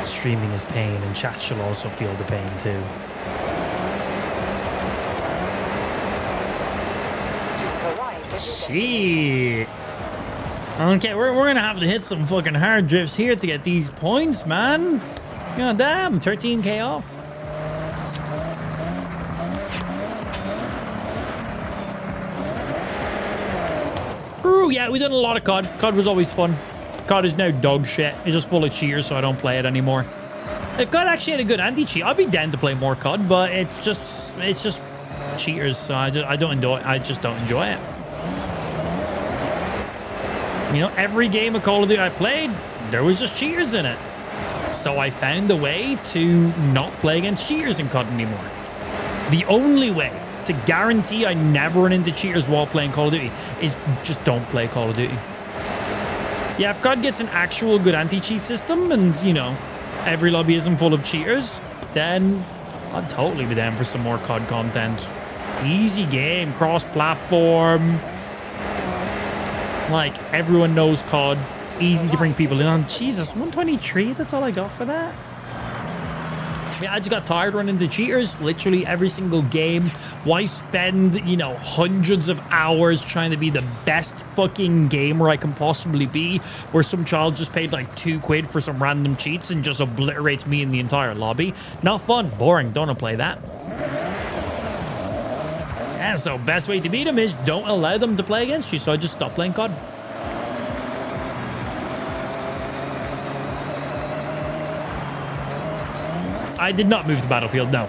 Streaming is pain and chat shall also feel the pain too. Shit. Okay, we're gonna have to hit some fucking hard drifts here to get these points, man. God damn, 13k off. Ooh, yeah, we've done a lot of COD. COD was always fun. COD is now dog shit. It's just full of cheaters, so I don't play it anymore. If COD actually had a good anti-cheat, I'd be down to play more COD, but it's just cheaters, so I just don't enjoy it. You know, every game of Call of Duty I played, there was just cheaters in it. So I found a way to not play against cheaters in COD anymore. The only way to guarantee I never run into cheaters while playing Call of Duty is just don't play Call of Duty. Yeah, if COD gets an actual good anti-cheat system and, you know, every lobby isn't full of cheaters, then I'd totally be down for some more COD content. Easy game, cross-platform. Like, everyone knows COD. Easy to bring people in on. Jesus, 123? That's all I got for that? Yeah, I just got tired running into cheaters literally every single game. Why spend, you know, hundreds of hours trying to be the best fucking gamer I can possibly be, where some child just paid like £2 for some random cheats and just obliterates me in the entire lobby? Not fun. Boring. Don't want to play that. Yeah, so best way to beat them is don't allow them to play against you. So I just stopped playing COD. I did not move to Battlefield, no.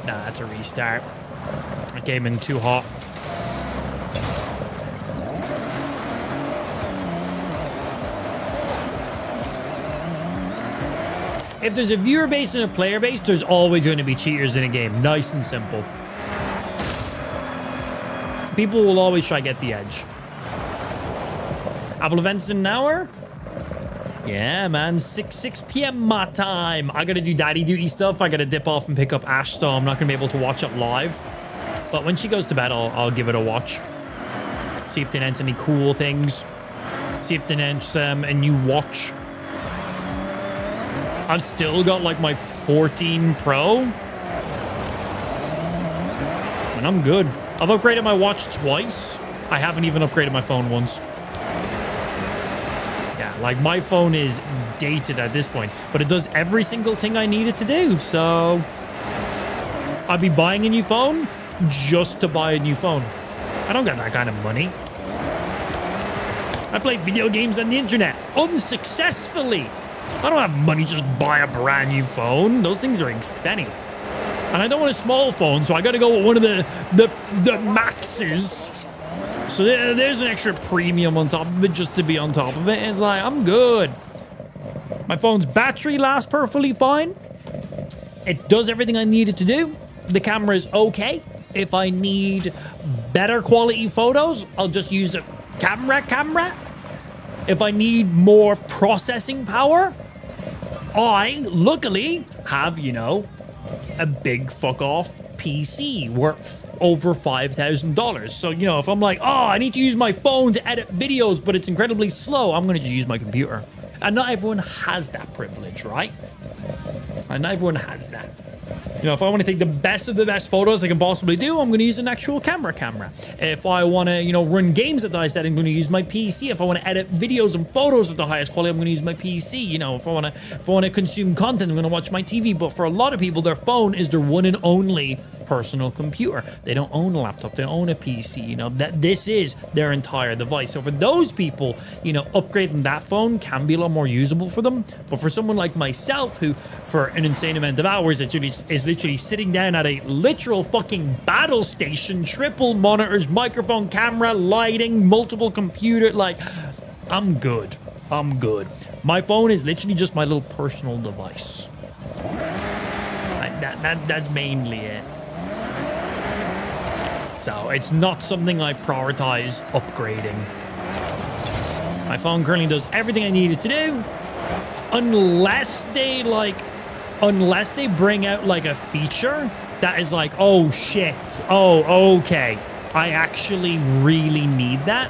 Nah, that's a restart. I came in too hot. If there's a viewer base and a player base, there's always going to be cheaters in a game. Nice and simple. People will always try to get the edge. Apple events in an hour? Yeah, man. 6 p.m. my time. I gotta do daddy duty stuff. I gotta dip off and pick up Ash, so I'm not gonna be able to watch it live. But when she goes to bed, I'll give it a watch. See if they announce any cool things. See if they announce a new watch. I've still got like my 14 Pro. And I'm good. I've upgraded my watch twice. I haven't even upgraded my phone once. Yeah, like my phone is dated at this point, but it does every single thing I need it to do. So I'd be buying a new phone just to buy a new phone. I don't got that kind of money. I play video games on the internet unsuccessfully. I don't have money to just buy a brand new phone. Those things are expensive. And I don't want a small phone, so I got to go with one of the Maxes. So there's an extra premium on top of it just to be on top of it. It's like, I'm good. My phone's battery lasts perfectly fine. It does everything I need it to do. The camera is okay. If I need better quality photos, I'll just use a camera. If I need more processing power, I luckily have, you know, a big fuck off PC worth over $5,000. So, you know, if I'm like, oh, I need to use my phone to edit videos, but it's incredibly slow, I'm going to just use my computer. And not everyone has that privilege, right? And not everyone has that. You know, if I want to take the best of the best photos I can possibly do, I'm going to use an actual camera. If I want to, you know, run games at the highest setting, I'm going to use my PC. If I want to edit videos and photos at the highest quality, I'm going to use my PC. You know, if I want to consume content, I'm going to watch my TV. But for a lot of people, their phone is their one and only personal computer. They don't own a laptop, they don't own a PC, you know, that this is their entire device. So for those people, you know, upgrading that phone can be a lot more usable for them. But for someone like myself, who for an insane amount of hours is literally sitting down at a literal fucking battle station, triple monitors, microphone, camera, lighting, multiple computer, like, I'm good. My phone is literally just my little personal device. Like, that's mainly it. So it's not something I prioritize upgrading. My phone currently does everything I need it to do, unless they bring out like a feature that is like, oh shit, oh okay, I actually really need that.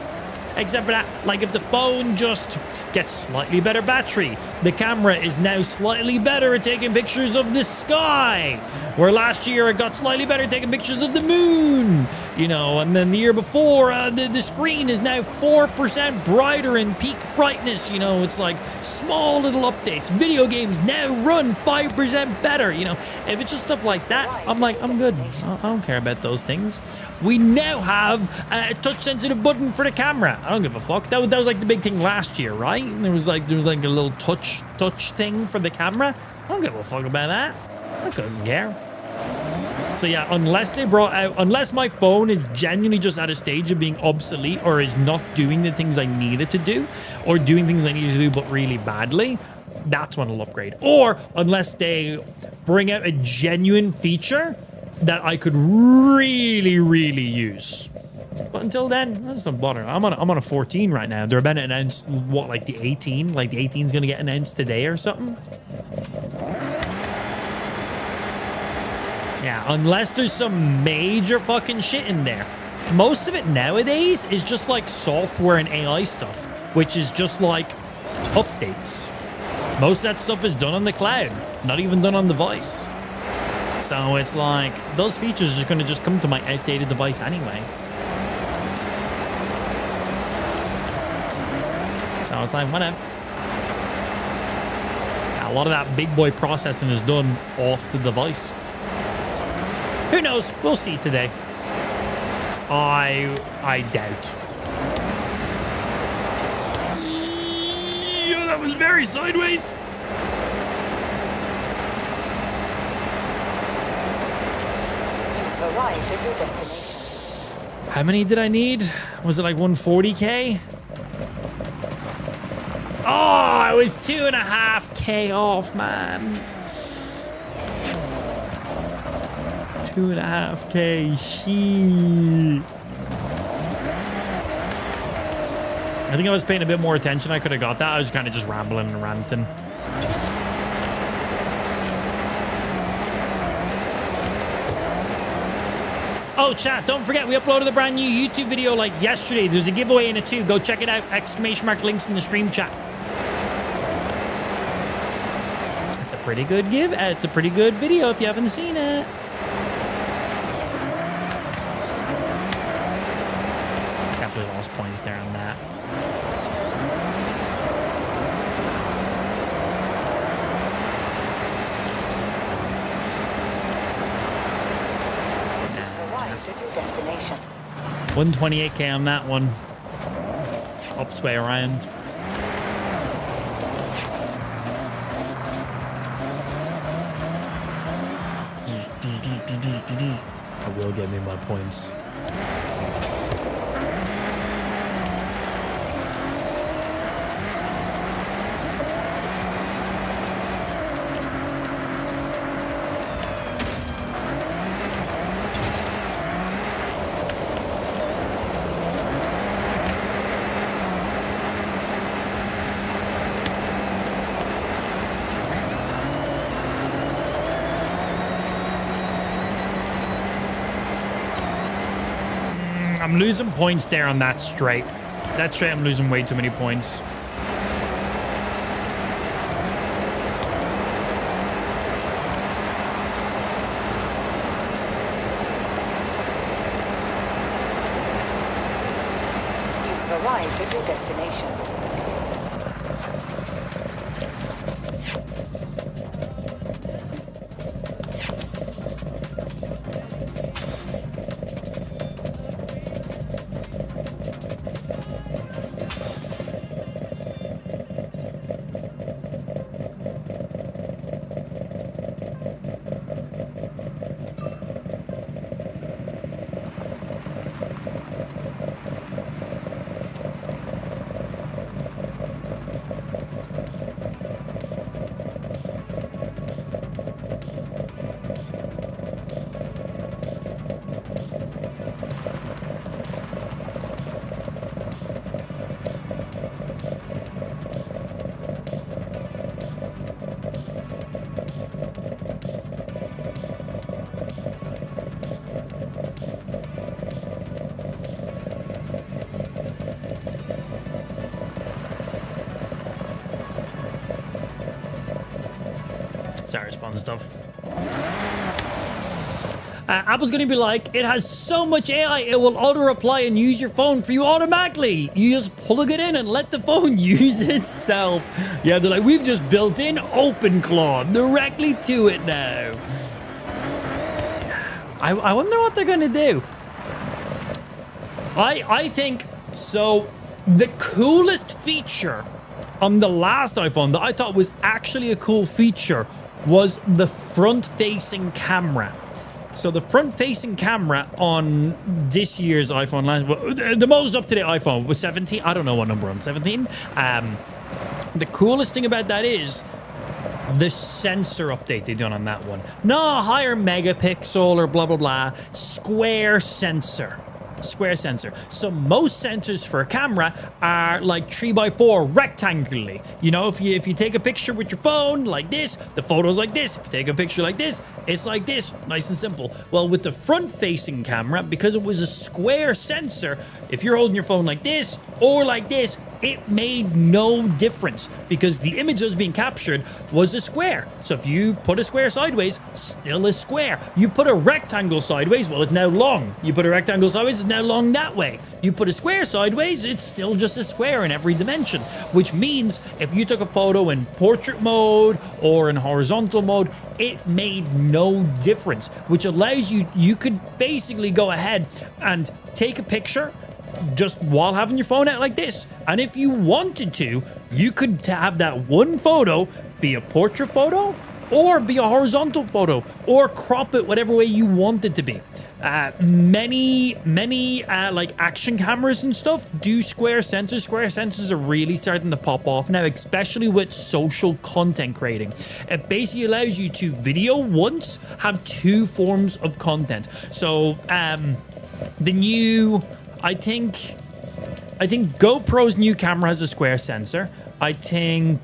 Except for that, like if the phone just gets slightly better battery, the camera is now slightly better at taking pictures of the sky, where last year it got slightly better at taking pictures of the moon, you know, and then the year before, the screen is now 4% brighter in peak brightness, you know, it's like small little updates. Video games now run 5% better, you know. If it's just stuff like that, I'm like, I'm good. I don't care about those things. We now have a touch-sensitive button for the camera. I don't give a fuck. That was like the big thing last year, right? And there was like a little touch thing for the camera. I don't give a fuck about that. I couldn't care. So yeah, unless my phone is genuinely just at a stage of being obsolete or is not doing the things I need it to do, or doing things I need to do but really badly, that's when I'll upgrade. Or unless they bring out a genuine feature that I could really, really use. But until then, that's not bother. I'm on a 14 right now. They're about to announce what, like the 18? Like the 18 is gonna get announced today or something. Yeah, unless there's some major fucking shit in there. Most of it nowadays is just like software and AI stuff, which is just like updates. Most of that stuff is done on the cloud, not even done on the device. So it's like, those features are gonna just come to my outdated device anyway. So it's like, whatever. Yeah, a lot of that big boy processing is done off the device. Who knows? We'll see today. I doubt. Yeah, that was very sideways. Arrived at your destination. How many did I need? Was it like 140k? Oh, it was 2.5k off, man. 2.5k. Shit. I think I was paying a bit more attention. I could have got that. I was kind of just rambling and ranting. Oh, chat, don't forget, we uploaded a brand new YouTube video like yesterday. There's a giveaway in it too. Go check it out. ! Links in the stream chat. It's a pretty good it's a pretty good video if you haven't seen it. Definitely lost points there on that. Destination. 128k on that one. Ups way around. It will get me my points. I'm losing points there on that straight. That straight, I'm losing way too many points. arrived at your destination. Sorry, spawn stuff. Apple's going to be like, it has so much AI, it will auto-reply and use your phone for you automatically. You just plug it in and let the phone use itself. Yeah, they're like, we've just built in OpenClaw directly to it now. I wonder what they're going to do. I think, so the coolest feature on the last iPhone that I thought was actually a cool feature was the front-facing camera. So the front-facing camera on this year's iPhone, the most up-to-date iPhone was 17. I don't know what number I'm 17. The coolest thing about that is the sensor update they done on that one. No higher megapixel or blah, blah, blah. Square sensor. Square sensor. So most sensors for a camera are like 3x4 rectangularly. You know, if you take a picture with your phone like this, the photo's like this. If you take a picture like this, it's like this. Nice and simple. Well, with the front-facing camera, because it was a square sensor, if you're holding your phone like this or like this, it made no difference because the image that was being captured was a square. So if you put a square sideways, still a square. You put a rectangle sideways, well, it's now long. You put a rectangle sideways, it's now long that way. You put a square sideways, it's still just a square in every dimension, which means if you took a photo in portrait mode or in horizontal mode, it made no difference, which allows you could basically go ahead and take a picture just while having your phone out like this. And if you wanted to, you could have that one photo be a portrait photo or be a horizontal photo or crop it whatever way you want it to be. Many like action cameras and stuff do square sensors. Square sensors are really starting to pop off now, especially with social content creating. It basically allows you to video once, have two forms of content. So the new, I think GoPro's new camera has a square sensor. I think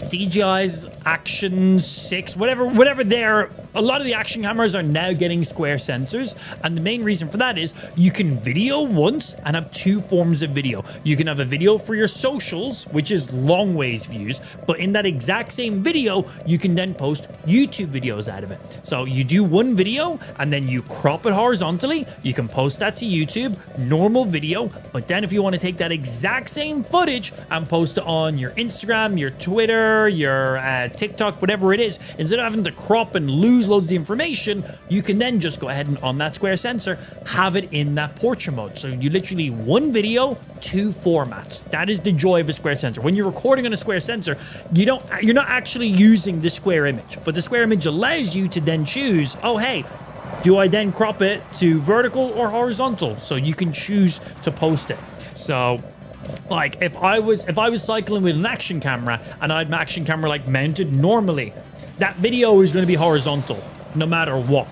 DJI's Action 6, whatever they're, a lot of the action cameras are now getting square sensors, and the main reason for that is you can video once and have two forms of video. You can have a video for your socials, which is long ways views, but in that exact same video, you can then post YouTube videos out of it. So you do one video and then you crop it horizontally, you can post that to YouTube, normal video, but then if you want to take that exact same footage and post it on your Instagram, your Twitter, your TikTok, whatever it is, instead of having to crop and lose loads of the information, you can then just go ahead and on that square sensor have it in that portrait mode. So you literally one video, two formats. That is the joy of a square sensor. When you're recording on a square sensor, you're not actually using the square image, but the square image allows you to then choose, oh hey, do I then crop it to vertical or horizontal? So you can choose to post it. So like if I was cycling with an action camera and I had my action camera like mounted normally, that video is going to be horizontal no matter what.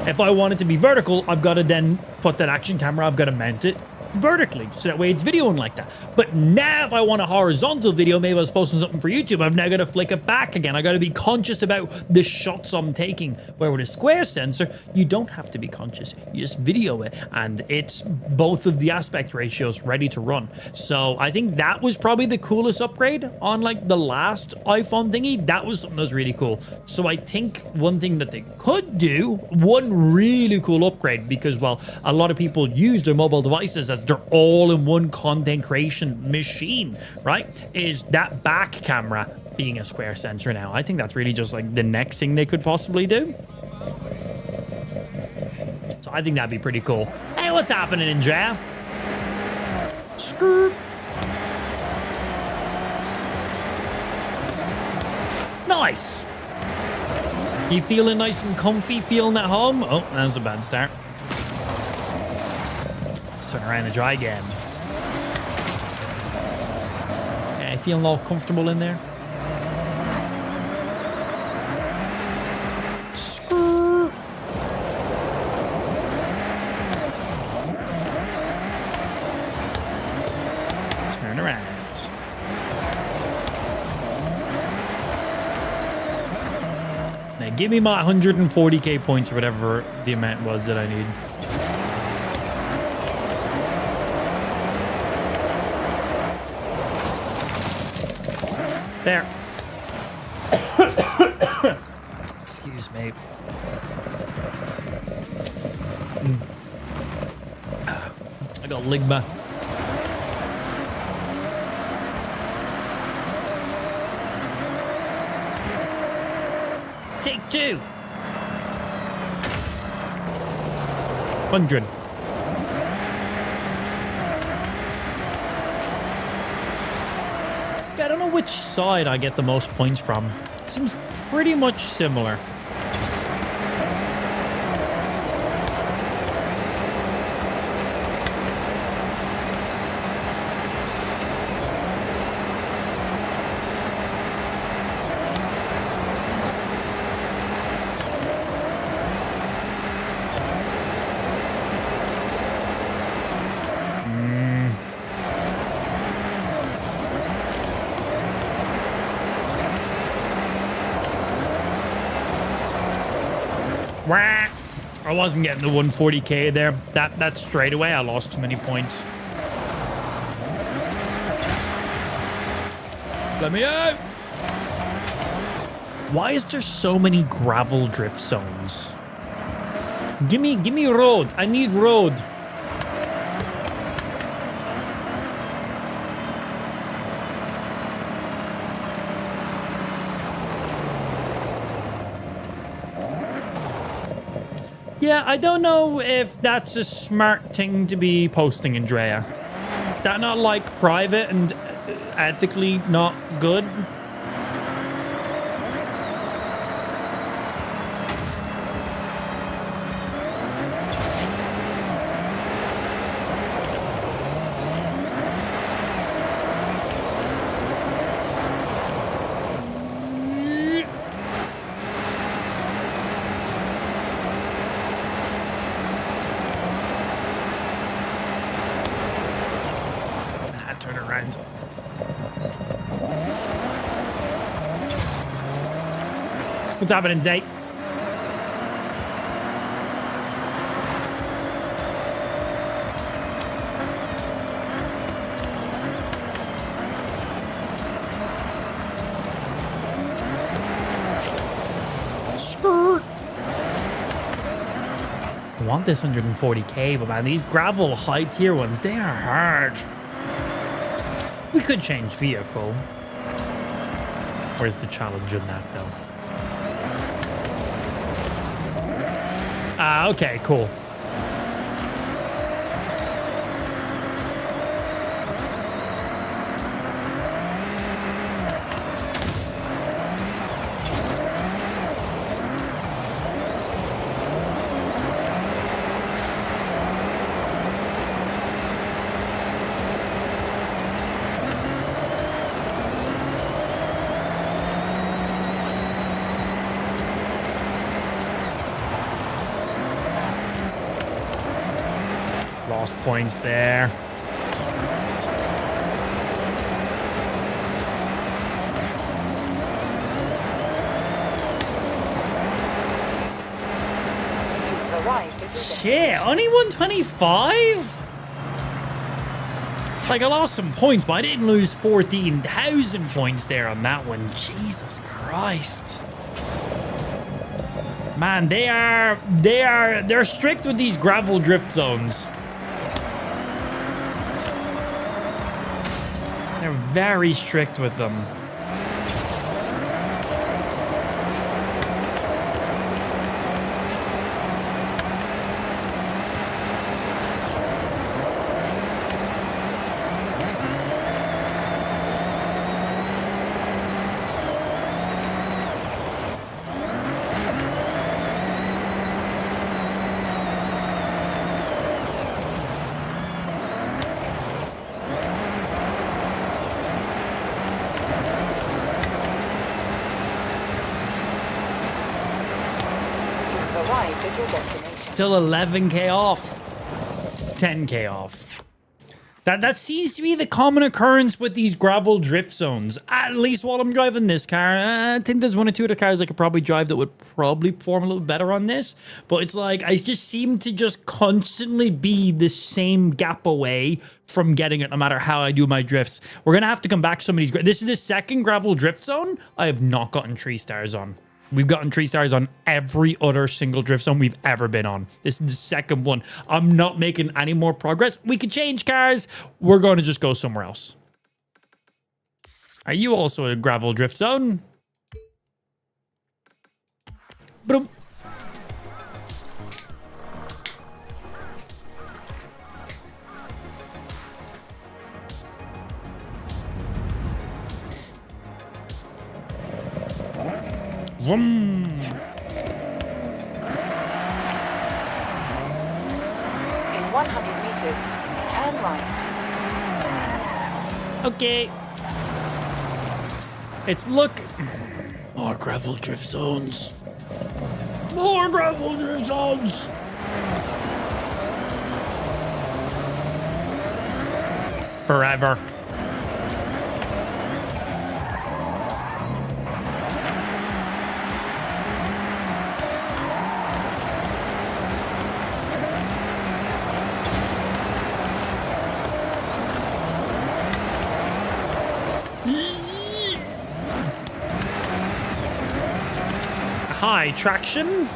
If I want it to be vertical, I've got to then put that action camera, I've got to mount it vertically, so that way it's videoing like that. But now if I want a horizontal video, maybe I was posting something for YouTube, I've now got to flick it back again. I got to be conscious about the shots I'm taking, where with a square sensor, you don't have to be conscious. You just video it, and it's both of the aspect ratios ready to run. So I think that was probably the coolest upgrade on like the last iPhone thingy. That was something that was really cool. So I think one thing that they could do, one really cool upgrade, because, well, a lot of people use their mobile devices as their all-in-one content creation machine, right? Is that back camera being a square sensor now. I think that's really just like the next thing they could possibly do. So I think that'd be pretty cool. Hey, what's happening, Andrea? Skirt. Nice. You feeling nice and comfy? Feeling at home? Oh, that was a bad start. Let's turn around and try again. Okay, feeling all comfortable in there? Turn around. Now give me my 140k points or whatever the amount was that I need. There. Excuse me. I got ligma. Take two. 100. Yeah, I don't know which side I get the most points from. Seems pretty much similar. I wasn't getting the 140k there. That straight away I lost too many points. Let me out. Why is there so many gravel drift zones? Give me road. I need road. Yeah, I don't know if that's a smart thing to be posting, Andrea. Is that not like private and ethically not good? Turn around. What's happening, Zay? Skirt. I want this 140k, but man, these gravel high tier ones, they are hard. We could change vehicle. Where's the challenge in that, though? Ah, okay, cool. Lost points there. Shit, only 125? Like, I lost some points, but I didn't lose 14,000 points there on that one. Jesus Christ. Man, they're strict with these gravel drift zones. They're very strict with them. Still 11k off. 10k off. That seems to be the common occurrence with these gravel drift zones. At least while I'm driving this car. I think there's one or two other cars I could probably drive that would probably perform a little better on this. But it's like, I just seem to just constantly be the same gap away from getting it no matter how I do my drifts. We're going to have to come back some of these. This is the second gravel drift zone I have not gotten 3 stars on. We've gotten 3 stars on every other single drift zone we've ever been on. This is the second one. I'm not making any more progress. We could change cars. We're going to just go somewhere else. Are you also a gravel drift zone? Boom. Vroom. In 100 meters, turn right. Okay. It's look. More gravel drift zones. More gravel drift zones. Forever. High traction.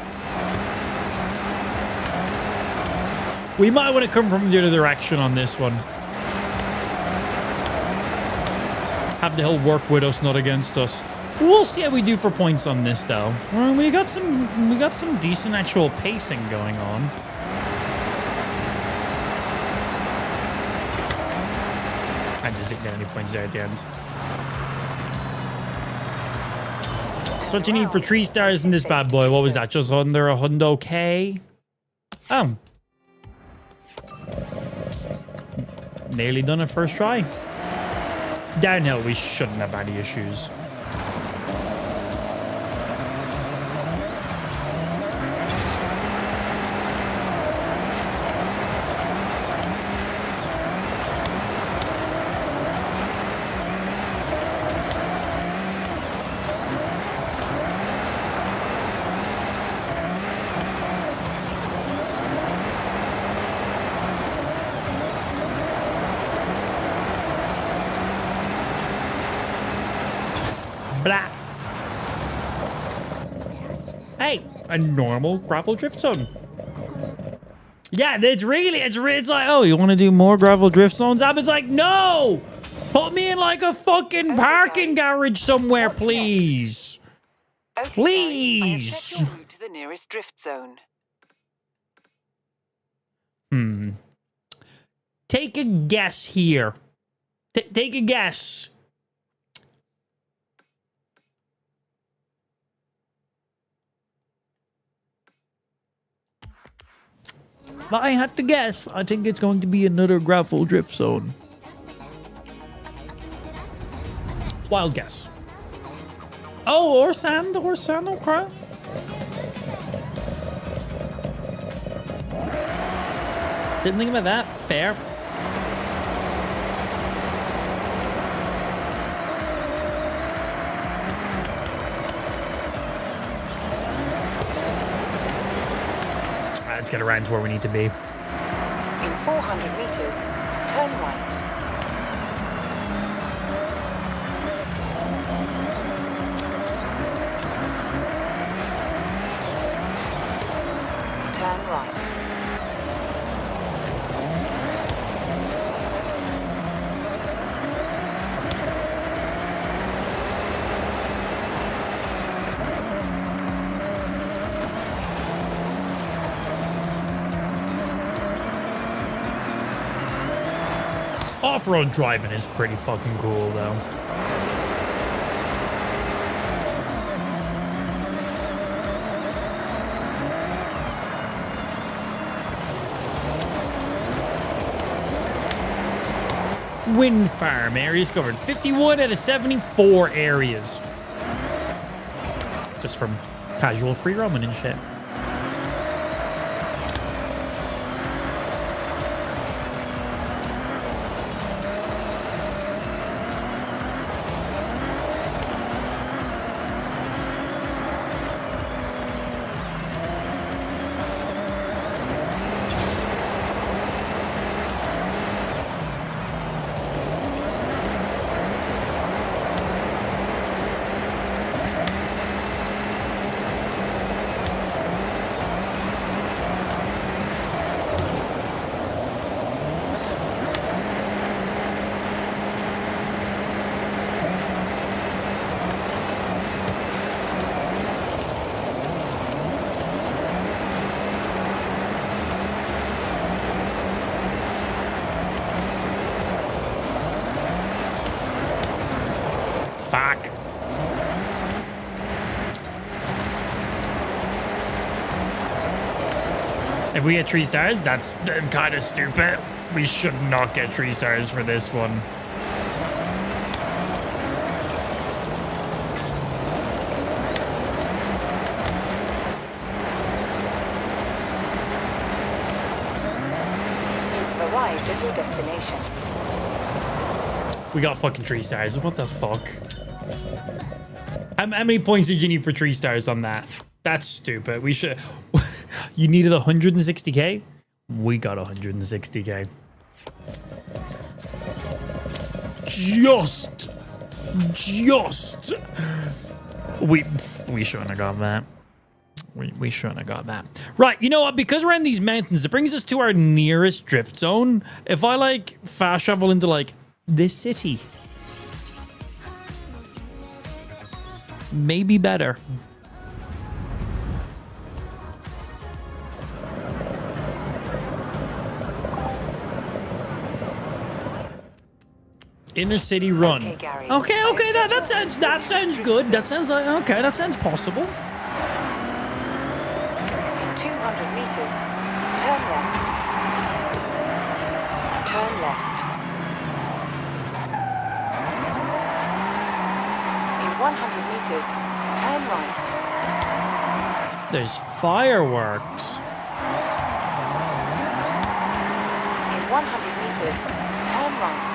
We might want to come from the other direction on this one. Have the hill work with us, not against us. We'll see how we do for points on this, though. We got some decent actual pacing going on. I just didn't get any points there at the end. That's what you need for 3 stars in this bad boy. What was that? Just under 100k? Oh. Nearly done it first try. Downhill, we shouldn't have any issues. Blah. Hey, a normal gravel drift zone. Yeah, it's like, oh, you want to do more gravel drift zones? It's like, no! Put me in like a fucking parking garage somewhere, please. Okay, Please. I have set your route to the nearest drift zone. Take a guess here. Take a guess. If I had to guess, I think it's going to be another gravel drift zone. Wild guess. Oh, or sand, okay. Didn't think about that. Fair. Let's get around to where we need to be. In 400 meters, turn right. Turn right. Off-road driving is pretty fucking cool, though. Wind farm areas covered. 51 out of 74 areas. Just from casual free roaming and shit. Fuck. If we get 3 stars, that's kind of stupid. We should not get 3 stars for this one. You've arrived at your destination. We got fucking 3 stars. What the fuck? How many points did you need for 3 stars on that? That's stupid. We should... You needed 160k? We got 160k. Just. We shouldn't have got that. We shouldn't have got that. Right, you know what? Because we're in these mountains, it brings us to our nearest drift zone. If I, like, fast travel into, like, this city... maybe better. Inner city run. Okay, Gary. Okay, that sounds good. That sounds like okay. That sounds possible. In 200 meters, turn left. Turn left. In 100 meters, turn right. There's fireworks. In 100 meters, turn right.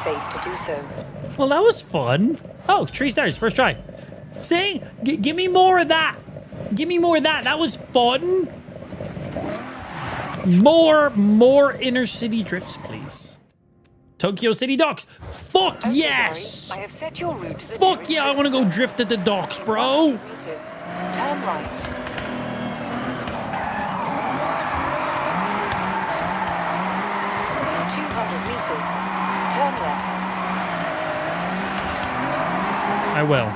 Safe to do so. Well, that was fun. Oh, 3 stars, first try. See? Give me more of that. Give me more of that. That was fun. More inner city drifts, please. Tokyo City docks. Fuck Okay, yes. Gary, I have set your route to the Fuck yeah, I want to go zone. drift at the docks, bro. Meters, turn right. In 200 meters, turn left. I will.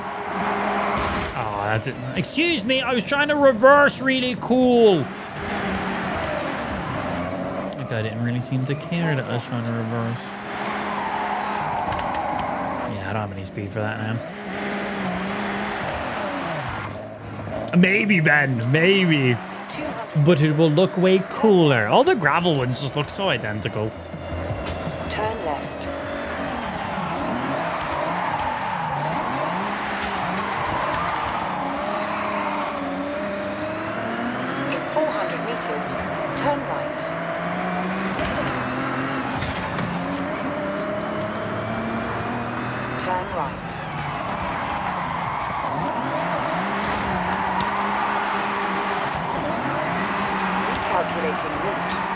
Oh, that didn't... Excuse me, I was trying to reverse really cool. That guy didn't really seem to care that I was trying to reverse. Yeah, I don't have any speed for that now. Maybe, Ben. Maybe. 200 But it will look way cooler. All the gravel ones just look so identical. turn left. In 400 meters, turn right. Turn right. Recalculating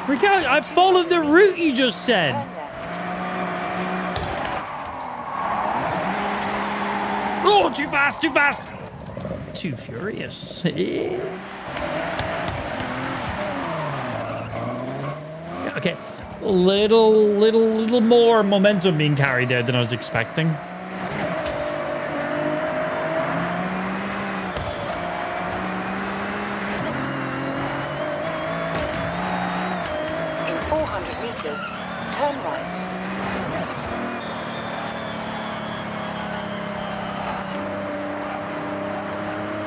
route. I followed the route you just said. Turn left. Oh, too fast, too fast. Too furious. Okay, little more momentum being carried there than I was expecting. In 400 meters, turn right.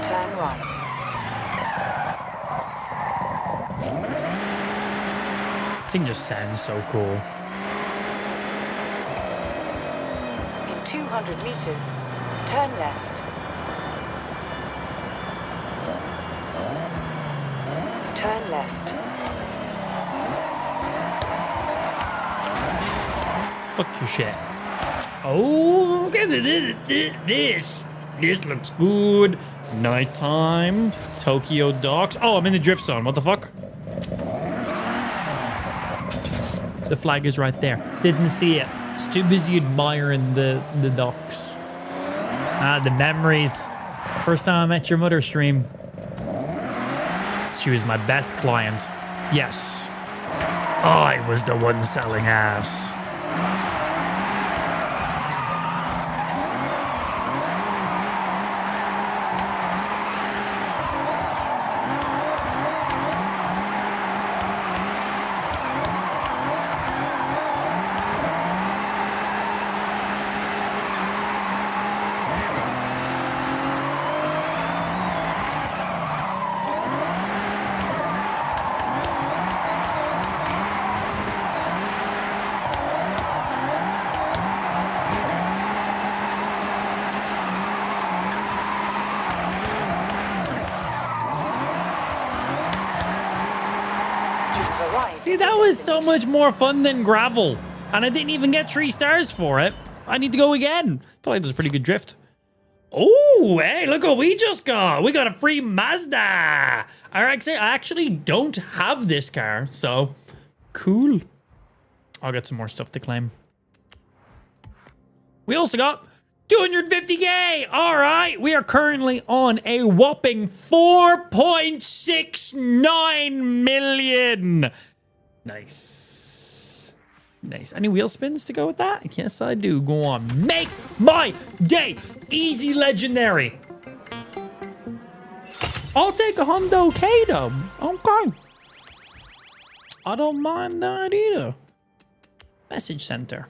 Turn right. This thing just sounds so cool. In 200 meters, turn left. Turn left. Fuck your shit. Oh, look at this. This looks good. Nighttime. Tokyo docks. Oh, I'm in the drift zone. What the fuck? The flag is right there. Didn't see it. It's too busy admiring the docks. Ah, the memories. First time I met your mother stream. She was my best client. Yes. I was the one selling ass. See, that was so much more fun than gravel. And I didn't even get 3 stars for it. I need to go again. I feel like there's pretty good drift. Oh, hey, look what we just got. We got a free Mazda. I actually don't have this car, so cool. I'll get some more stuff to claim. We also got 250K. All right. We are currently on a whopping 4.69 million. Nice. Nice. Any wheel spins to go with that? Yes, I do. Go on. Make my day. Easy legendary. I'll take a Hundo K though. Okay. I don't mind that either. Message center.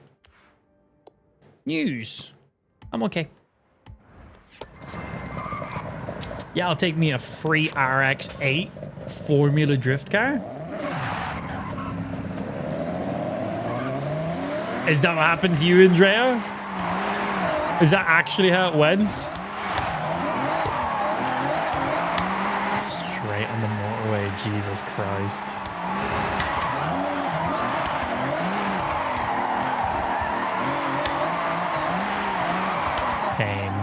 News. I'm okay. Yeah, I'll take me a free RX-8 Formula Drift car. Is that what happened to you, Andrea? Is that actually how it went? Straight on the motorway, Jesus Christ. Pain.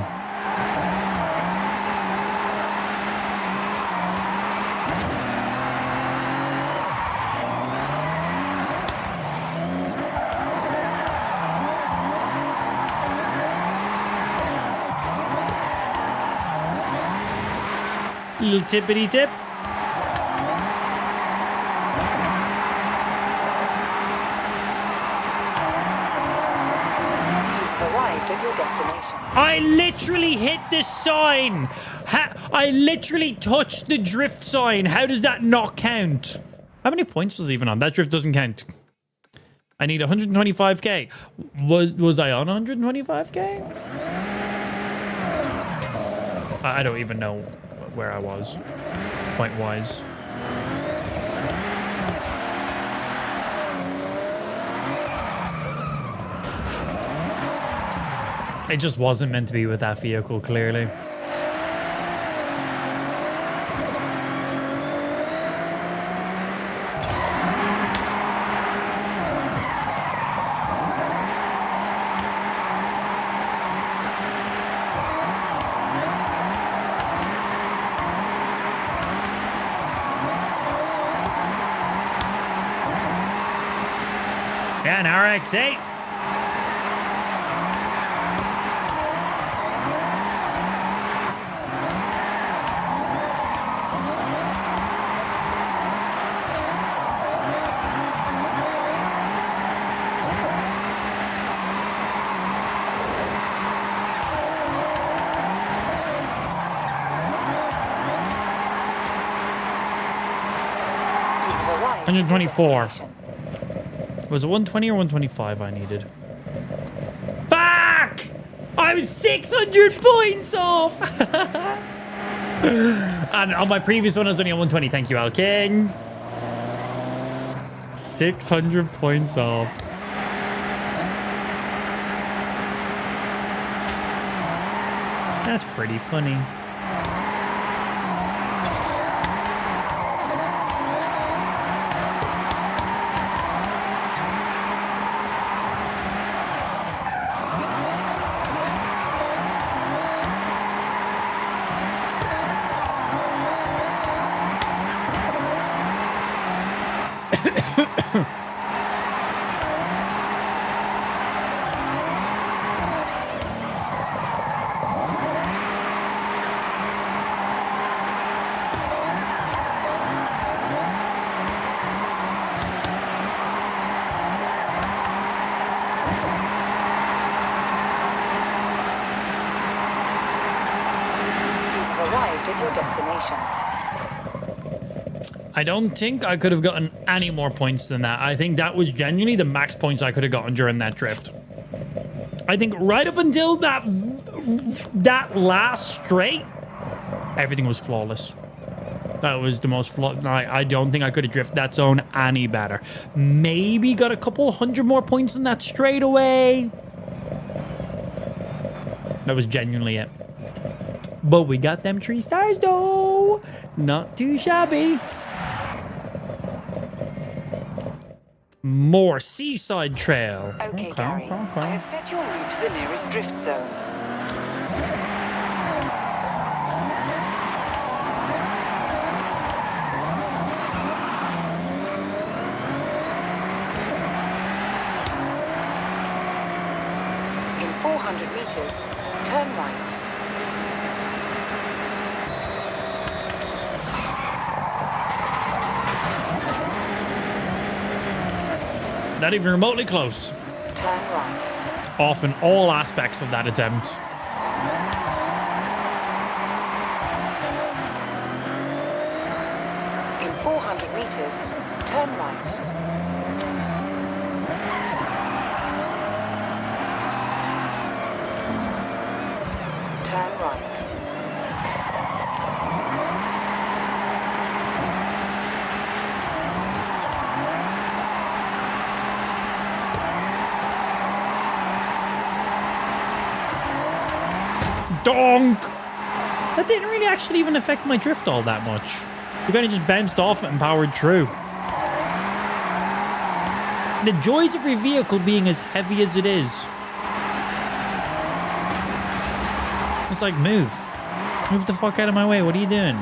Little tippity tip. Arrived at your destination. I literally hit the sign. I literally touched the drift sign. How does that not count? How many points was even on? That drift doesn't count. I need 125k. Was I on 125k? I don't even know where I was, point-wise. It just wasn't meant to be with that vehicle, clearly. Yeah, an RX-8. You've arrived at your 124. destination. Was it 120 or 125 I needed? Fuck! I was 600 points off! And on my previous one, I was only on 120. Thank you, Al King. 600 points off. That's pretty funny. Arrived at your destination. I don't think I could have gotten any more points than that. I think that was genuinely the max points I could have gotten during that drift. I think right up until that last straight, everything was flawless. That was the most flawless. I don't think I could have drifted that zone any better. Maybe got a couple hundred more points than that straight away. That was genuinely it. But we got them 3 stars though. Not too shabby. More seaside trail. Okay, Gary. I have set your route to the nearest drift zone. In 400 meters, turn right. Not even remotely close. Turn right. Off in all aspects of that attempt. In 400 meters, turn right. Turn right. Donk! That didn't really actually even affect my drift all that much. We kind of just bounced off it and powered through. The joys of your vehicle being as heavy as it is. It's like, move. Move the fuck out of my way. What are you doing?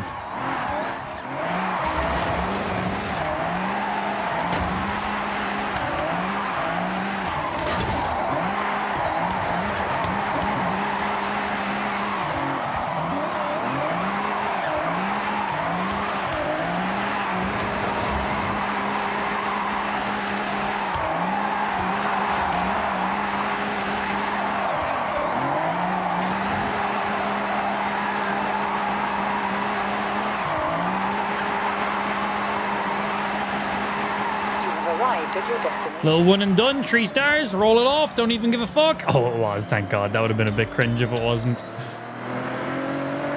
Arrived at your destination. Little one and done, 3 stars, roll it off, don't even give a fuck. Oh, it was, thank God. That would have been a bit cringe if it wasn't.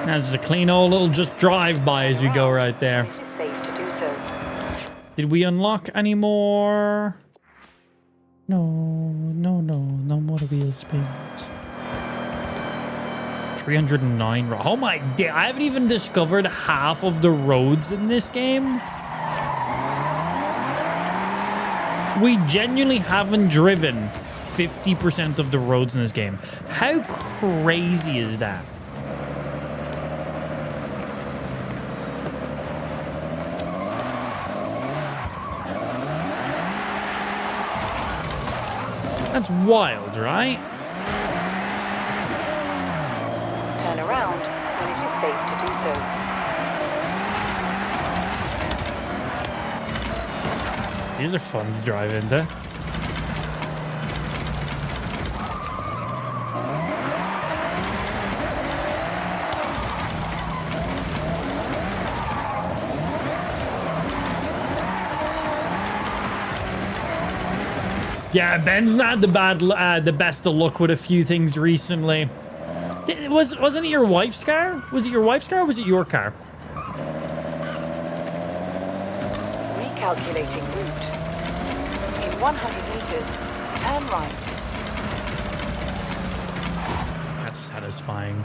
That's just a clean old little just drive-by as we go right there. It is safe to do so. Did we unlock any more? No more wheel spins. 309. Oh my day! I haven't even discovered half of the roads in this game. We genuinely haven't driven 50% of the roads in this game. How crazy is that? That's wild, right? Turn around when it is safe to do so. These are fun to drive into. Yeah, Ben's not the best of luck with a few things recently. Wasn't it your wife's car? Was it your wife's car or was it your car? Recalculating route. In 100 meters, turn right. That's satisfying.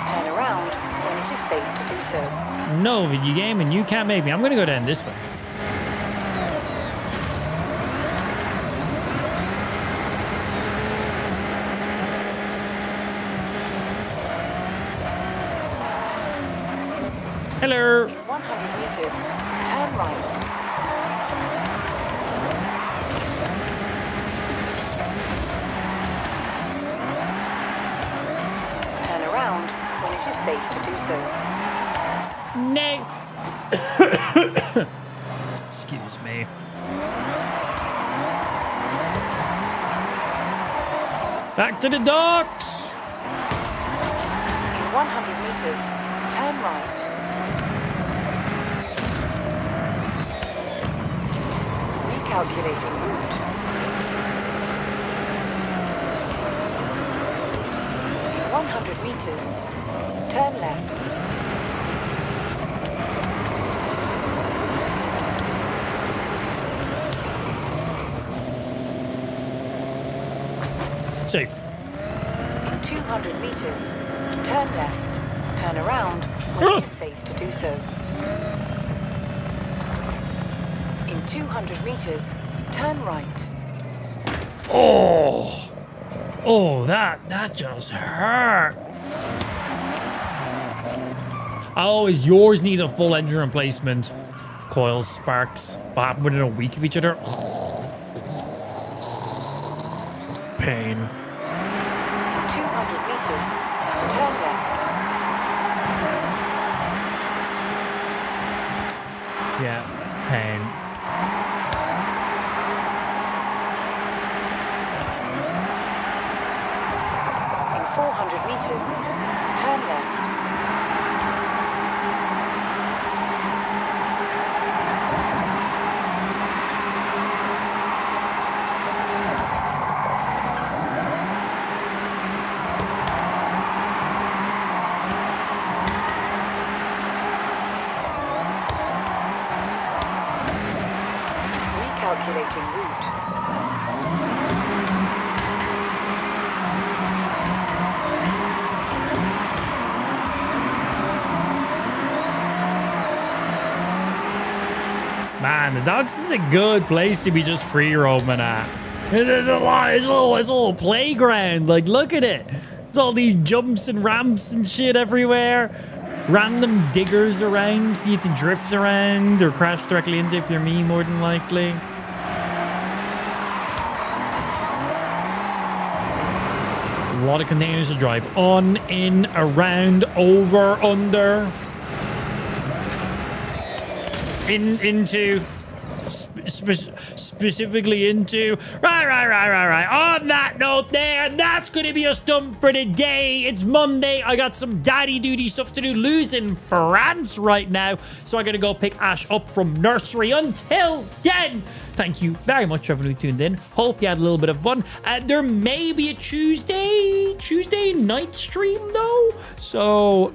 Turn around when it is safe to do so. No, video game, and you can't make me. I'm gonna go down this way. Hello. In 100 meters, turn right. Turn around when it is safe to do so. No. Excuse me. Back to the docks. In 100 meters, turn right. Recalculating route. In 100 meters, turn left. Safe. In 200 meters, turn left. Turn around when it is safe to do so. In 200 meters, turn right. Oh. Oh, that just hurt. Yours need a full engine replacement. Coils, sparks. What happened within a week of each other? Pain. 200 meters, turn left. Yeah, pain. In 400 meters, turn left. Recalculating route. Man, the docks is a good place to be just free roaming at. There's a lot. It's a little playground. Like, look at it. There's all these jumps and ramps and shit everywhere. Random diggers around for you to drift around or crash directly into if you're me, more than likely. A lot of containers to drive on, in, around, over, under. into specifically into. Right. On that note there, that's going to be us done for today. It's Monday. I got some daddy duty stuff to do. Lou's in France right now, so I got to go pick Ash up from nursery. Until then, thank you very much for everyone who tuned in. Hope you had a little bit of fun. There may be a Tuesday night stream though, so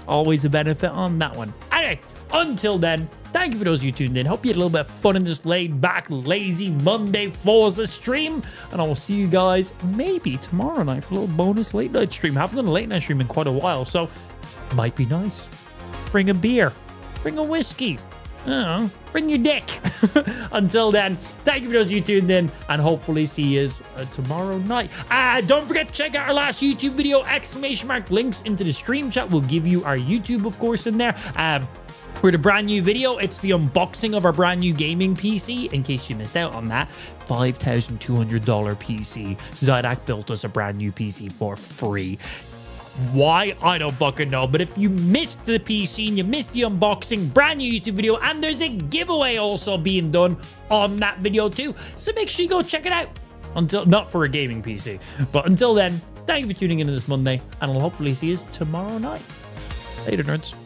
always a benefit on that one. Anyway, until then, thank you for those of you tuned in. Hope you had a little bit of fun in this laid back, lazy Monday Forza stream. And I will see you guys maybe tomorrow night for a little bonus late night stream. I haven't done a late night stream in quite a while, so might be nice. Bring a beer. Bring a whiskey. I don't know, bring your dick. Until then, thank you for those of you tuned in, and hopefully see you tomorrow night. Don't forget to check out our last YouTube video, ! Links into the stream chat. We'll give you our YouTube, of course, in there. For the brand new video, it's the unboxing of our brand new gaming PC, in case you missed out on that. $5,200 PC. xidax built us a brand new PC for free. Why? I don't fucking know. But if you missed the PC and you missed the unboxing, brand new YouTube video, and there's a giveaway also being done on that video too. So make sure you go check it out. Not for a gaming PC. But until then, thank you for tuning in this Monday, and I'll hopefully see you tomorrow night. Later, nerds.